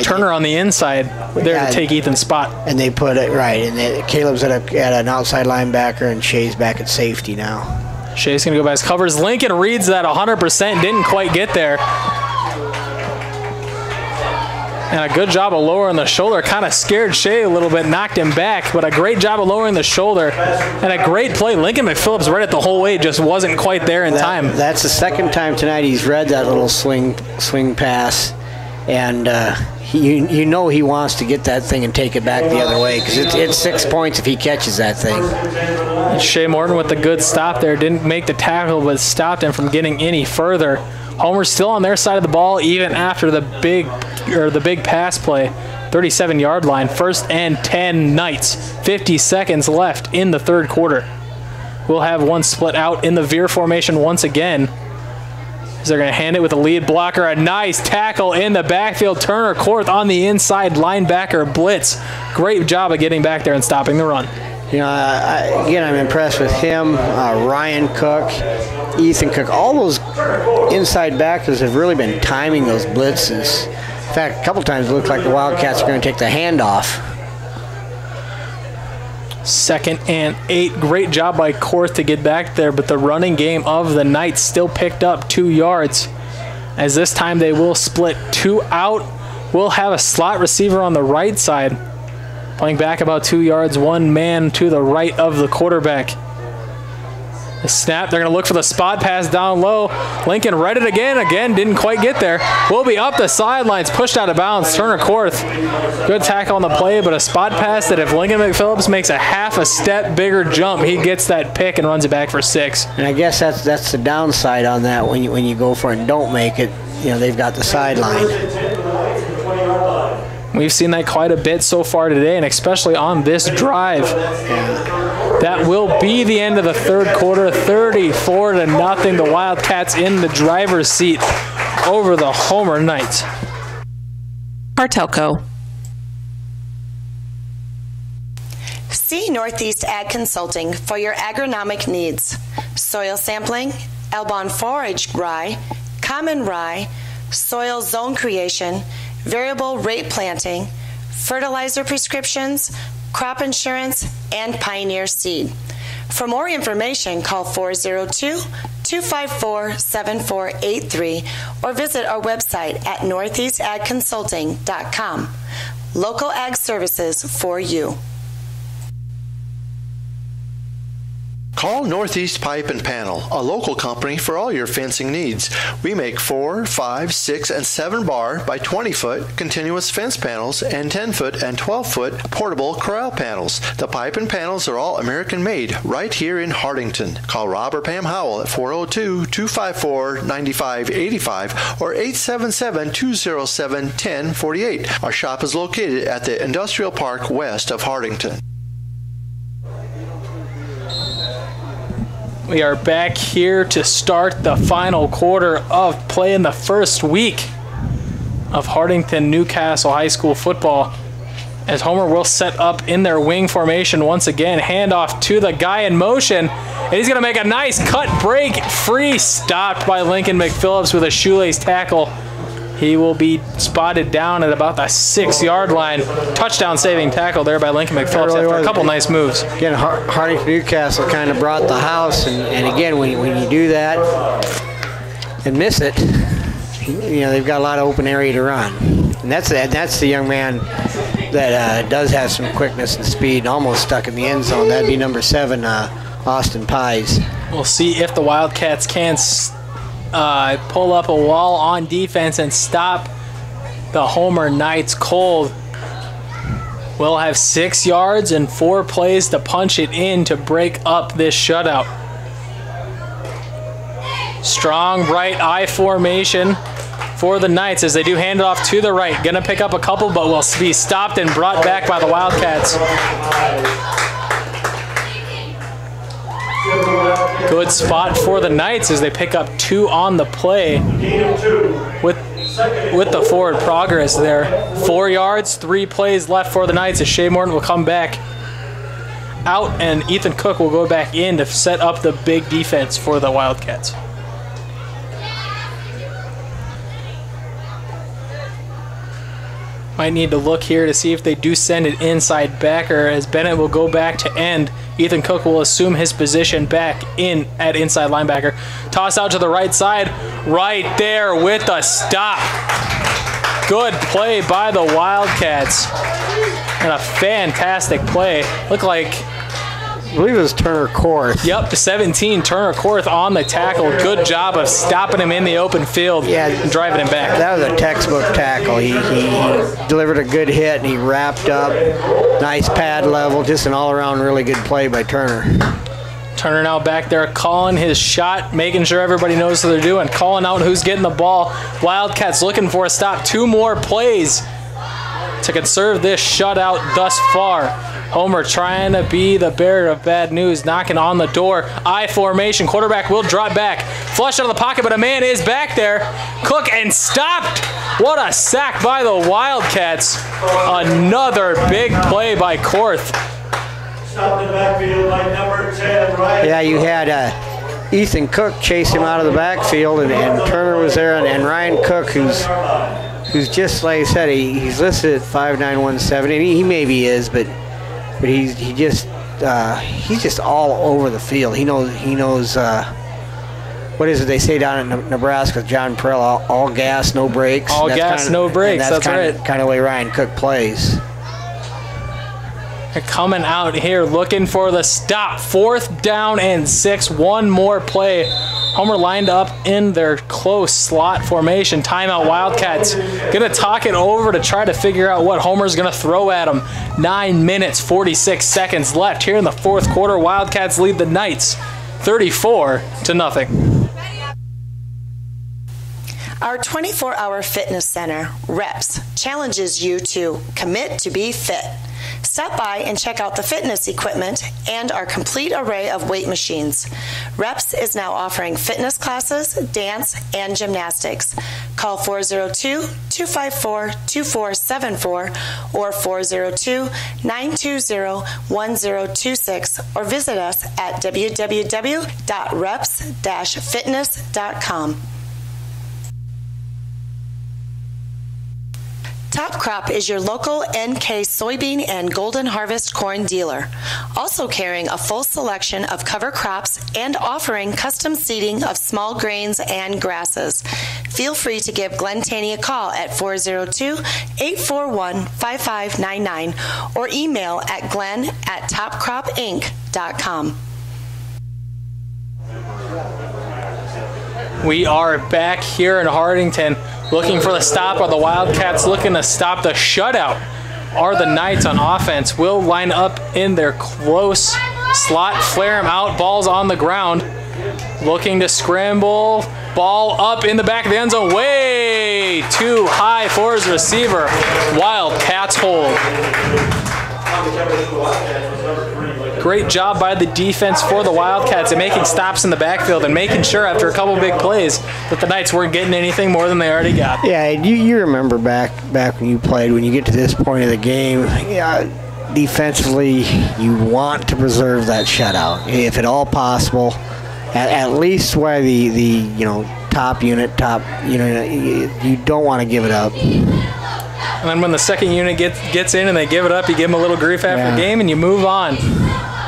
Turner on the inside there to take Ethan's spot. And they put it and Caleb's at an outside linebacker, and Shea's back at safety now. Shea's going to go by his covers. Lincoln reads that 100%, didn't quite get there. And a good job of lowering the shoulder. Kind of scared Shea a little bit, knocked him back, but a great job of lowering the shoulder. And a great play. Lincoln McPhillips read it the whole way, just wasn't quite there in time. That's the second time tonight he's read that little swing pass. And you know he wants to get that thing and take it back the other way, because it's 6 points if he catches that thing. And Shea Morton with the good stop there. Didn't make the tackle, but stopped him from getting any further. Homer's still on their side of the ball even after the big pass play. 37-yard line. 1st and 10 Knights. 50 seconds left in the third quarter. We'll have one split out in the veer formation once again. As they're going to hand it with the lead blocker. A nice tackle in the backfield. Turner Korth on the inside linebacker blitz. Great job of getting back there and stopping the run. You know, again, I'm impressed with him, Ryan Cook, Ethan Cook. All those inside backers have really been timing those blitzes. In fact, a couple times it looked like the Wildcats are going to take the handoff. 2nd and 8. Great job by Korth to get back there, but the running game of the Knights still picked up 2 yards. As this time they will split 2 out. We'll have a slot receiver on the right side, playing back about 2 yards, 1 man to the right of the quarterback. The snap, they're going to look for the spot pass down low. Lincoln read it again, didn't quite get there. Will be up the sidelines, pushed out of bounds. Turner Korth, good tackle on the play, but a spot pass that if Lincoln McPhillips makes a half a step bigger jump, he gets that pick and runs it back for 6. And I guess that's the downside on that. When you go for it and don't make it, you know, they've got the sideline. We've seen that quite a bit so far today, and especially on this drive. That will be the end of the third quarter, 34-0. The Wildcats in the driver's seat over the Homer Knights. Hartelco. See Northeast Ag Consulting for your agronomic needs. Soil sampling, Elbon forage rye, common rye, soil zone creation, variable rate planting, fertilizer prescriptions, crop insurance, and Pioneer seed. For more information, call 402-254-7483 or visit our website at northeastagconsulting.com. Local ag services for you. Call Northeast Pipe and Panel, a local company for all your fencing needs. We make 4, 5, 6, and 7 bar by 20-foot continuous fence panels and 10-foot and 12-foot portable corral panels. The pipe and panels are all American-made right here in Hartington. Call Rob or Pam Howell at 402-254-9585 or 877-207-1048. Our shop is located at the Industrial Park west of Hartington. We are back here to start the final quarter of play in the first week of Hartington-Newcastle High School football. As Homer will set up in their wing formation once again. Handoff to the guy in motion. And he's going to make a nice cut break free. Stopped by Lincoln McPhillips with a shoelace tackle. He will be spotted down at about the 6-yard line. Touchdown saving tackle there by Lincoln McPhillips after a couple nice moves. Again, Hartington-Newcastle kind of brought the house, and again, when you do that and miss it, you know, they've got a lot of open area to run. And that's the young man that does have some quickness and speed and almost stuck in the end zone. That'd be number 7, Austin Pies. We'll see if the Wildcats can pull up a wall on defense and stop the Homer Knights cold. We'll have 6 yards and 4 plays to punch it in to break up this shutout. Strong right eye formation for the Knights as they do hand it off to the right. Gonna pick up a couple, but will be stopped and brought back by the Wildcats. Good spot for the Knights as they pick up 2 on the play with the forward progress there. 4 yards, 3 plays left for the Knights as Shea Morton will come back out, and Ethan Cook will go back in to set up the big defense for the Wildcats. Might need to look here to see if they do send it inside backer, as Bennett will go back to end. Ethan Cook will assume his position back in at inside linebacker. Toss out to the right side, right there with the stop. Good play by the Wildcats. And a fantastic play. Looked like, I believe it was Turner Korth. Yep, the 17, Turner Korth on the tackle. Good job of stopping him in the open field and driving him back. That was a textbook tackle. He delivered a good hit, and he wrapped up. Nice pad level. Just an all-around really good play by Turner. Turner now back there calling his shot, making sure everybody knows what they're doing, calling out who's getting the ball. Wildcats looking for a stop. 2 more plays to conserve this shutout thus far. Homer trying to be the bearer of bad news, knocking on the door. I formation, quarterback will drop back. Flush out of the pocket, but a man is back there. Cook and stopped. What a sack by the Wildcats. Another big play by Korth. Stopped in the backfield by number 10, right? Yeah, you had Ethan Cook chase him out of the backfield, and Turner was there, and Ryan Cook, who's just like I said, he's listed at 5'9", 170, and he maybe is, but he's just all over the field. He knows what is it they say down in Nebraska, John Perrell, all gas, no brakes. All gas, no brakes. That's right. Kind of the way Ryan Cook plays. They're coming out here looking for the stop. 4th down and 6. One more play. Homer lined up in their close slot formation. Timeout, Wildcats. Gonna talk it over to try to figure out what Homer's gonna throw at them. 9 minutes, 46 seconds left here in the 4th quarter. Wildcats lead the Knights 34-0. Our 24-hour fitness center, REPS, challenges you to commit to be fit. Stop by and check out the fitness equipment and our complete array of weight machines. REPS is now offering fitness classes, dance, and gymnastics. Call 402-254-2474 or 402-920-1026 or visit us at www.reps-fitness.com. Top Crop is your local NK soybean and Golden Harvest corn dealer, also carrying a full selection of cover crops and offering custom seeding of small grains and grasses. Feel free to give Glenn Taney a call at 402-841-5599 or email at glenn@topcropinc.com. We are back here in Hartington looking for the stop. Are the Wildcats looking to stop the shutout? Are the Knights on offense? Will line up in their close slot, flare them out, balls on the ground. Looking to scramble, ball up in the back of the end zone, way too high for his receiver. Wildcats hold. Great job by the defense for the Wildcats in making stops in the backfield and making sure after a couple big plays that the Knights weren't getting anything more than they already got. Yeah, you remember back when you played, when you get to this point of the game, defensively you want to preserve that shutout if at all possible. At least while the top unit, you don't want to give it up. And then when the second unit gets in and they give it up, you give them a little grief after the game and you move on.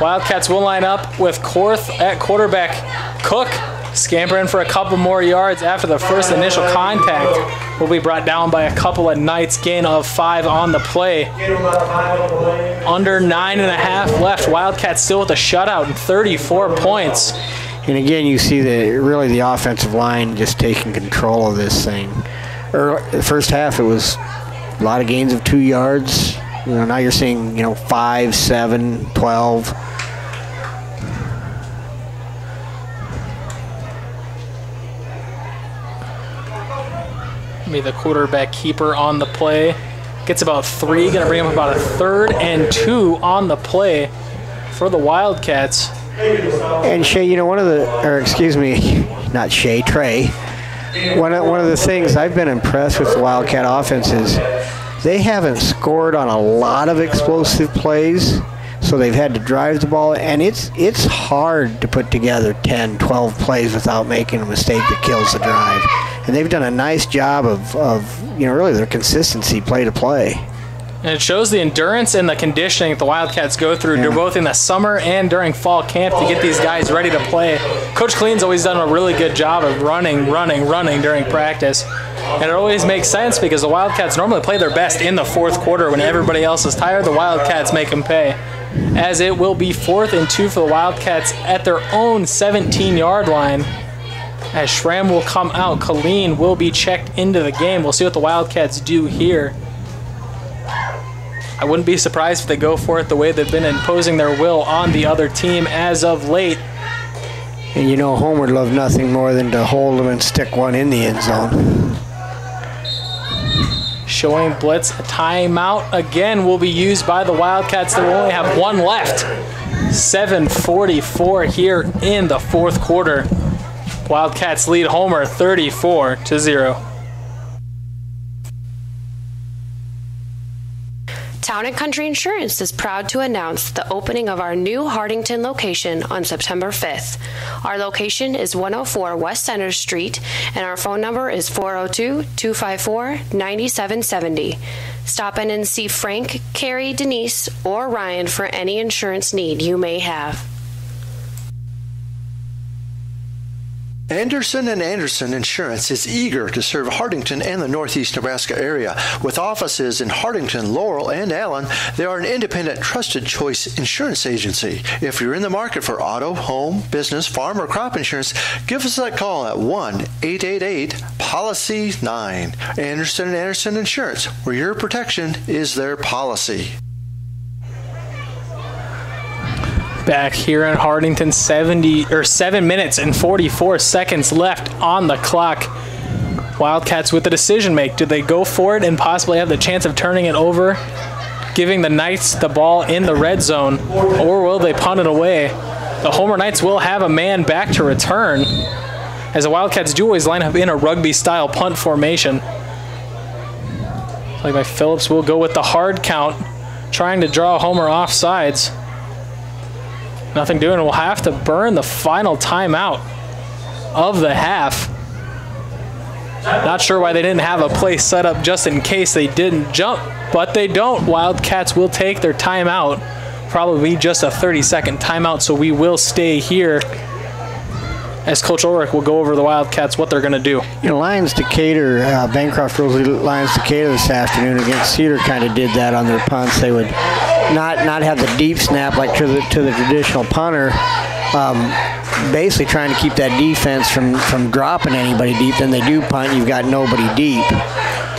Wildcats will line up with Korth at quarterback. Cook scampering for a couple more yards after the first initial contact. Will be brought down by a couple of Knights. Gain of 5 on the play. Under 9.5 left. Wildcats still with a shutout and 34 points. And again, you see the offensive line just taking control of this thing. The first half, it was a lot of gains of 2 yards. Now you're seeing 5, 7, 12. Be the quarterback keeper on the play. Gets about 3, gonna bring him about a 3rd and 2 on the play for the Wildcats. And Trey, one of the things I've been impressed with the Wildcat offense is they haven't scored on a lot of explosive plays. So they've had to drive the ball, and it's hard to put together 10, 12 plays without making a mistake that kills the drive. And they've done a nice job of really their consistency play to play. And it shows the endurance and the conditioning that the Wildcats go through both in the summer and during fall camp to get these guys ready to play. Coach Kleen's always done a really good job of running during practice. And it always makes sense because the Wildcats normally play their best in the fourth quarter when everybody else is tired. The Wildcats make them pay. As it will be 4th and 2 for the Wildcats at their own 17-yard line. As Schramm will come out, Colleen will be checked into the game. We'll see what the Wildcats do here. I wouldn't be surprised if they go for it the way they've been imposing their will on the other team as of late. And Homer would love nothing more than to hold them and stick one in the end zone. Showing blitz, a timeout again will be used by the Wildcats. They will only have one left. 7:44 here in the fourth quarter. Wildcats lead Homer 34-0. Town & Country Insurance is proud to announce the opening of our new Hardington location on September 5th. Our location is 104 West Center Street, and our phone number is 402-254-9770. Stop in and see Frank, Carrie, Denise, or Ryan for any insurance need you may have. Anderson & Anderson Insurance is eager to serve Hardington and the Northeast Nebraska area. With offices in Hardington, Laurel, and Allen, they are an independent, trusted choice insurance agency. If you're in the market for auto, home, business, farm, or crop insurance, give us a call at 1-888-POLICY-9. Anderson & Anderson Insurance, where your protection is their policy. Back here in Hardington, 7 minutes and 44 seconds left on the clock. Wildcats with the decision make. Do they go for it and possibly have the chance of turning it over, giving the Knights the ball in the red zone, or will they punt it away? The Homer Knights will have a man back to return, as the Wildcats do always line up in a rugby-style punt formation. Like by Phillips will go with the hard count, trying to draw Homer off sides. Nothing doing. We'll have to burn the final timeout of the half. Not sure why they didn't have a play set up just in case they didn't jump, but they don't. Wildcats will take their timeout. Probably just a 30-second timeout, so we will stay here as Coach Ulrich will go over the Wildcats, what they're going to do. Lions Decatur, Bancroft Rosalie Lions Decatur this afternoon against Cedar kind of did that on their punts. They would not have the deep snap like to the traditional punter, basically trying to keep that defense from dropping anybody deep. Then they do punt, you've got nobody deep.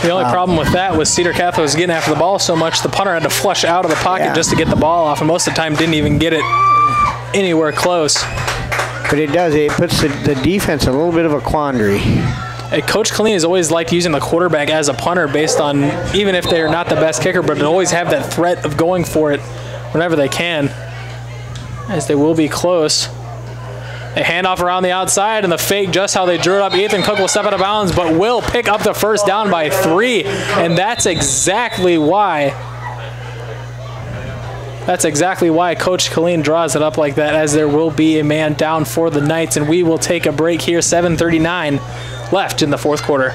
The only problem with that was Cedar Catholic was getting after the ball so much, the punter had to flush out of the pocket just to get the ball off, and most of the time didn't even get it anywhere close. But it puts the defense in a little bit of a quandary. Coach Killeen has always liked using the quarterback as a punter based on, even if they're not the best kicker, but they always have that threat of going for it whenever they can, as they will be close. A handoff around the outside, and the fake just how they drew it up. Ethan Cook will step out of bounds, but will pick up the first down by 3, and that's exactly why Coach Killeen draws it up like that, as there will be a man down for the Knights, and we will take a break here. 7:39 left in the fourth quarter.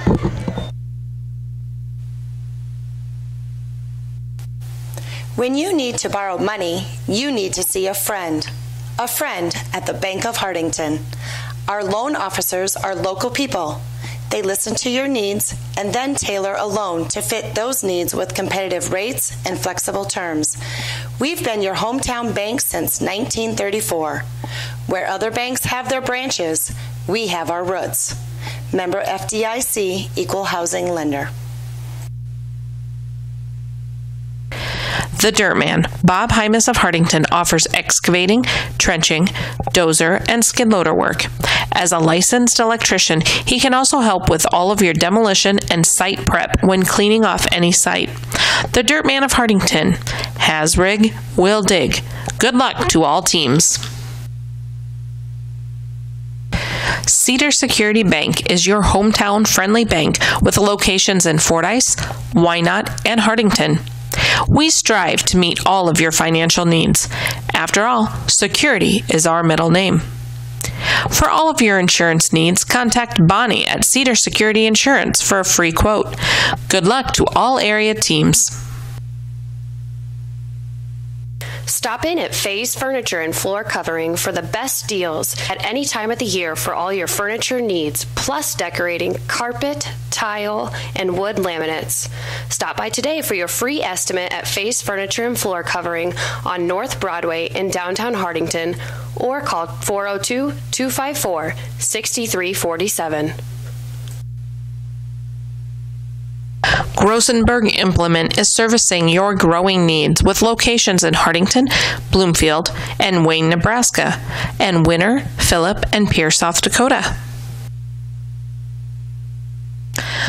When you need to borrow money, you need to see a friend at the Bank of Hardington. Our loan officers are local people. They listen to your needs and then tailor a loan to fit those needs with competitive rates and flexible terms. We've been your hometown bank since 1934. Where other banks have their branches, we have our roots. Member FDIC, Equal Housing Lender. The Dirt Man, Bob Hymas of Hardington, offers excavating, trenching, dozer, and skid loader work. As a licensed electrician, he can also help with all of your demolition and site prep when cleaning off any site. The Dirt Man of Hardington has rig, will dig. Good luck to all teams. Cedar Security Bank is your hometown friendly bank with locations in Fordyce, Wynot, and Hardington. We strive to meet all of your financial needs. After all, security is our middle name. For all of your insurance needs, contact Bonnie at Cedar Security Insurance for a free quote. Good luck to all area teams. Stop in at Faye's Furniture and Floor Covering for the best deals at any time of the year for all your furniture needs, plus decorating, carpet, tile, and wood laminates. Stop by today for your free estimate at Faye's Furniture and Floor Covering on North Broadway in downtown Hardington, or call 402-254-6347. Grosenberg Implement is servicing your growing needs with locations in Hardington, Bloomfield, and Wayne, Nebraska, and Winter, Phillip, and Pierce, South Dakota.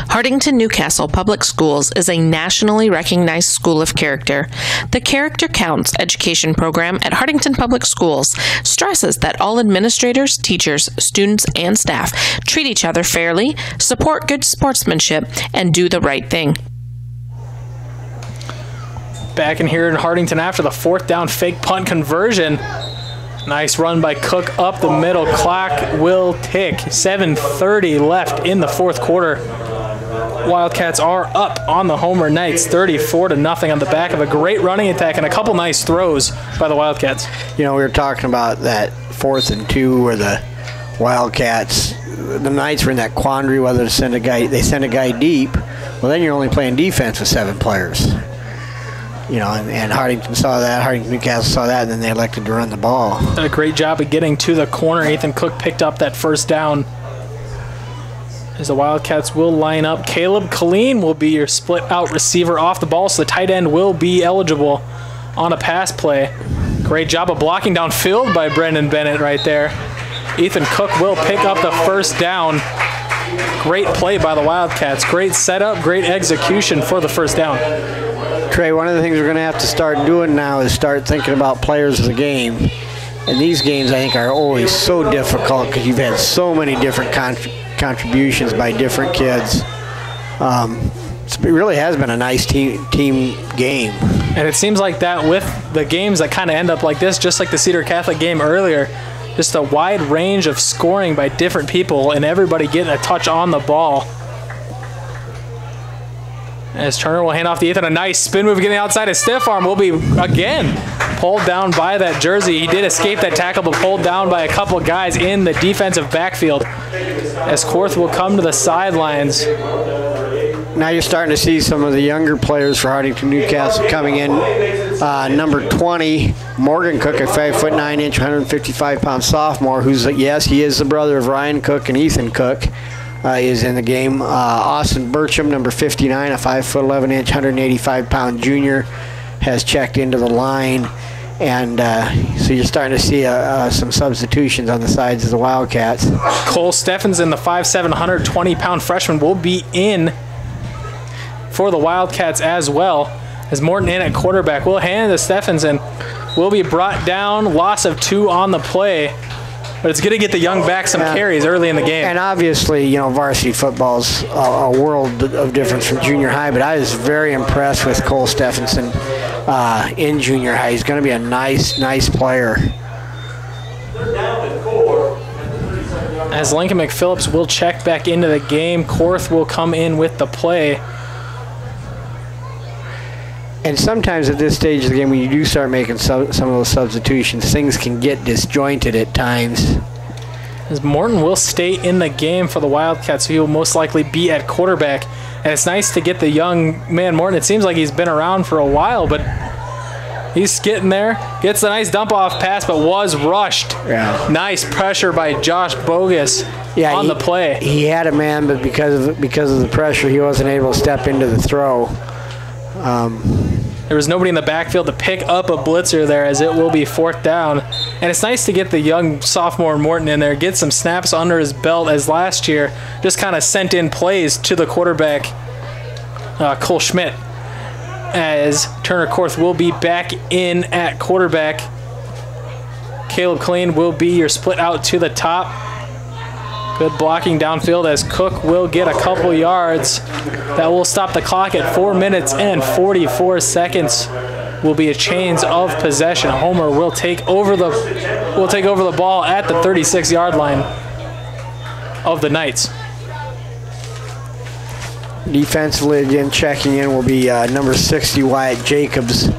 Hardington Newcastle Public Schools is a nationally recognized school of character. The Character Counts education program at Hardington Public Schools stresses that all administrators, teachers, students, and staff treat each other fairly, support good sportsmanship, and do the right thing. Back in here in Hardington after the 4th down fake punt conversion. Nice run by Cook up the middle. Clock will tick. 7:30 left in the 4th quarter. Wildcats are up on the Homer Knights 34-0 on the back of a great running attack and a couple nice throws by the Wildcats. You know, we were talking about that 4th and 2 where the Wildcats, the Knights were in that quandary whether to send a guy, they send a guy deep. Well, then you're only playing defense with 7 players. You know, and Hardington saw that, Hardington Newcastle saw that, and then they elected to run the ball. Did a great job of getting to the corner. Ethan Cook picked up that first down. As the Wildcats will line up, Caleb Colleen will be your split-out receiver off the ball, so the tight end will be eligible on a pass play. Great job of blocking downfield by Brendan Bennett right there. Ethan Cook will pick up the first down. Great play by the Wildcats. Great setup, great execution for the first down. Trey, one of the things we're going to have to start doing now is start thinking about players of the game. And these games, I think, are always so difficult because you've had so many different contributions by different kids. It really has been a nice team game. And it seems like that with the games that kind of end up like this, just like the Cedar Catholic game earlier, just a wide range of scoring by different people and everybody getting a touch on the ball. As Turner will hand off to Ethan, a nice spin move getting outside. A stiff arm will be, again, pulled down by that jersey. He did escape that tackle, but pulled down by a couple of guys in the defensive backfield. As Korth will come to the sidelines. Now you're starting to see some of the younger players for Hardington Newcastle coming in. Number 20, Morgan Cook, a 5'9", 155-pound sophomore, who's, yes, he is the brother of Ryan Cook and Ethan Cook. Is in the game. Austin Burcham, number 59, a 5'11", 185-pound junior, has checked into the line. And so you're starting to see some substitutions on the sides of the Wildcats. Cole Steffensen, the 5'7", 120-pound freshman, will be in for the Wildcats as well. As Morton in at quarterback will hand to Steffensen. Will be brought down. Loss of 2 on the play. But it's going to get the young back some carries early in the game. And obviously, you know, varsity football's a world of difference from junior high, but I was very impressed with Cole Steffensen in junior high. He's going to be a nice player. As Lincoln McPhillips will check back into the game, Korth will come in with the play. And sometimes at this stage of the game, when you do start making some of those substitutions, things can get disjointed at times. As Morton will stay in the game for the Wildcats, so he will most likely be at quarterback. And it's nice to get the young man, Morton. It seems like he's been around for a while, but he's getting there. Gets a nice dump-off pass, but was rushed. Yeah. Nice pressure by Josh Bogus on the play. He had a man, but because of the pressure, he wasn't able to step into the throw. There was nobody in the backfield to pick up a blitzer there, as it will be 4th down. And it's nice to get the young sophomore Morton in there, get some snaps under his belt, as last year just kind of sent in plays to the quarterback, Cole Schmidt. As Turner Korth will be back in at quarterback. Caleb Colleen will be your split out to the top. Good blocking downfield as Cook will get a couple yards. That will stop the clock at 4 minutes and 44 seconds. Will be a change of possession. Homer will take over the ball at the 36-yard line of the Knights. Defensively, again, checking in will be number 60, Wyatt Jacobs.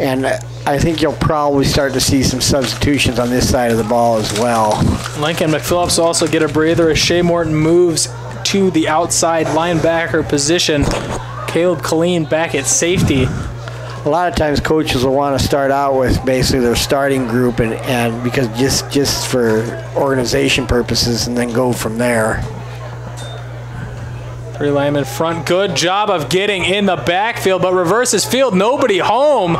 And I think you'll probably start to see some substitutions on this side of the ball as well. Lincoln McPhillips will also get a breather as Shea Morton moves to the outside linebacker position. Caleb Killeen back at safety. A lot of times coaches will want to start out with basically their starting group and because just for organization purposes, and then go from there. Three linemen front. Good job of getting in the backfield, but reverses field. Nobody home.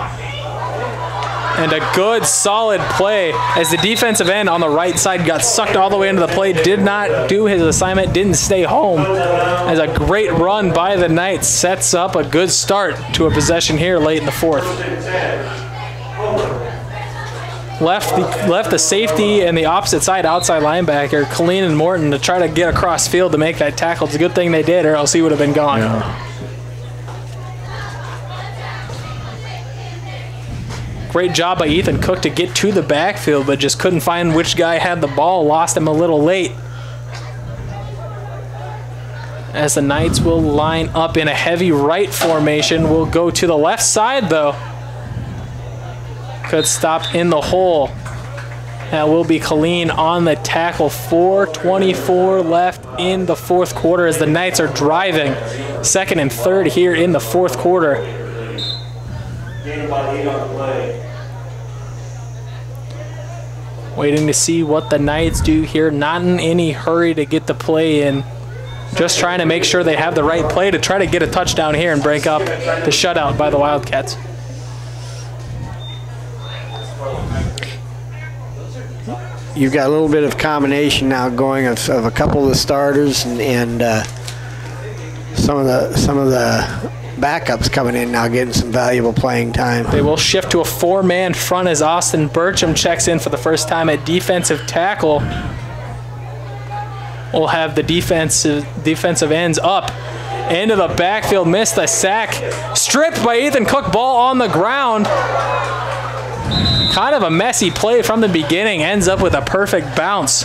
And a good, solid play as the defensive end on the right side got sucked all the way into the play, did not do his assignment, didn't stay home. As a great run by the Knights sets up a good start to a possession here late in the fourth. Left the safety and the opposite side outside linebacker, Killeen and Morton, to try to get across field to make that tackle. It's a good thing they did, or else he would have been gone. Yeah. Great job by Ethan Cook to get to the backfield, but just couldn't find which guy had the ball. Lost him a little late. As the Knights will line up in a heavy right formation. We'll go to the left side, though. Good stop in the hole. That will be Killeen on the tackle. 4:24 left in the fourth quarter as the Knights are driving. Second and third here in the fourth quarter. Waiting to see what the Knights do here. Not in any hurry to get the play in. Just trying to make sure they have the right play to try to get a touchdown here and break up the shutout by the Wildcats. You've got a little bit of combination now going of a couple of the starters and some of the backups coming in now, getting some valuable playing time. They will shift to a four-man front as Austin Burcham checks in for the first time at defensive tackle. We'll have the defensive ends up into the backfield, missed the sack, stripped by Ethan Cook, ball on the ground. Kind of a messy play from the beginning, ends up with a perfect bounce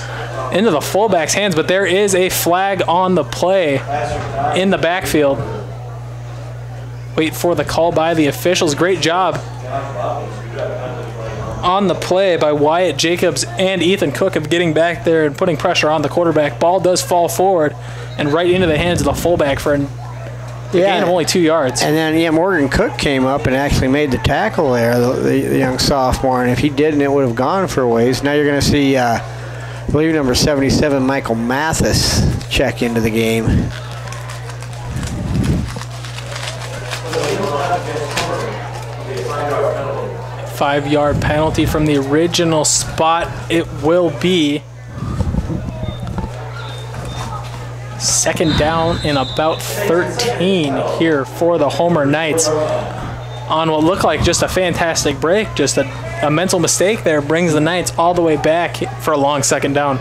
into the fullback's hands, but there is a flag on the play in the backfield. Wait for the call by the officials. Great job on the play by Wyatt Jacobs and Ethan Cook of getting back there and putting pressure on the quarterback. Ball does fall forward and right into the hands of the fullback for a gain of only 2 yards. And then, Morgan Cook came up and actually made the tackle there, the young sophomore, and if he didn't, it would have gone for a ways. Now you're going to see, I believe, number 77, Michael Mathis, check into the game. Five-yard penalty from the original spot. It will be second down and about 13 here for the Homer Knights on what looked like just a fantastic break. Just a mental mistake there brings the Knights all the way back for a long second down.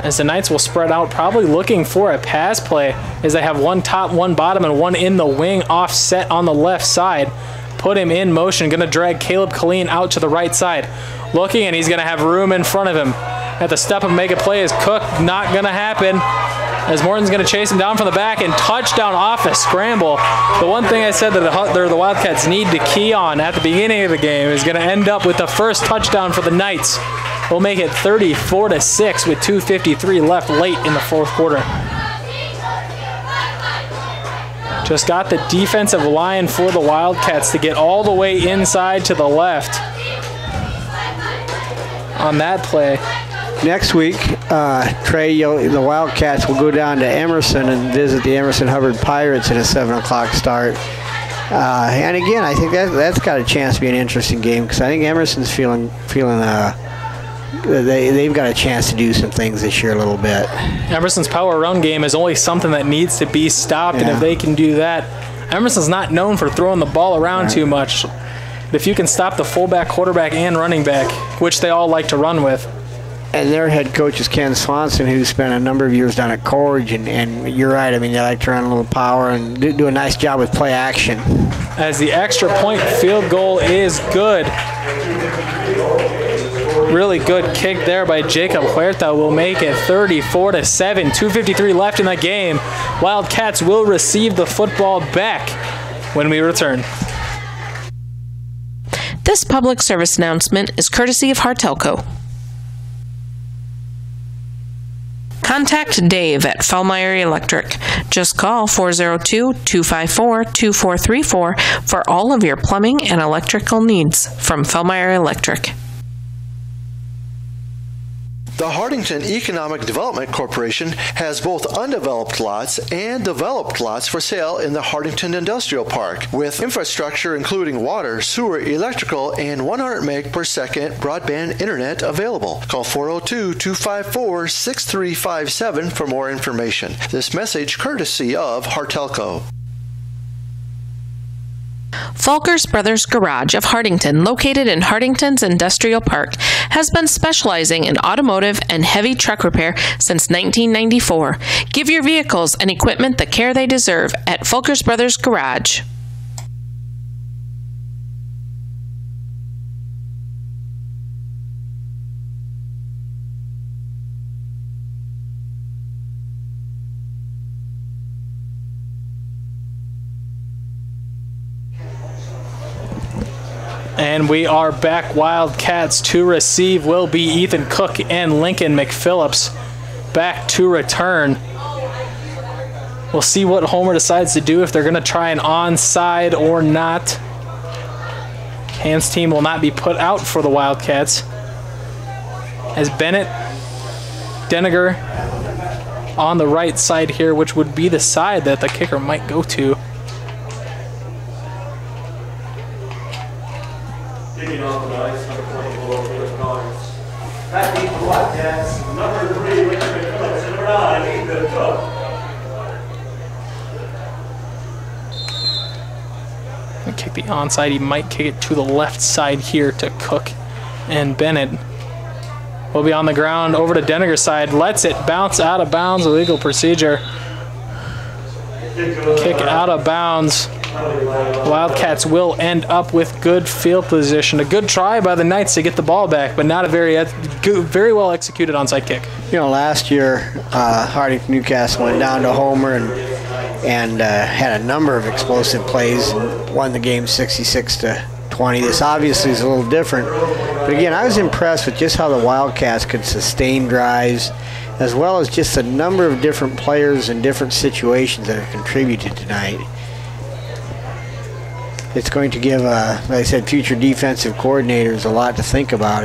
As the Knights will spread out, probably looking for a pass play as they have one top, one bottom, and one in the wing offset on the left side. Put him in motion, going to drag Caleb Killeen out to the right side. Looking, and he's going to have room in front of him. At the step and make a play is Cook, not going to happen. As Morton's going to chase him down from the back and touchdown off a scramble. The one thing I said that the Wildcats need to key on at the beginning of the game is going to end up with the first touchdown for the Knights. We'll make it 34-6 with 2:53 left late in the fourth quarter. Just got the defensive line for the Wildcats to get all the way inside to the left on that play. Next week, Trey, the Wildcats will go down to Emerson and visit the Emerson Hubbard Pirates at a 7 o'clock start. And again, I think that's got a chance to be an interesting game because I think Emerson's feeling they've got a chance to do some things this year a little bit. Emerson's power run game is always something that needs to be stopped, and if they can do that, Emerson's not known for throwing the ball around too much. But if you can stop the fullback, quarterback, and running back, which they all like to run with, And their head coach is Ken Swanson, who spent a number of years down at Corge. And you're right, I mean, they like to run a little power and do a nice job with play action. As the extra point field goal is good. Really good kick there by Jacob Huerta will make it 34-7. 2:53 left in the game. Wildcats will receive the football back when we return. This public service announcement is courtesy of Hartelco. Contact Dave at Fellmeyer Electric. Just call 402-254-2434 for all of your plumbing and electrical needs from Fellmeyer Electric. The Hardington Economic Development Corporation has both undeveloped lots and developed lots for sale in the Hardington Industrial Park, with infrastructure including water, sewer, electrical, and 100 meg per second broadband internet available. Call 402-254-6357 for more information. This message courtesy of Hartelco. Falkers Brothers Garage of Hardington, located in Hardington's Industrial Park, has been specializing in automotive and heavy truck repair since 1994. Give your vehicles and equipment the care they deserve at Falkers Brothers Garage. And we are back. Wildcats to receive will be Ethan Cook and Lincoln McPhillips back to return. We'll see what Homer decides to do, if they're going to try an onside or not. Hans team will not be put out for the Wildcats, as Bennett, Deniger on the right side here, which would be the side that the kicker might go to. On the ice, number 24, Felix Collins. Back deep for Wildcats, number 3, Lincoln McPhillips, and number 9, Ethan Cook. Kick the onside. He might kick it to the left side here to Cook, and Bennett will be on the ground over to Deniger's side. Lets it bounce out of bounds. Illegal procedure. Kick out of bounds. Wildcats will end up with good field position. A good try by the Knights to get the ball back, but not a very well executed onside kick. You know, last year, Hardington Newcastle went down to Homer and had a number of explosive plays and won the game 66-20. This obviously is a little different. But again, I was impressed with just how the Wildcats could sustain drives, as well as just a number of different players in different situations that have contributed tonight. It's going to give, like I said, future defensive coordinators a lot to think about.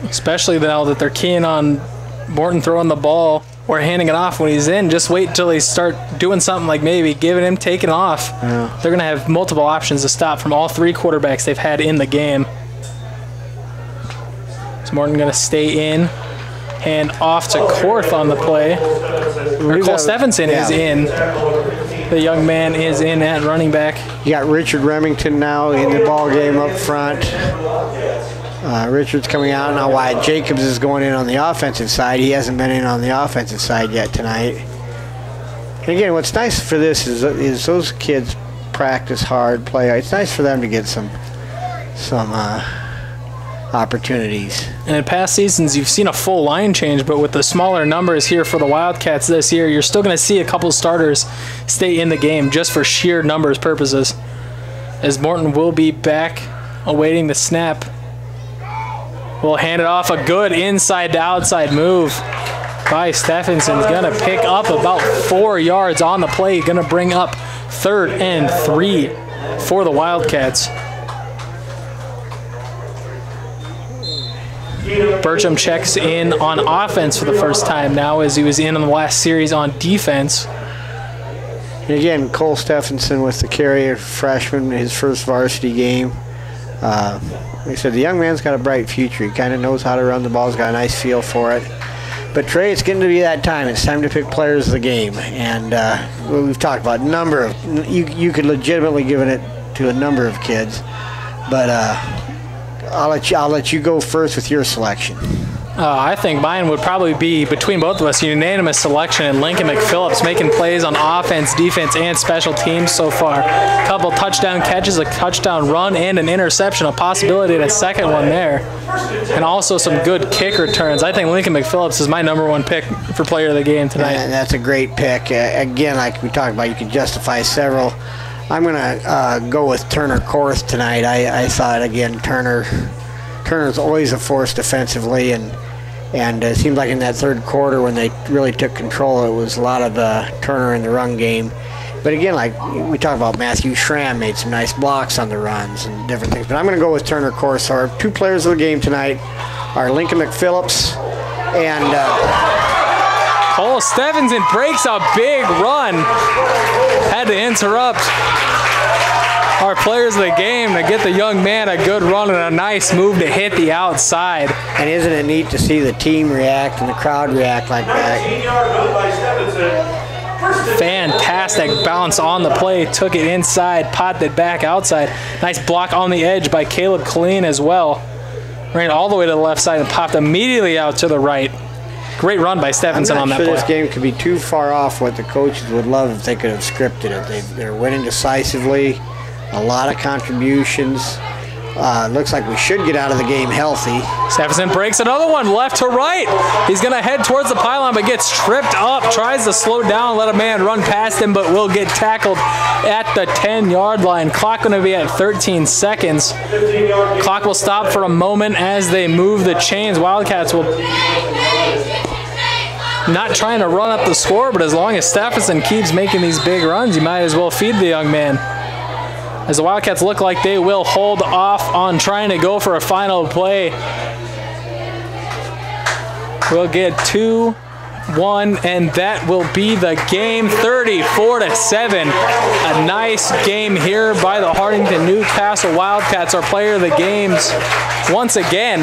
Especially now that they're keying on Morton throwing the ball or handing it off when he's in. Just wait until they start doing something like maybe giving him taking off. Yeah. They're going to have multiple options to stop from all three quarterbacks they've had in the game. Is Morton going to stay in? Hand off to Korth on the play. Or Cole Stephenson is in. The young man is in at running back. You got Richard Remington now in the ball game up front. Richard's coming out now wide. Jacobs is going in on the offensive side. He hasn't been in on the offensive side yet tonight. And again, what's nice for this is those kids practice hard, play. It's nice for them to get some opportunities. And in past seasons, you've seen a full line change, but with the smaller numbers here for the Wildcats this year, you're still going to see a couple starters stay in the game just for sheer numbers purposes. As Morton will be back awaiting the snap. We'll hand it off. A good inside to outside move by Stephenson's going to pick up about 4 yards on the play. Going to bring up 3rd and 3 for the Wildcats. Burcham checks in on offense for the first time now, as he was in on the last series on defense. And again, Cole Stephenson with the carry, freshman, his first varsity game. Like I said, the young man's got a bright future. He kind of knows how to run the ball. He's got a nice feel for it. But Trey, it's getting to be that time. It's time to pick players of the game. And we've talked about a number of, you could legitimately give it to a number of kids. But I'll let you go first with your selection. I think mine would probably be, between both of us, unanimous selection, and Lincoln McPhillips making plays on offense, defense, and special teams so far. A couple touchdown catches, a touchdown run, and an interception, a possibility of a second one there. And also some good kick returns. I think Lincoln McPhillips is my #1 pick for player of the game tonight. And that's a great pick. Again, like we talked about, you can justify several. I'm going to go with Turner Korth tonight. I thought, again, Turner's always a force defensively, and it seemed like in that third quarter when they really took control, it was a lot of Turner in the run game. But again, like we talked about, Matthew Schramm made some nice blocks on the runs and different things. But I'm going to go with Turner Korth. So our 2 players of the game tonight are Lincoln McPhillips and Cole Stephenson breaks a big run. Had to interrupt our players of the game to get the young man a good run and a nice move to hit the outside. And isn't it neat to see the team react and the crowd react like that? Fantastic bounce on the play, took it inside, popped it back outside. Nice block on the edge by Caleb Colleen as well. Ran all the way to the left side and popped immediately out to the right. Great run by Stephenson on that play. I'm not sure this game could be too far off what the coaches would love if they could have scripted it. They're winning decisively, a lot of contributions. Looks like we should get out of the game healthy. Stephenson breaks another one left to right. He's going to head towards the pylon but gets tripped up, tries to slow down, let a man run past him, but will get tackled at the 10-yard line. Clock going to be at 13 seconds. Clock will stop for a moment as they move the chains. Wildcats will not trying to run up the score, but as long as Stephenson keeps making these big runs, you might as well feed the young man. As the Wildcats look like they will hold off on trying to go for a final play. We'll get 2-1, and that will be the game, 34-7. A nice game here by the Hartington Newcastle Wildcats. Our player of the games, once again,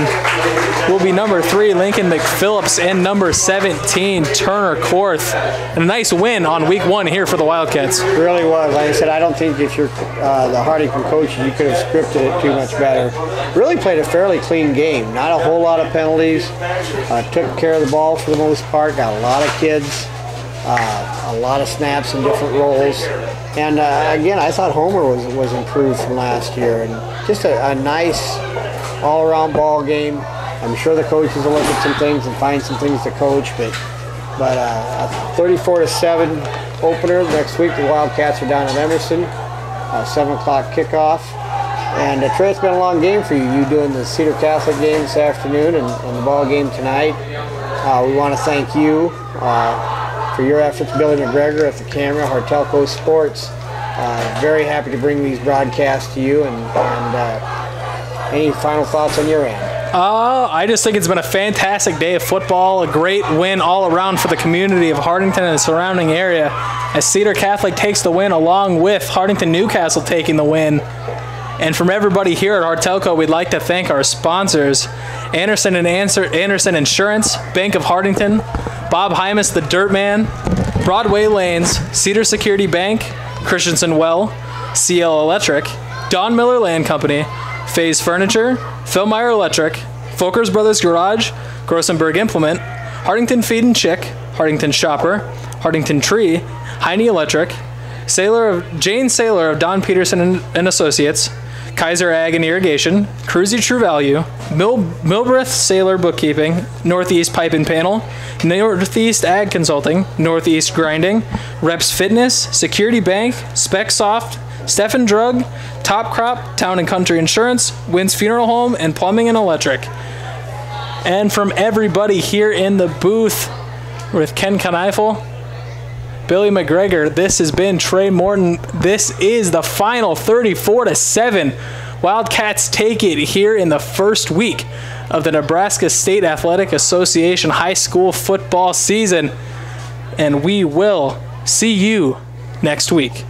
will be #3, Lincoln McPhillips, and #17, Turner Korth. And a nice win on week 1 here for the Wildcats. It really was. Like I said, I don't think if you're the Hartington coaches, you could have scripted it too much better. Really played a fairly clean game. Not a whole lot of penalties. Took care of the ball for the most part. Got a lot of kids. A lot of snaps in different roles. And again, I thought Homer was improved from last year. And just a nice all-around ball game. I'm sure the coaches will look at some things and find some things to coach, but a 34-7 opener. Next week the Wildcats are down at Emerson, 7 o'clock kickoff. And Trey, it's been a long game for you. You doing the Cedar Catholic game this afternoon and the ball game tonight. We want to thank you for your efforts, Billy McGregor at the camera, Hartelco Sports. Very happy to bring these broadcasts to you, and any final thoughts on your end? I just think it's been a fantastic day of football, a great win all around for the community of Hartington and the surrounding area, as Cedar Catholic takes the win along with Hartington Newcastle taking the win. And from everybody here at Hartelco, we'd like to thank our sponsors, Anderson Insurance, Bank of Hartington, Bob Hymas, the Dirt Man, Broadway Lanes, Cedar Security Bank, Christensen Well, CL Electric, Don Miller Land Company, Phase Furniture, Phil Meyer Electric, Folkers Brothers Garage, Grossenberg Implement, Hartington Feed and Chick, Hartington Shopper, Hartington Tree, Heine Electric, Jane Saylor of Don Peterson and Associates, Kaiser Ag and Irrigation, Cruzy True Value, Milbreth Sailor Bookkeeping, Northeast Pipe and Panel, Northeast Ag Consulting, Northeast Grinding, Reps Fitness, Security Bank, SpecSoft, Stephen Drug, Top Crop, Town and Country Insurance, Wynn's Funeral Home, and Plumbing and Electric. And from everybody here in the booth with Ken Kneifel, Billy McGregor, this has been Trey Morton. This is the final, 34-7. Wildcats take it here in the first week of the Nebraska State Athletic Association high school football season. And we will see you next week.